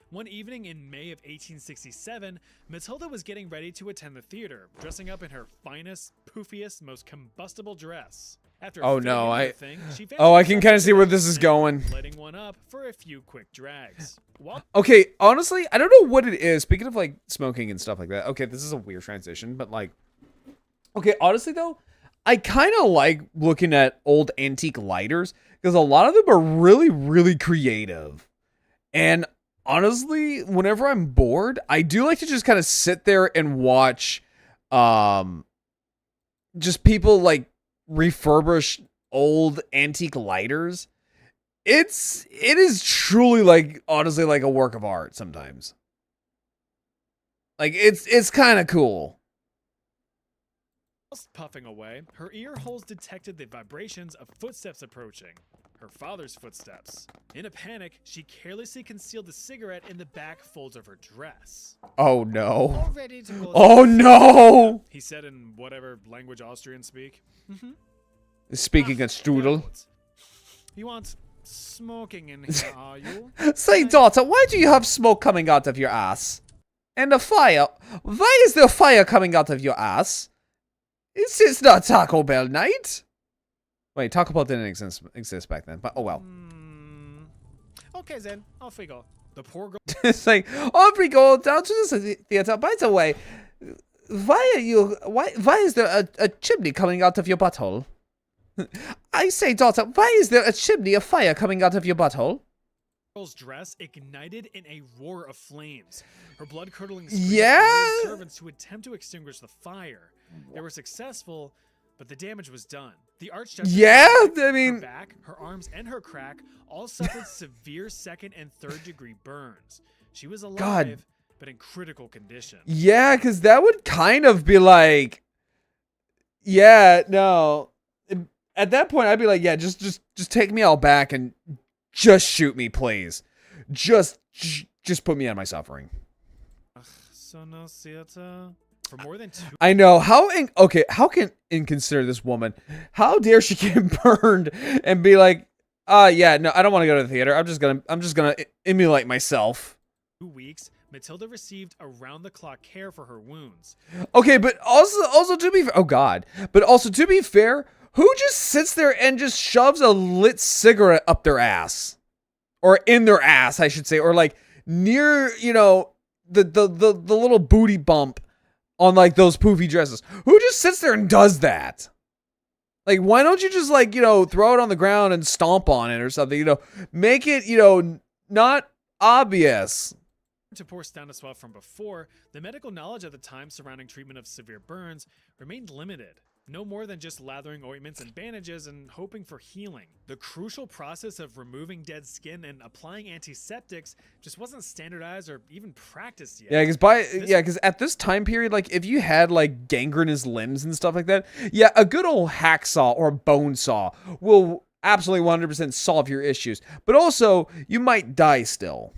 One evening in May of 1867, Matilda was getting ready to attend the theater, dressing up in her finest, poofiest, most combustible dress. After Oh, filling no, in the thing, she Oh, I fancied can herself kind of see where a this is singer, going. Lighting one up for a few quick drags. While Okay, honestly, I don't know what it is. Speaking of, like, smoking and stuff like that. Okay, this is a weird transition, but, like... Okay, honestly, though, I kind of like looking at old antique lighters, because a lot of them are really, really creative. And honestly, whenever I'm bored, I do like to just kind of sit there and watch, just people, like, refurbish old antique lighters. It is truly, like, honestly, like a work of art sometimes. Like, it's kind of cool. whilst puffing away, her ear holes detected the vibrations of footsteps approaching. Her father's footsteps. In a panic, she carelessly concealed the cigarette in the back folds of her dress. Oh no. All ready to go. Oh no! He said in whatever language Austrians speak. Speaking of strudel. You want smoking in here, are you? Say, daughter, why do you have smoke coming out of your ass? And a fire? Why is there fire coming out of your ass? It's not Taco Bell night. Wait, Taco Bell didn't exist back then, but oh well. Okay then, off we go. The poor girl. It's like, off we go down to the theater. By the way, why is there a chimney coming out of your butthole? I say, daughter, why is there a chimney of fire coming out of your butthole? Girl's dress ignited in a roar of flames. Her blood-curdling Yeah? servants to attempt to extinguish the fire. They were successful, but the damage was done. The Archduchess, Yeah, her I mean, back, her arms, and her crack all suffered severe second and third-degree burns. She was alive, God. but in critical condition. yeah, because that would kind of be like, yeah, no. At that point, I'd be like, yeah, just take me out back and just shoot me, please. Just put me out of my suffering. So no theater. For more than 2 I know how how can inconsider this woman? How dare she get burned and be like, yeah, no, I don't want to go to the theater. I'm just gonna emulate myself. weeks, Matilda received around-the-clock care for her wounds. Okay, but also to be but also to be fair, who just sits there and just shoves a lit cigarette up their ass, or in their ass, I should say, or like near the little booty bump on like those poofy dresses? Who just sits there and does that? Like, why don't you just like throw it on the ground and stomp on it or something? Make it not obvious. To pour status swab from before, the medical knowledge at the time surrounding treatment of severe burns remained limited. No more than just lathering ointments and bandages and hoping for healing. The crucial process of removing dead skin and applying antiseptics just wasn't standardized or even practiced yet. Yeah, because at this time period, like if you had like gangrenous limbs and stuff like that, yeah, a good old hacksaw or bone saw will absolutely 100% solve your issues. But also, you might die still.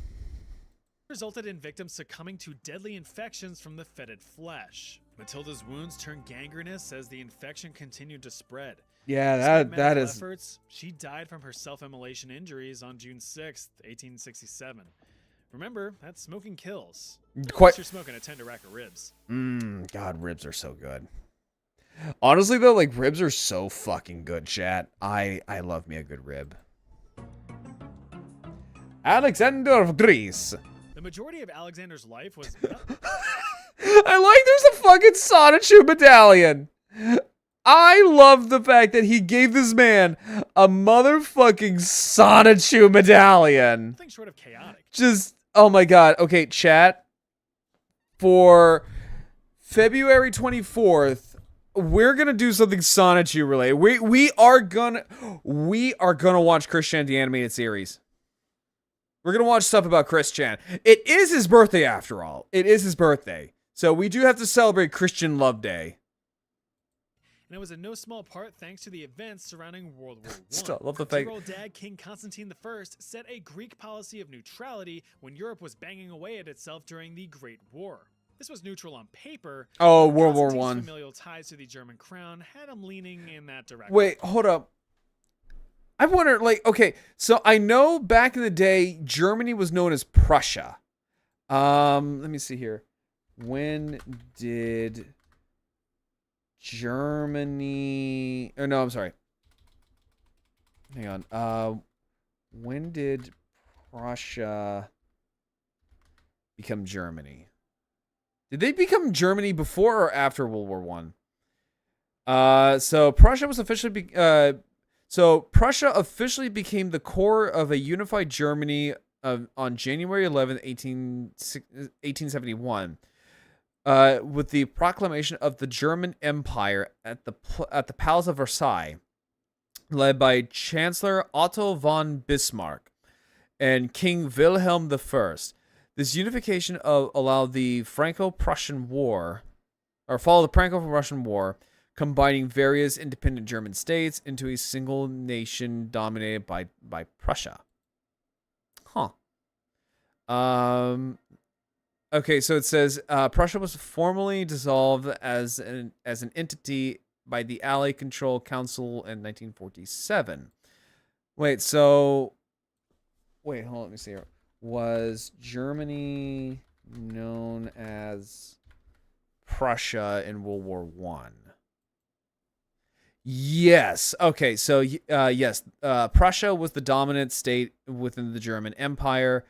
Resulted in victims succumbing to deadly infections from the fetid flesh. Matilda's wounds turned gangrenous as the infection continued to spread. Yeah, Despite that medical is efforts, she died from her self-immolation injuries on June 6th, 1867. Remember, that smoking kills. quite. Unless you're smoking a tender rack of ribs. God, ribs are so good. Honestly though, like ribs are so fucking good, chat. I love me a good rib. Alexander of Greece. The majority of Alexander's life was I like there's a fucking Sonichu medallion. I love the fact that he gave this man a motherfucking Sonichu medallion. nothing short of chaotic. Just, oh my god. Okay, chat. For February 24th, we're gonna do something Sonichu related. We are gonna watch Chris Chan the animated series. We're going to watch stuff about Chris Chan. It is his birthday, after all. It is his birthday. So we do have to celebrate Christian Love Day. And it was in no small part thanks to the events surrounding World War I. Still, love the fact. Two-year-old dad King Constantine I set a Greek policy of neutrality when Europe was banging away at itself during the Great War. This was neutral on paper. Oh, World War Constantine's I. familial ties to the German crown had him leaning in that direction. Wait, hold up. I've wondered, like, okay, so I know back in the day, Germany was known as Prussia. Let me see here. When did Germany... Oh, no, I'm sorry. Hang on. When did Prussia become Germany? Did they become Germany before or after World War I? So Prussia was officially... So Prussia officially became the core of a unified Germany on January 11th, 1871, with the proclamation of the German Empire at the Palace of Versailles, led by Chancellor Otto von Bismarck and King Wilhelm I. This unification allowed the Franco-Prussian War, or followed the Franco-Prussian War, combining various independent German states into a single nation dominated by Prussia. Huh. Okay, so it says Prussia was formally dissolved as an entity by the Allied Control Council in 1947. Wait, hold on, let me see here. Was Germany known as Prussia in World War I? Yes. Okay. So, yes, Prussia was the dominant state within the German Empire.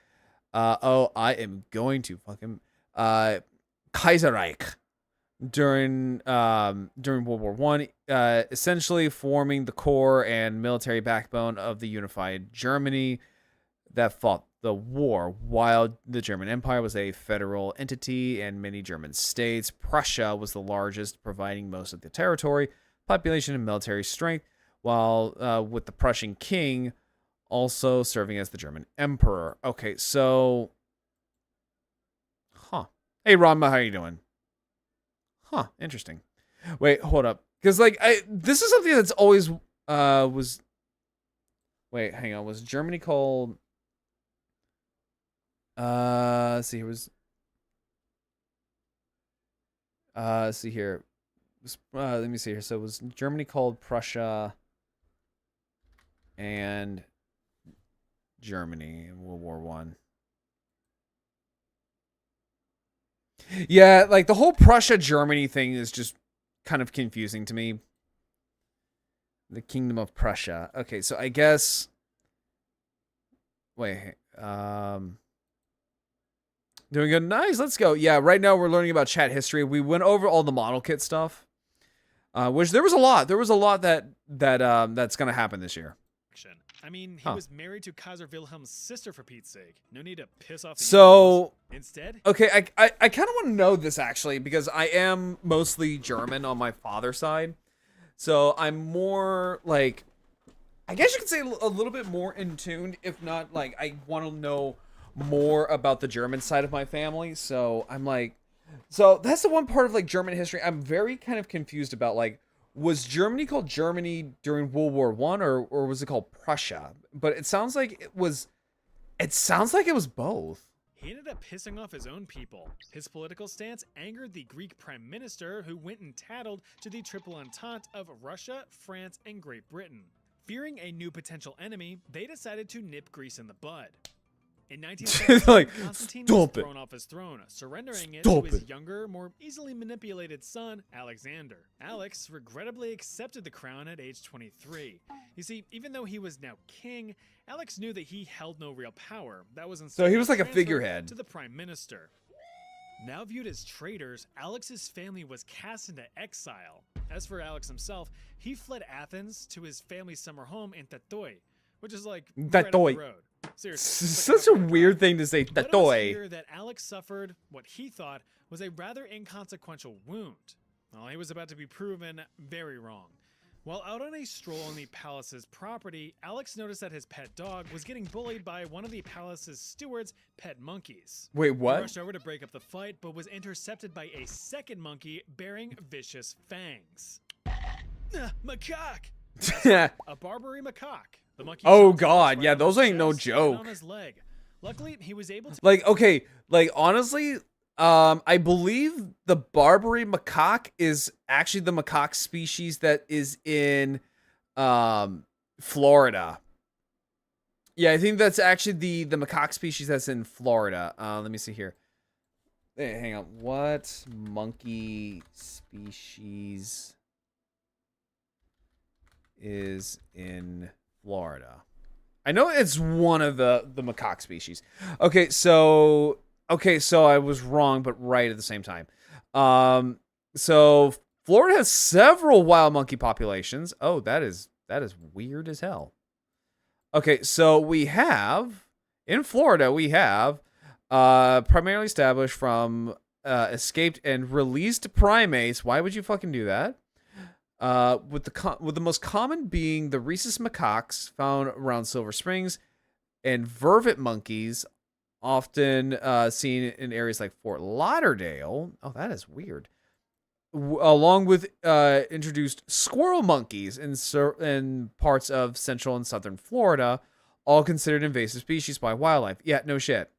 I am going to fucking Kaiserreich during World War I, essentially forming the core and military backbone of the unified Germany that fought the war. While the German Empire was a federal entity and many German states, Prussia was the largest, providing most of the territory, population, and military strength, while with the Prussian king also serving as the German emperor. Okay, so... Huh. Hey, Ranma, how you doing? Huh, interesting. Wait, hold up. Because, like, this is something that's always was... Wait, hang on. Was Germany called... let's see, it was... Let's see here. Let me see here. So it was Germany called Prussia and Germany in World War One. Yeah, like the whole Prussia Germany thing is just kind of confusing to me. The Kingdom of Prussia. Okay, so I guess. Wait. Doing good. Nice. Let's go. Yeah. Right now we're learning about chat history. We went over all the model kit stuff, which there was a lot. There was a lot that's gonna happen this year. I mean, he was married to Kaiser Wilhelm's sister, for Pete's sake. No need to piss off the So instead. Okay, I kind of want to know this actually because I am mostly German on my father's side, so I'm more like, I guess you could say a little bit more in tune. If not, like I want to know more about the German side of my family. So I'm like, so that's the one part of like German history I'm very kind of confused about. Like, was Germany called Germany during World War One, or was it called Prussia? But it sounds like it was. It sounds like it was both. He ended up pissing off his own people. His political stance angered the Greek prime minister, who went and tattled to the Triple Entente of Russia, France, and Great Britain. Fearing a new potential enemy, they decided to nip Greece in the bud. In 1917, like, Constantine was thrown off his throne, surrendering it to his younger, more easily manipulated son, Alexander. Alex regrettably accepted the crown at age 23. You see, even though he was now king, Alex knew that he held no real power. That was instead So he was like a transferred figurehead to the prime minister. Now viewed as traitors, Alex's family was cast into exile. As for Alex himself, he fled Athens to his family's summer home in Tatoi, which is like right up the road. Seriously, Such a weird thing to say. But it was here that Alex suffered what he thought was a rather inconsequential wound. Well, he was about to be proven very wrong. While out on a stroll on the palace's property, Alex noticed that his pet dog was getting bullied by one of the palace's steward's pet monkeys. Wait, He what? rushed over to break up the fight, but was intercepted by a second monkey bearing vicious fangs. Macaque! A Barbary macaque. The monkey Oh shot god, right yeah, on those his ain't no chest and joke. on his leg. Luckily, he was able to. Like, okay, like honestly, I believe the Barbary macaque is actually the macaque species that is in Florida. Yeah, I think that's actually the macaque species that's in Florida. Let me see here. Hey, hang on. What monkey species is in Florida? I know it's one of the macaque species. Okay, so I was wrong but right at the same time. So Florida has several wild monkey populations. Oh, that is weird as hell. Okay, so we have in Florida primarily established from escaped and released primates. Why would you fucking do that? With the most common being the rhesus macaques found around Silver Springs, and vervet monkeys, often seen in areas like Fort Lauderdale. Oh, that is weird. Along with introduced squirrel monkeys in parts of central and southern Florida, all considered invasive species by wildlife. Yeah, no shit.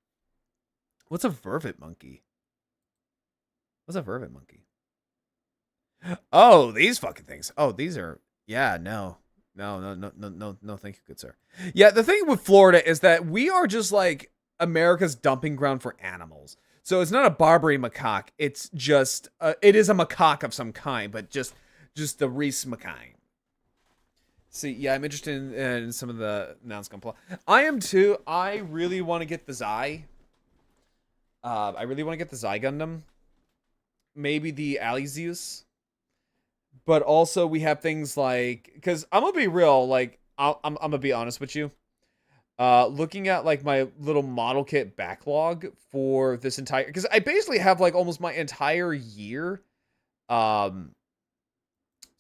What's a vervet monkey? What's a vervet monkey? Oh, these fucking things. Oh, these are, yeah, no, thank you, good sir. Yeah, the thing with Florida is that we are just like America's dumping ground for animals. So it's not a Barbary macaque. It's just, it is a macaque of some kind, but just the Rhesus macaque. See, yeah, I'm interested in some of the nouns. I am too. I really want to get the Zai. I really want to get the Zai Gundam. Maybe the Alizeus. But also we have things like, because I'm gonna be real, like I'm gonna be honest with you. Looking at like my little model kit backlog for this entire, because I basically have like almost my entire year. So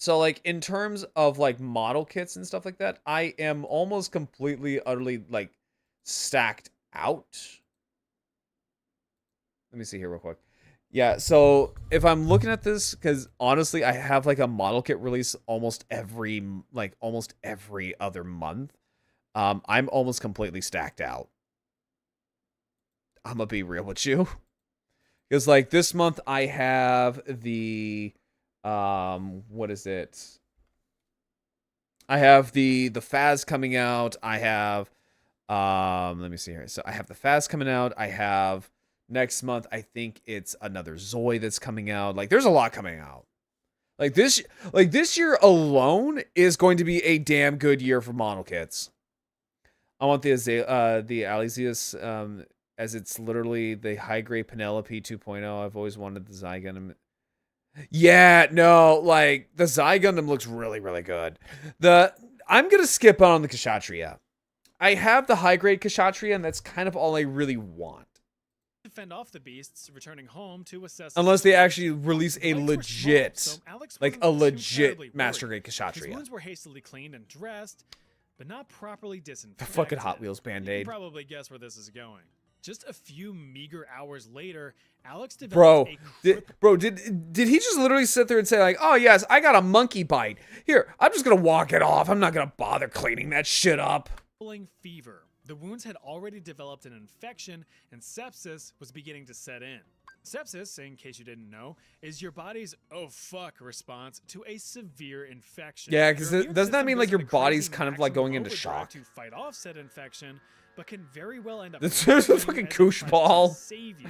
like in terms of like model kits and stuff like that, I am almost completely, utterly like stacked out. Let me see here real quick. Yeah, so if I'm looking at this, because honestly, I have like a model kit release almost every other month. I'm almost completely stacked out. I'm gonna be real with you, Because like this month I have the what is it? I have the Faz coming out. I have let me see here. So I have the Faz coming out. I have next month I think it's another Zoe that's coming out. Like there's a lot coming out. Like this year alone is going to be a damn good year for model kits. I want the Alexius as it's literally the high grade Penelope 2.0. I've always wanted the Zygon. Yeah, no, like the Zygundam looks really, really good. I'm gonna skip on the Kshatriya. I have the high grade Kshatriya, and that's kind of all I really want. To fend off the beasts, returning home to assess. Unless they actually release a legit, like a legit master grade His Kshatriya. wounds were hastily cleaned and dressed, but not properly disinfected. The fucking Hot Wheels You Band-Aid. can probably guess where this is going. Just a few meager hours later, Alex Bro, developed did he just literally sit there and say like, oh yes, I got a monkey bite. Here, I'm just gonna walk it off. I'm not gonna bother cleaning that shit up. crippling fever. The wounds had already developed an infection, and sepsis was beginning to set in. Sepsis, in case you didn't know, is your body's "oh fuck" response to a severe infection. Yeah, because Your immune doesn't that system mean like goes your into body's crazy kind of like going maximum into overdrive shock? to fight off said infection, but can very well end up There's a killing you fucking as it koosh tries to ball. save you.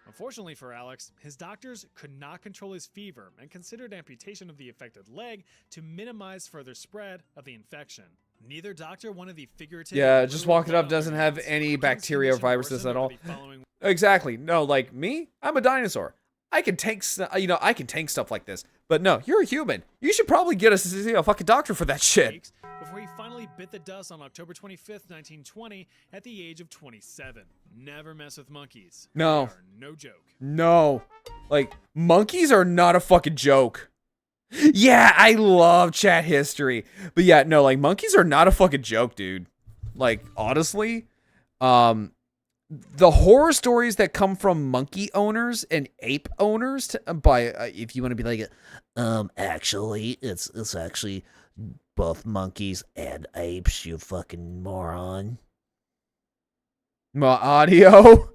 Unfortunately for Alex, his doctors could not control his fever and considered amputation of the affected leg to minimize further spread of the infection. Neither doctor wanted the figurative. Yeah, just literal walking up blood on doesn't their have hands. any King's bacteria or condition viruses worsened at all. over the following Exactly. No, like me, I'm a dinosaur. I can tank, I can tank stuff like this. But no, you're a human. You should probably get a fucking doctor for that shit. weeks before he finally bit the dust on October 25th, 1920, at the age of 27. Never mess with monkeys. No. They are no joke. No. Like, monkeys are not a fucking joke. Yeah, I love chat history. But yeah, no, like, monkeys are not a fucking joke, dude. Like, honestly, the horror stories that come from monkey owners and ape owners, if you want to be like, Actually, it's actually both monkeys and apes, you fucking moron. my audio.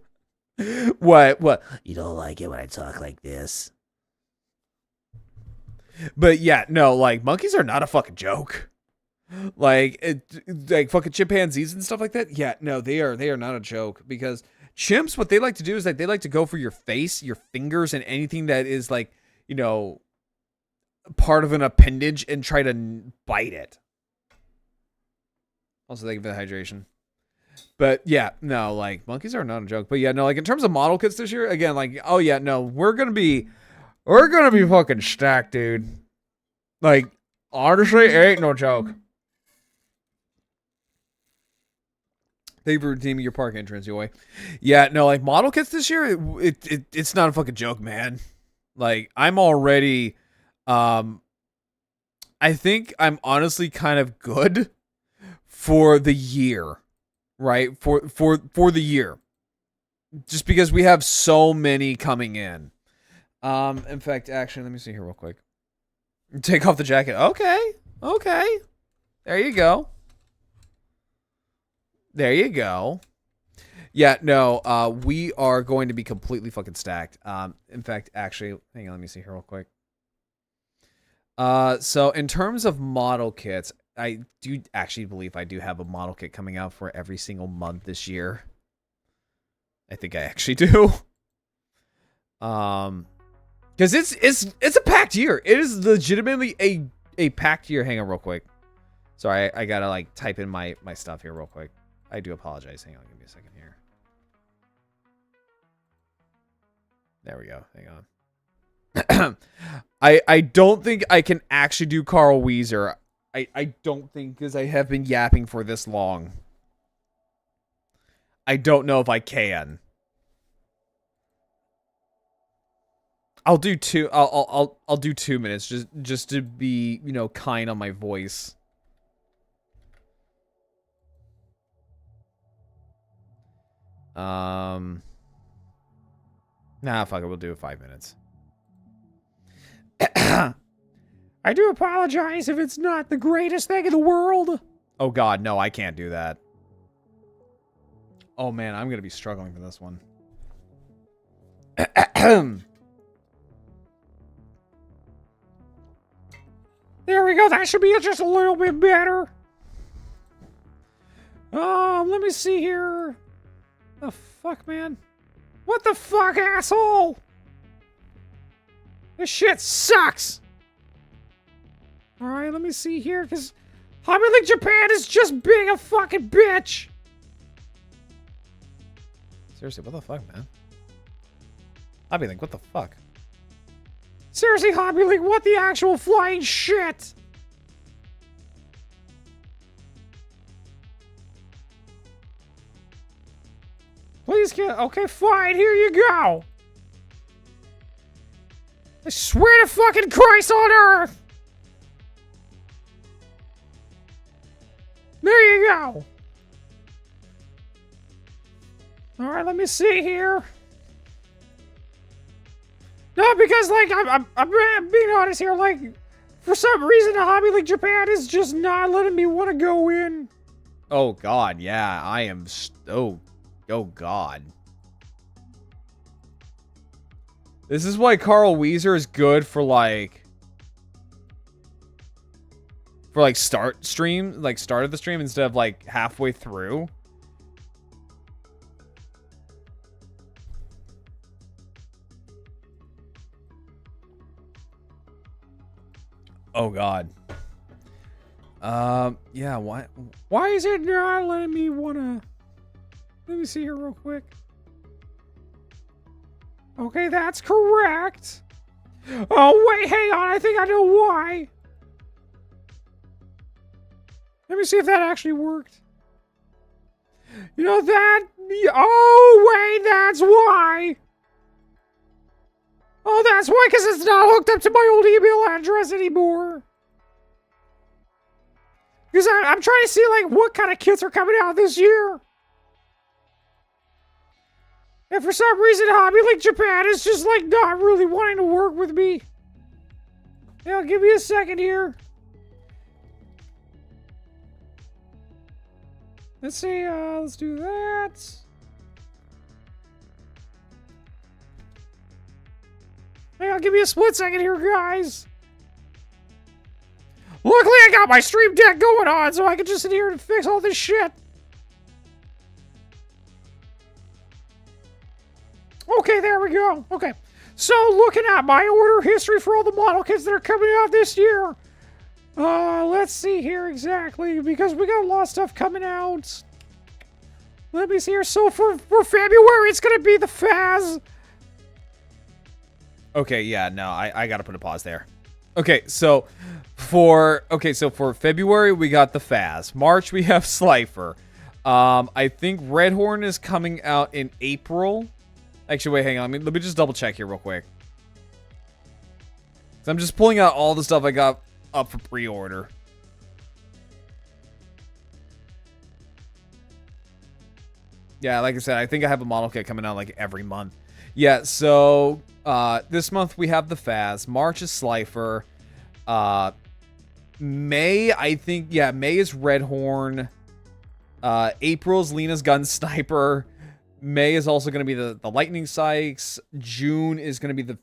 What? You don't like it when I talk like this? But yeah, no, like, monkeys are not a fucking joke. Like fucking chimpanzees and stuff like that. Yeah, no, they are not a joke, because chimps, what they like to do is like they like to go for your face, your fingers, and anything that is like, part of an appendage and try to bite it. Also, thank you for the hydration. But yeah, no, like, monkeys are not a joke. But yeah, no, like, in terms of model kits this year, again, like, oh yeah, no, we're gonna be fucking stacked, dude. Like, honestly, it ain't no joke. Thank you for redeeming your park entrance, Yoy. Yeah, no, like, model kits this year, it's not a fucking joke, man. Like, I'm already, I think I'm honestly kind of good for the year, right? For the year. Just because we have so many coming in. In fact, actually, let me see here real quick. Take off the jacket. Okay. There you go. Yeah, no, we are going to be completely fucking stacked. In fact, actually, hang on, let me see here real quick. So in terms of model kits, I do actually believe I do have a model kit coming out for every single month this year. I think I actually do. Because it's a packed year. It is legitimately a packed year. Hang on real quick. Sorry, I gotta like type in my stuff here real quick. I do apologize. Hang on, give me a second here. There we go. Hang on. I don't think I can actually do Carl Weezer. I don't think, because I have been yapping for this long. I don't know if I can. I'll do two. I'll do 2 minutes just to be, kind on my voice. Nah, fuck it. We'll do it 5 minutes. I do apologize if it's not the greatest thing in the world. Oh god, no, I can't do that. Oh man, I'm gonna be struggling for this one. There we go. That should be just a little bit better. Let me see here. The fuck, man? What the fuck, asshole? This shit sucks. All right, let me see here, because HobbyLinkJapan is just being a fucking bitch. Seriously, what the fuck, man? HobbyLink, what the fuck? Seriously, HobbyLink, what the actual flying shit? Please get... Okay, fine, here you go. I swear to fucking Christ on Earth. There you go. Alright, let me see here. No, because, like, I'm being honest here, like, for some reason, HobbyLinkJapan is just not letting me want to go in. Oh, God, yeah, I am... Oh, God. This is why Carl Weezer is good for, like... start of the stream instead of, like, halfway through. Oh, God. Yeah, why is it not letting me wanna... Let me see here real quick. Okay, that's correct. Oh, wait, hang on. I think I know why. Let me see if that actually worked. You know that... Oh, wait, that's why. Oh, that's why, because it's not hooked up to my old email address anymore. Because I'm trying to see, like, what kind of kits are coming out this year. And for some reason, HobbyLinkJapan is just, like, not really wanting to work with me. Yeah, give me a second here. Let's see, let's do that. Hang on, give me a split second here, guys. Luckily, I got my stream deck going on, so I can just sit here and fix all this shit. Okay, there we go. Okay, so looking at my order history for all the model kits that are coming out this year. Let's see here exactly, because we got a lot of stuff coming out. Let me see here. So for February, it's gonna be the Faz. Okay, yeah, no, I gotta put a pause there. Okay, so for February we got the Faz. March we have Slifer. I think Redhorn is coming out in April. Actually, wait, hang on. Let me just double check here real quick. So I'm just pulling out all the stuff I got up for pre-order. Yeah, like I said, I think I have a model kit coming out like every month. Yeah, so this month we have the Faz. March is Slifer. May, I think, yeah, May is Redhorn. April's Lena's Gun Sniper. May is also going to be the Lightning Sykes. June is going to be the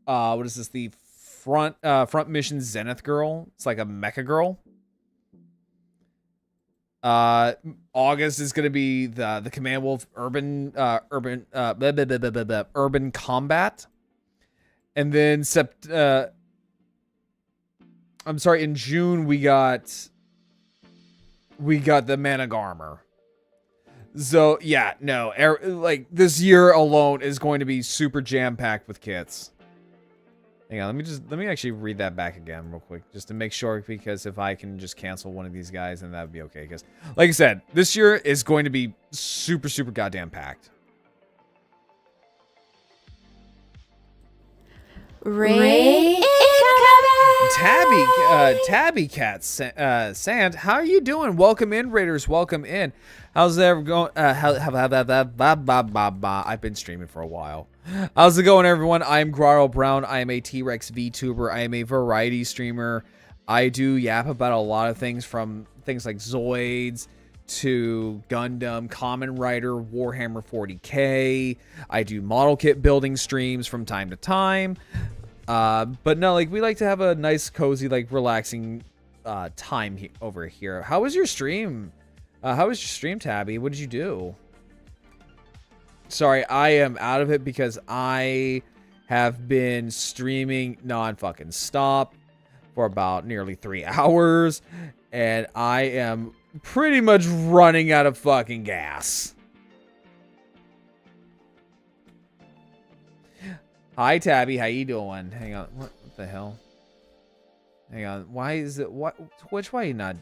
what is this? The front mission Zenith Girl. It's like a mecha girl. August is going to be the Command Wolf Urban Combat. And then I'm sorry, in June we got the Manag Armor. So, yeah, no, like, this year alone is going to be super jam-packed with kits. Hang on, let me actually read that back again real quick, just to make sure, because if I can just cancel one of these guys, then that would be okay, because, like I said, this year is going to be super, super goddamn packed. Raid Tabby Cat Sand, how are you doing? Welcome in, Raiders. Welcome in. How's it going? I've been streaming for a while. How's it going, everyone? I'm Grotto Brown. I am a T-Rex VTuber. I am a variety streamer. I do yap about a lot of things, from things like Zoids to Gundam, Kamen Rider, Warhammer 40k. I do model kit building streams from time to time. But no, like we like to have a nice, cozy, like relaxing time over here. How was your stream? How was your stream, Tabby? What did you do? Sorry, I am out of it because I have been streaming non-fucking stop for about nearly 3 hours, and I am pretty much running out of fucking gas. Hi, Tabby. How you doing? Hang on. What the hell? Hang on. Why is it... What? Twitch, why are you not...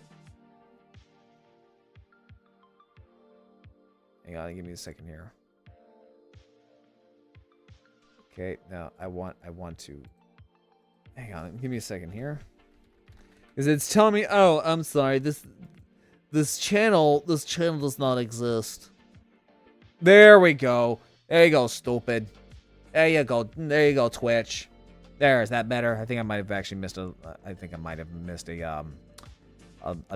Hang on. Give me a second here. Okay. Now, I want to... Hang on. Give me a second here. Because it's telling me... Oh, I'm sorry. This channel does not exist. There we go. There you go, stupid. There you go. There you go, Twitch. There, is that better? I think I might have actually missed a... I think I might have missed a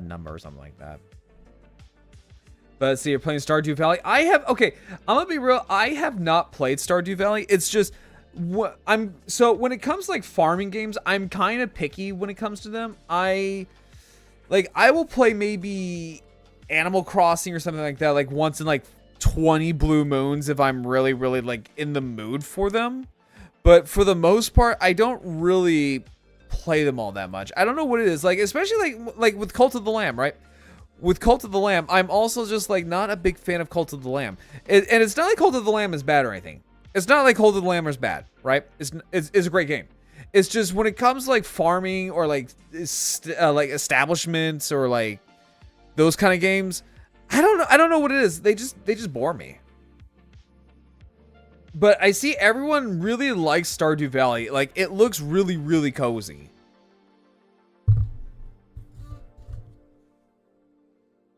number or something like that. But see, you're playing Stardew Valley. I have... Okay, I'm gonna be real. I have not played Stardew Valley. It's just... So, when it comes to, like, farming games, I'm kind of picky when it comes to them. I will play maybe Animal Crossing or something like that, like, once in, like, 20 blue moons if I'm really, really, like, in the mood for them. But for the most part, I don't really play them all that much. I don't know what it is. Like, especially, like with Cult of the Lamb, right? With Cult of the Lamb, I'm also just, like, not a big fan of Cult of the Lamb. And it's not like Cult of the Lamb is bad or anything. It's not like Cult of the Lamb is bad, right? It's a great game. It's just when it comes to, like, farming or, like establishments or, like, those kind of games, I don't know what it is. They just bore me. But I see everyone really likes Stardew Valley. Like, it looks really, really cozy.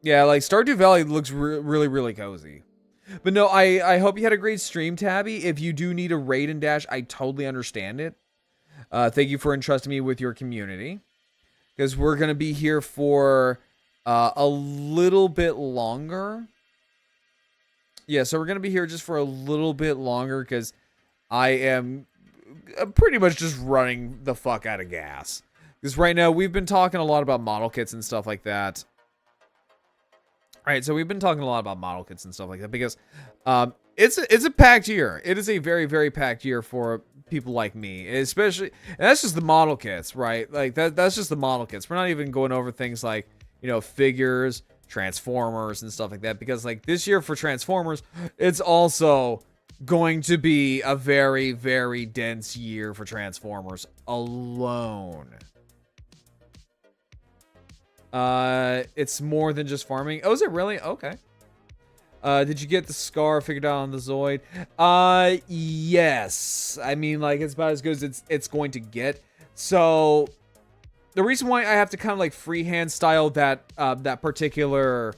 Yeah, like, Stardew Valley looks really, really cozy. But no, I hope you had a great stream, Tabby. If you do need a raid and dash, I totally understand it. Thank you for entrusting me with your community. Because we're going to be here for a little bit longer. Yeah, so we're going to be here just for a little bit longer because I am pretty much just running the fuck out of gas. Because right now, we've been talking a lot about model kits and stuff like that. Alright, so we've been talking a lot about model kits and stuff like that because it's a packed year. It is a very, very packed year for people like me, especially, and that's just the model kits, right? Like that's just the model kits. We're not even going over things like, you know, figures, Transformers and stuff like that because, like, this year for Transformers, it's also going to be a very, very dense year for Transformers alone. It's more than just farming. Oh, is it really? Okay. Did you get the scar figured out on the Zoid? Yes. I mean, like, it's about as good as it's going to get. So, the reason why I have to kind of, like, freehand style that, that particular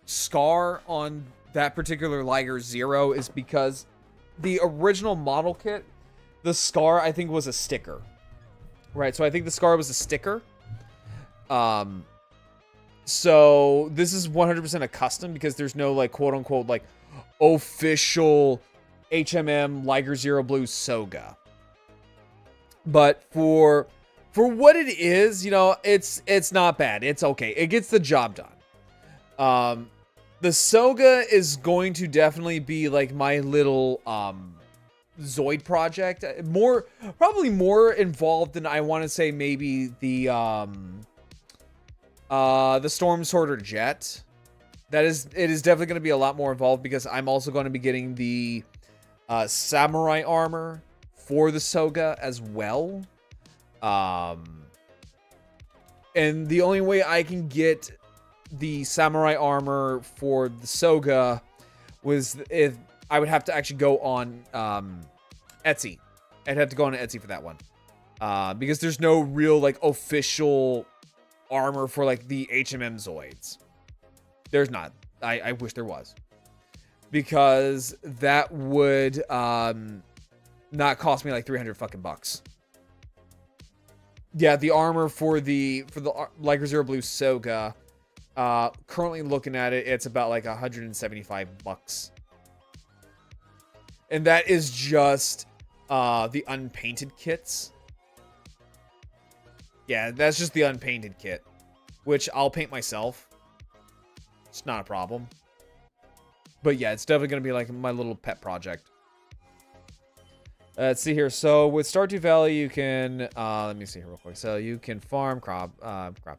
scar on that particular Liger Zero is because the original model kit, the scar, I think, was a sticker. Right, so I think the scar was a sticker. So this is 100% a custom because there's no, like, quote unquote, like, official HMM Liger Zero Blue Soga. But for what it is, you know, it's not bad. It's okay. It gets the job done. The Soga is going to definitely be, like, my little Zoid project. Probably more involved than I want to say maybe the Storm Sorter Jet. It is definitely going to be a lot more involved because I'm also going to be getting the samurai armor for the Soga as well. And the only way I can get the samurai armor for the Soga was if I would have to actually go on Etsy. I'd have to go on Etsy for that one. Because there's no real, like, official armor for, like, the HMM Zoids. There's not. I wish there was. Because that would not cost me like 300 fucking bucks. Yeah, the armor for the Liger Zero Blue Soga Currently looking at it, it's about like $175. And that is just the unpainted kits. Yeah, that's just the unpainted kit, which I'll paint myself. It's not a problem. But yeah, it's definitely going to be like my little pet project. Let's see here. So with Stardew Valley, you can, let me see here real quick. So you can farm, crop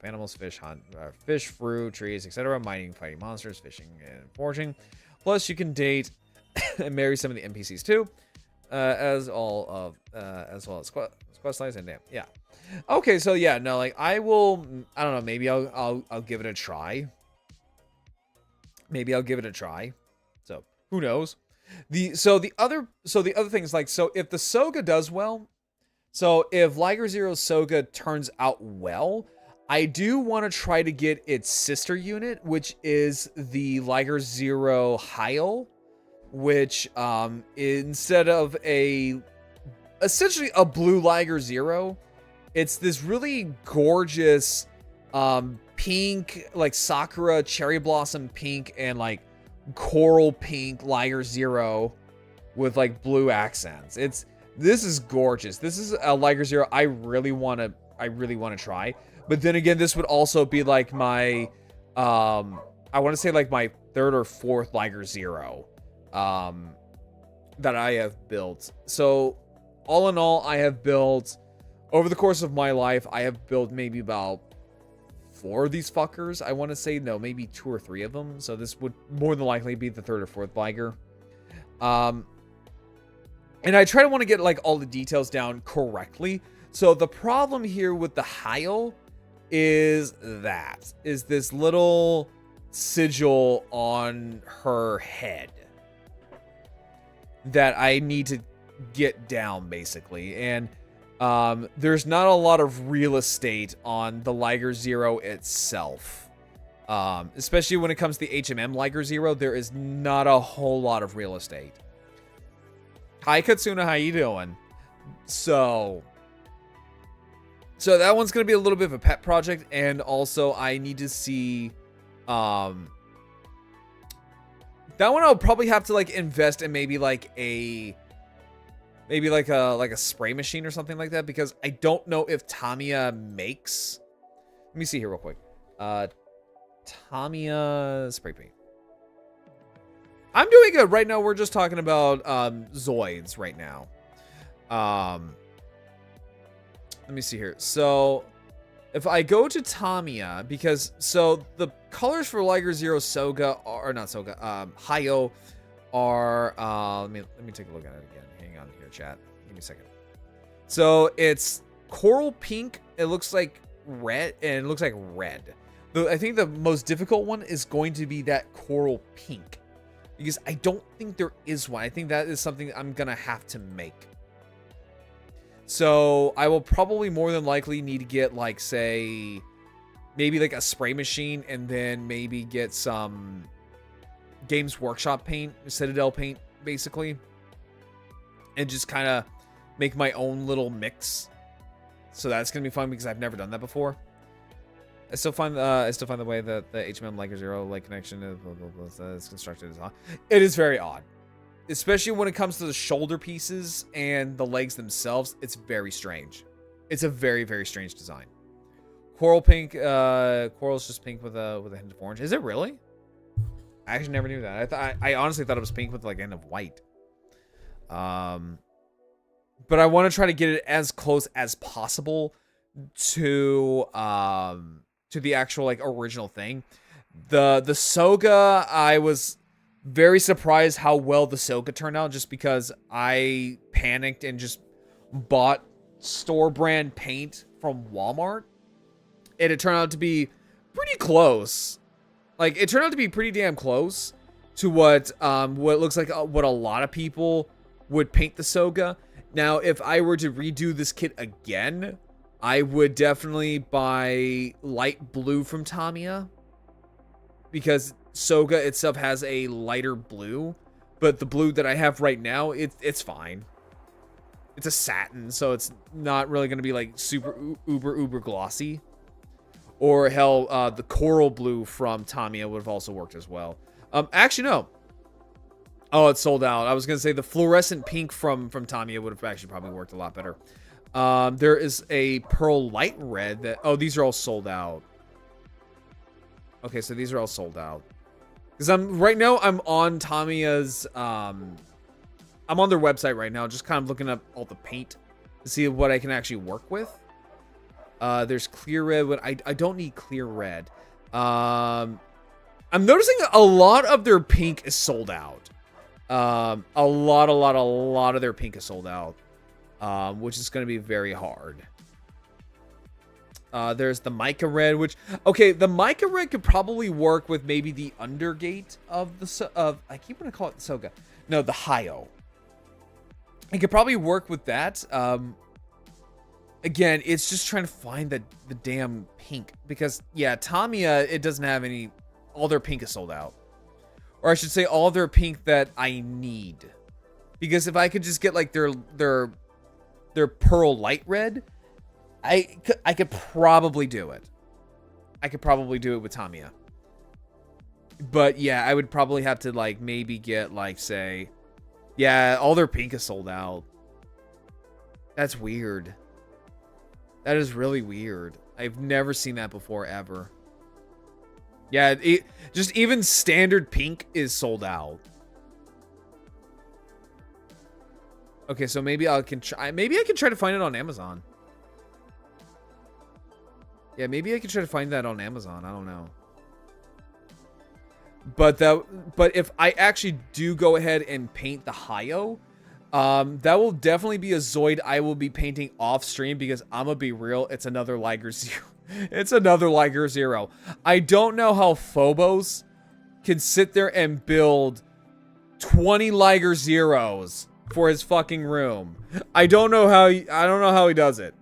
animals, fish, hunt, fish, fruit, trees, etc. Mining, fighting monsters, fishing, and foraging. Plus, you can date and marry some of the NPCs too, as well as quest lines and damn, yeah. Okay, so yeah, no, like I don't know, maybe I'll give it a try. Maybe I'll give it a try. So who knows? The other things, like, so if the Soga does well, so if Liger Zero's Soga turns out well, I do want to try to get its sister unit, which is the Liger Zero Heil, which instead of essentially a blue Liger Zero, it's this really gorgeous pink, like Sakura cherry blossom pink and like coral pink Liger Zero with like blue accents. This is gorgeous. This is a Liger Zero I really want to try. But then again, this would also be like my I want to say like my third or fourth Liger Zero that I have built. So all in all, I have built, over the course of my life, I have built maybe about 4 of these fuckers. I want to say, no, maybe 2 or 3 of them. So this would more than likely be the third or fourth Liger. And I try to want to get like all the details down correctly. So the problem here with the Heil is this little sigil on her head that I need to get down, basically. And there's not a lot of real estate on the Liger Zero itself. Especially when it comes to the HMM Liger Zero, there is not a whole lot of real estate. Hi, Katsuna, how you doing? So that one's going to be a little bit of a pet project, and also I need to see, that one I'll probably have to like invest in maybe like a spray machine or something like that, because I don't know if Tamiya makes, let me see here real quick. Tamiya spray paint. I'm doing good right now. We're just talking about Zoids right now. Let me see here. So if I go to Tamiya, because so the colors for Liger Zero Soga are not Soga, Hayo are let me take a look at it again. Hang on here, chat. Give me a second. So it's coral pink, it looks like red, and it looks like red. I think the most difficult one is going to be that coral pink, because I don't think there is one. I think that is something I'm gonna have to make. So I will probably more than likely need to get, like, say, maybe like a spray machine, and then maybe get some Games Workshop paint, Citadel paint, basically, and just kind of make my own little mix. So that's gonna be fun because I've never done that before. I still find the way that the HMM Liger Zero like connection is constructed is odd. It is very odd, especially when it comes to the shoulder pieces and the legs themselves. It's very strange. It's a very, very strange design. Coral pink, coral's just pink with a hint of orange. Is it really? I actually never knew that. I honestly thought it was pink with like a hint of white. But I want to try to get it as close as possible to the actual like original thing. The Soga, I was very surprised how well the Soga turned out, just because I panicked and just bought store brand paint from Walmart, and it turned out to be pretty close. Like, it turned out to be pretty damn close to what looks like what a lot of people would paint the Soga. Now, if I were to redo this kit again, I would definitely buy light blue from Tamiya, because Soga itself has a lighter blue, but the blue that I have right now, it's fine. It's a satin, so it's not really going to be like super uber glossy. Or hell, the coral blue from Tamiya would have also worked as well. Actually, no. Oh, it's sold out. I was going to say the fluorescent pink from Tamiya would have actually probably worked a lot better. There is a pearl light red that... Oh, these are all sold out. Okay, so these are all sold out. Because right now, I'm on Tamiya's... I'm on their website right now, just kind of looking up all the paint to see what I can actually work with. There's clear red. But I don't need clear red. I'm noticing a lot of their pink is sold out. A lot of their pink is sold out, which is going to be very hard. There's the mica red, which, okay, the mica red could probably work with maybe the undergate of I keep wanting to call it the Soga. No, the Hayo. It could probably work with that. Again, it's just trying to find the damn pink, because yeah, Tamiya, it doesn't have any, all their pink is sold out. Or I should say all their pink that I need. Because if I could just get like their pearl light red, I could probably do it. I could probably do it with Tamiya. But yeah, I would probably have to like maybe get like, say, yeah, all their pink is sold out. That's weird. That is really weird. I've never seen that before ever. Yeah, just even standard pink is sold out. Okay, so maybe I can try to find it on Amazon. Yeah, maybe I can try to find that on Amazon. I don't know. But if I actually do go ahead and paint the Hayo, that will definitely be a Zoid I will be painting off stream, because I'm gonna be real, it's another Liger Zero. It's another Liger Zero. I don't know how Phobos can sit there and build 20 Liger Zeros for his fucking room. I don't know how he does it.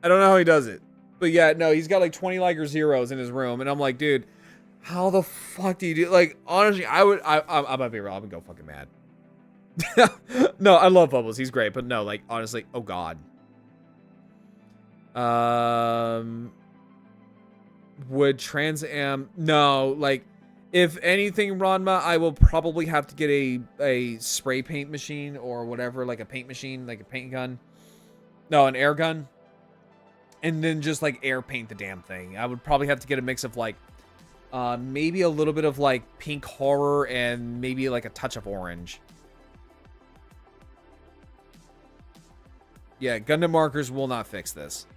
I don't know how he does it. But yeah, no, he's got like 20 Liger Zeros in his room, and I'm like, dude, how the fuck do you do? Like, honestly, I'm gonna be real, I'm gonna go fucking mad. No, I love Phobos, he's great, but no, like, honestly, oh god. Would Trans Am... No, like, if anything, Ranma, I will probably have to get a spray paint machine or whatever, like a paint machine, like a paint gun. No, an air gun. And then just, like, air paint the damn thing. I would probably have to get a mix of, like, maybe a little bit of, like, pink horror and maybe, like, a touch of orange. Yeah, Gundam markers will not fix this.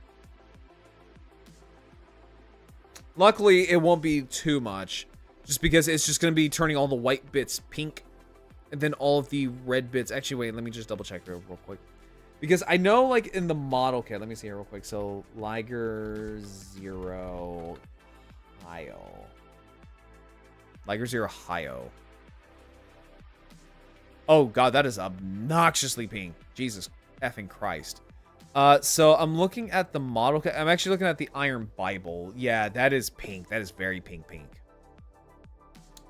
Luckily, it won't be too much, just because it's just going to be turning all the white bits pink, and then all of the red bits... Actually, wait, let me just double check real quick. Because I know, like, in the model kit, let me see here real quick. So, Liger Zero Hayo. Liger Zero Hayo. Oh, God, that is obnoxiously pink. Jesus effing Christ. So I'm looking at the model. I'm actually looking at the Iron Bible. Yeah, that is pink. That is very pink.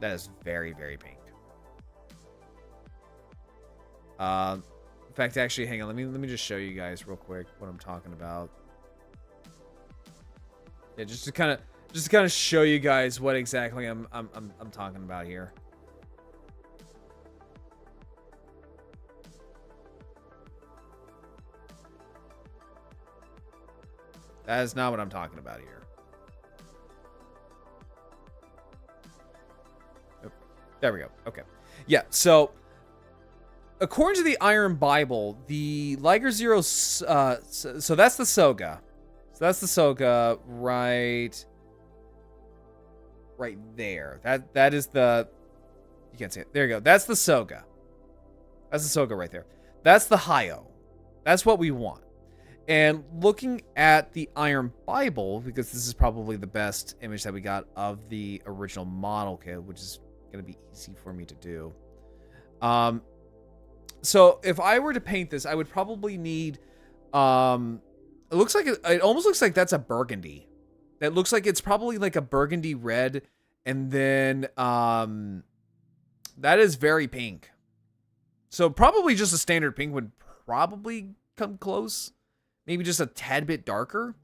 That is very, very pink. In fact, actually, hang on. Let me just show you guys real quick what I'm talking about. Yeah, just to kind of show you guys what exactly I'm talking about here. That is not what I'm talking about here. Oh, there we go. Okay. Yeah, so according to the Iron Bible, the Liger Zero... so that's the Soga. So that's the Soga right there. That is the... You can't see it. There you go. That's the Soga. That's the Soga right there. That's the Hayo. That's what we want. And looking at the Iron Bible, because this is probably the best image that we got of the original model kit, which is going to be easy for me to do. So if I were to paint this, I would probably need, it looks like, it almost looks like that's a burgundy. That looks like it's probably like a burgundy red. And then, that is very pink. So probably just a standard pink would probably come close. Maybe just a tad bit darker.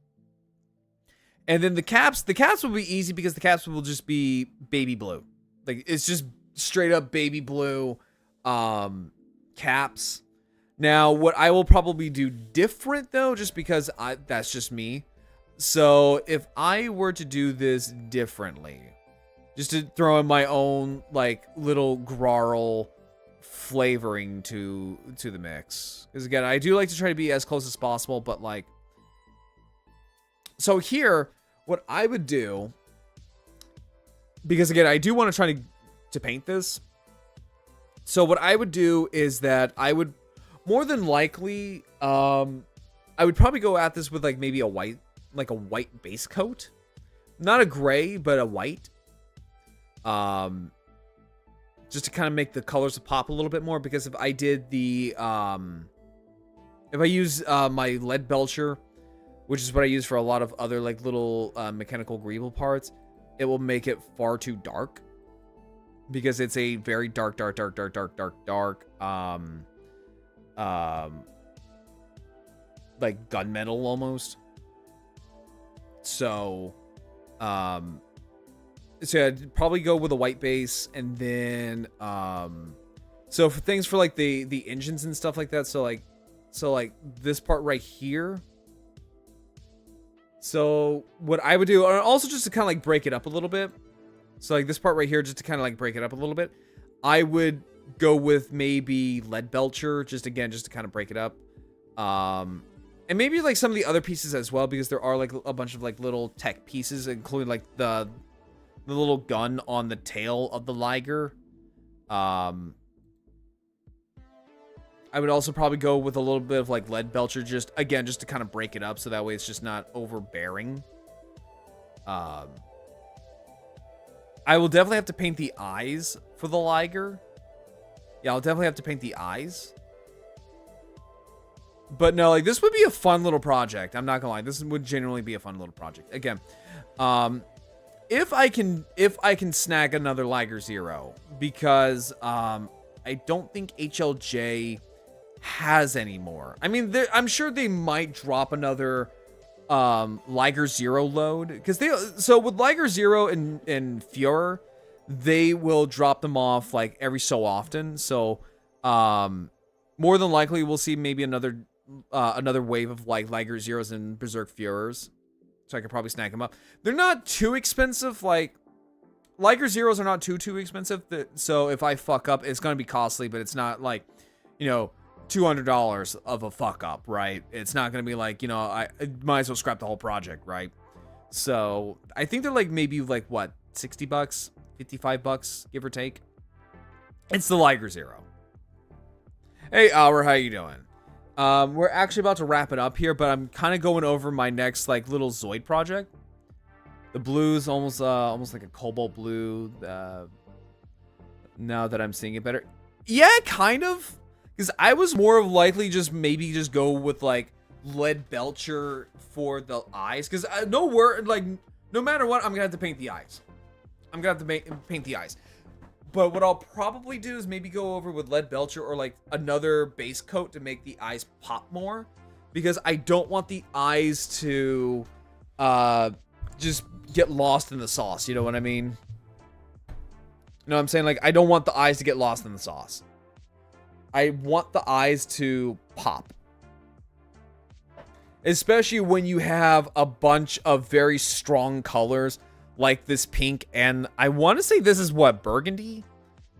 And then the caps will be easy because the caps will just be baby blue. Like, it's just straight up baby blue caps. Now, what I will probably do different, though, just because that's just me. So, if I were to do this differently, just to throw in my own, like, little Grarl flavoring to the mix. Because, again, I do like to try to be as close as possible, but, like... So, here, what I would do... Because, again, I do want to try to paint this. So, what I would do is that I would... More than likely, I would probably go at this with, like, maybe a white base coat. Not a gray, but a white. Just to kind of make the colors pop a little bit more, because if I did the, if I use, my lead belcher, which is what I use for a lot of other, like, little, mechanical greeble parts, it will make it far too dark. Because it's a very dark, like gunmetal almost. So yeah, I'd probably go with a white base, and then so for things for like the engines and stuff like that, so like this part right here. So what I would do, also just to kind of like break it up a little bit, so like this part right here, just to kind of like break it up a little bit, I would go with maybe lead belcher, just to kind of break it up. And maybe like some of the other pieces as well, because there are like a bunch of like little tech pieces, including like the little gun on the tail of the Liger. I would also probably go with a little bit of like lead belcher, just to kind of break it up, so that way it's just not overbearing. I will definitely have to paint the eyes for the Liger. Yeah, I'll definitely have to paint the eyes. But no, like, this would be a fun little project. I'm not gonna lie. This would genuinely be a fun little project. Again, if I can snag another Liger Zero, because I don't think HLJ has any more. I mean, I'm sure they might drop another Liger Zero load, because so with Liger Zero and Fuhrer, they will drop them off like every so often. So more than likely we'll see maybe another wave of like Liger Zeros and Berserk Fuhrers, so I could probably snag them up. They're not too expensive. Like, Liger Zeros are not too expensive, so if I fuck up, it's gonna be costly, but it's not like, you know, $200 of a fuck up, right? It's not gonna be like, you know, I might as well scrap the whole project, right? So I think they're like maybe like what, $60, $55, give or take. It's the Liger Zero. Hey Albert, how you doing? We're actually about to wrap it up here, but I'm kind of going over my next like little Zoid project. The blue's almost like a cobalt blue. Now that I'm seeing it better, yeah, kind of. Because I was more of likely just go with like lead belcher for the eyes. Because no matter what, I'm gonna have to paint the eyes. Paint the eyes. But what I'll probably do is maybe go over with lead belcher or like another base coat to make the eyes pop more, because I don't want the eyes to just get lost in the sauce. You know what I mean? You know what I'm saying? Like, I don't want the eyes to get lost in the sauce. I want the eyes to pop. Especially when you have a bunch of very strong colors like this pink, and I want to say this is what, burgundy?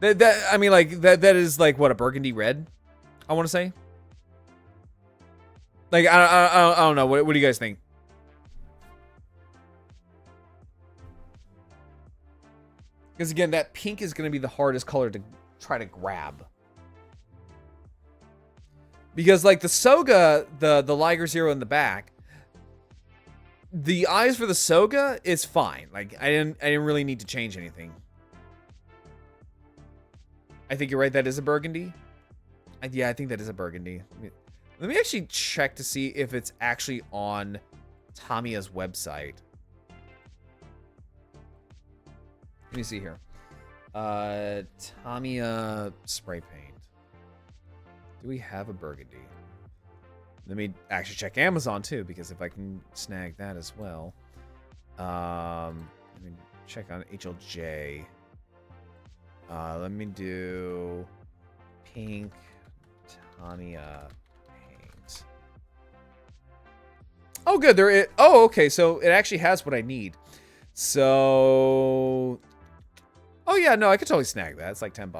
I mean, like, that is like what, a burgundy red? I want to say. Like, I don't know. What do you guys think? Because again, that pink is going to be the hardest color to try to grab. Because like the Soga, the Liger Zero in the back, the eyes for the Soga is fine. Like, I didn't really need to change anything. I think you're right. That is a burgundy. Yeah, I think that is a burgundy. Let me actually check to see if it's actually on Tamiya's website. Let me see here. Tamiya spray paint. Do we have a burgundy? Let me actually check Amazon too, because if I can snag that as well. Let me check on HLJ. Let me do pink Tanya paint. Oh, good. Oh, okay. So it actually has what I need. So, oh yeah, no, I could totally snag that. It's like $10.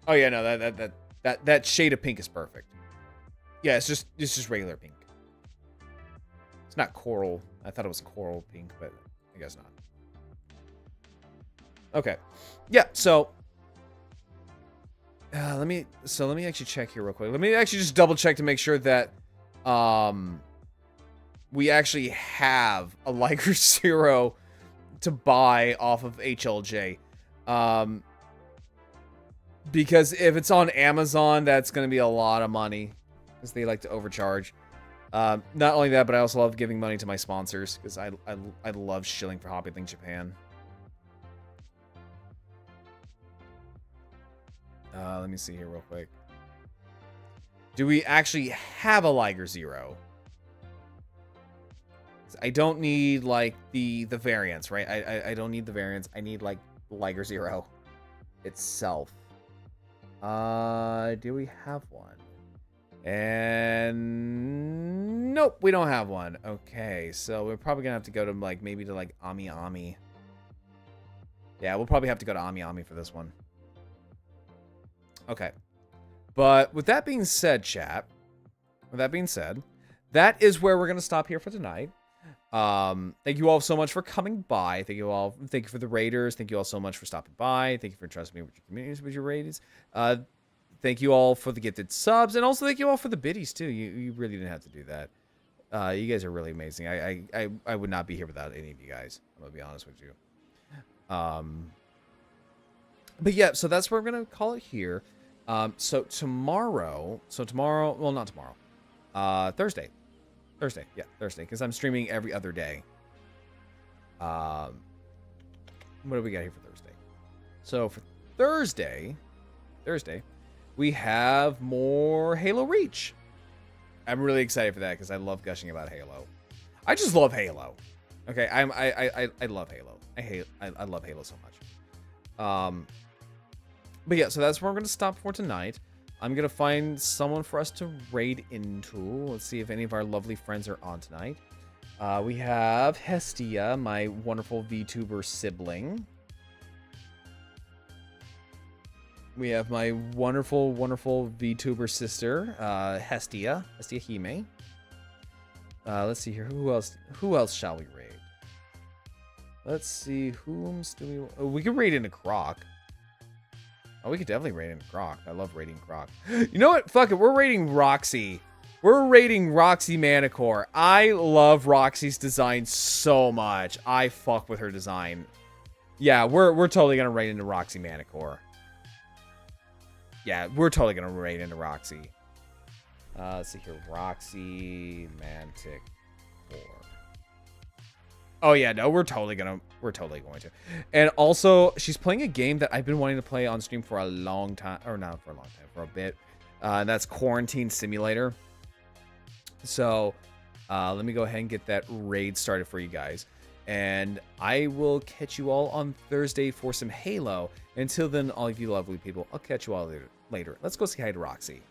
Oh yeah, no, that shade of pink is perfect. Yeah, it's just regular pink. It's not coral. I thought it was coral pink, but I guess not. Okay. Yeah, so let me actually check here real quick. Let me actually just double check to make sure that we actually have a Liger Zero to buy off of HLJ. Because if it's on Amazon, that's going to be a lot of money because they like to overcharge. Not only that, but I also love giving money to my sponsors because I love shilling for HobbyLinkJapan. Let me see here real quick. Do we actually have a Liger Zero? I don't need like the variants, right? I don't need the variants. I need like Liger Zero itself. Do we have one? And nope, we don't have one. Okay, so we're probably gonna have to go to like maybe to like Ami Ami. Yeah, we'll probably have to go to Ami Ami for this one. Okay. But with that being said, chat, with that being said, that is where we're going to stop here for tonight. Thank you all so much for coming by. Thank you all. Thank you for the raiders. Thank you all so much for stopping by. Thank you for trusting me with your communities, with your ratings. Thank you all for the gifted subs. And also thank you all for the biddies, too. You really didn't have to do that. You guys are really amazing. I would not be here without any of you guys. I'm going to be honest with you. But yeah, so that's where we're going to call it here. So tomorrow, well, not tomorrow, Thursday, yeah, Thursday, because I'm streaming every other day. What do we got here for Thursday? So for Thursday, we have more Halo Reach. I'm really excited for that because I love gushing about Halo. I just love Halo. Okay, I love Halo. I love Halo so much. But yeah, so that's where we're going to stop for tonight. I'm going to find someone for us to raid into. Let's see if any of our lovely friends are on tonight. We have Hestia, my wonderful VTuber sibling. We have my wonderful, wonderful VTuber sister, Hestia Hime. Let's see here. Who else shall we raid? Let's see. Whom's do we... Oh, we can raid into Croc. Oh, we could definitely raid into Croc. I love raiding Croc. You know what? Fuck it. We're raiding Roxy. We're raiding Roxy Manicore. I love Roxy's design so much. I fuck with her design. Yeah, we're totally gonna raid into Roxy Manicore. Yeah, we're totally gonna raid into Roxy. Let's see here. Roxy Mantic 4. Oh yeah, no, we're totally going to. And also, she's playing a game that I've been wanting to play on stream for a long time, or not for a long time, for a bit. And that's Quarantine Simulator. So, let me go ahead and get that raid started for you guys. And I will catch you all on Thursday for some Halo. Until then, all of you lovely people, I'll catch you all later. Let's go say hi to Roxy.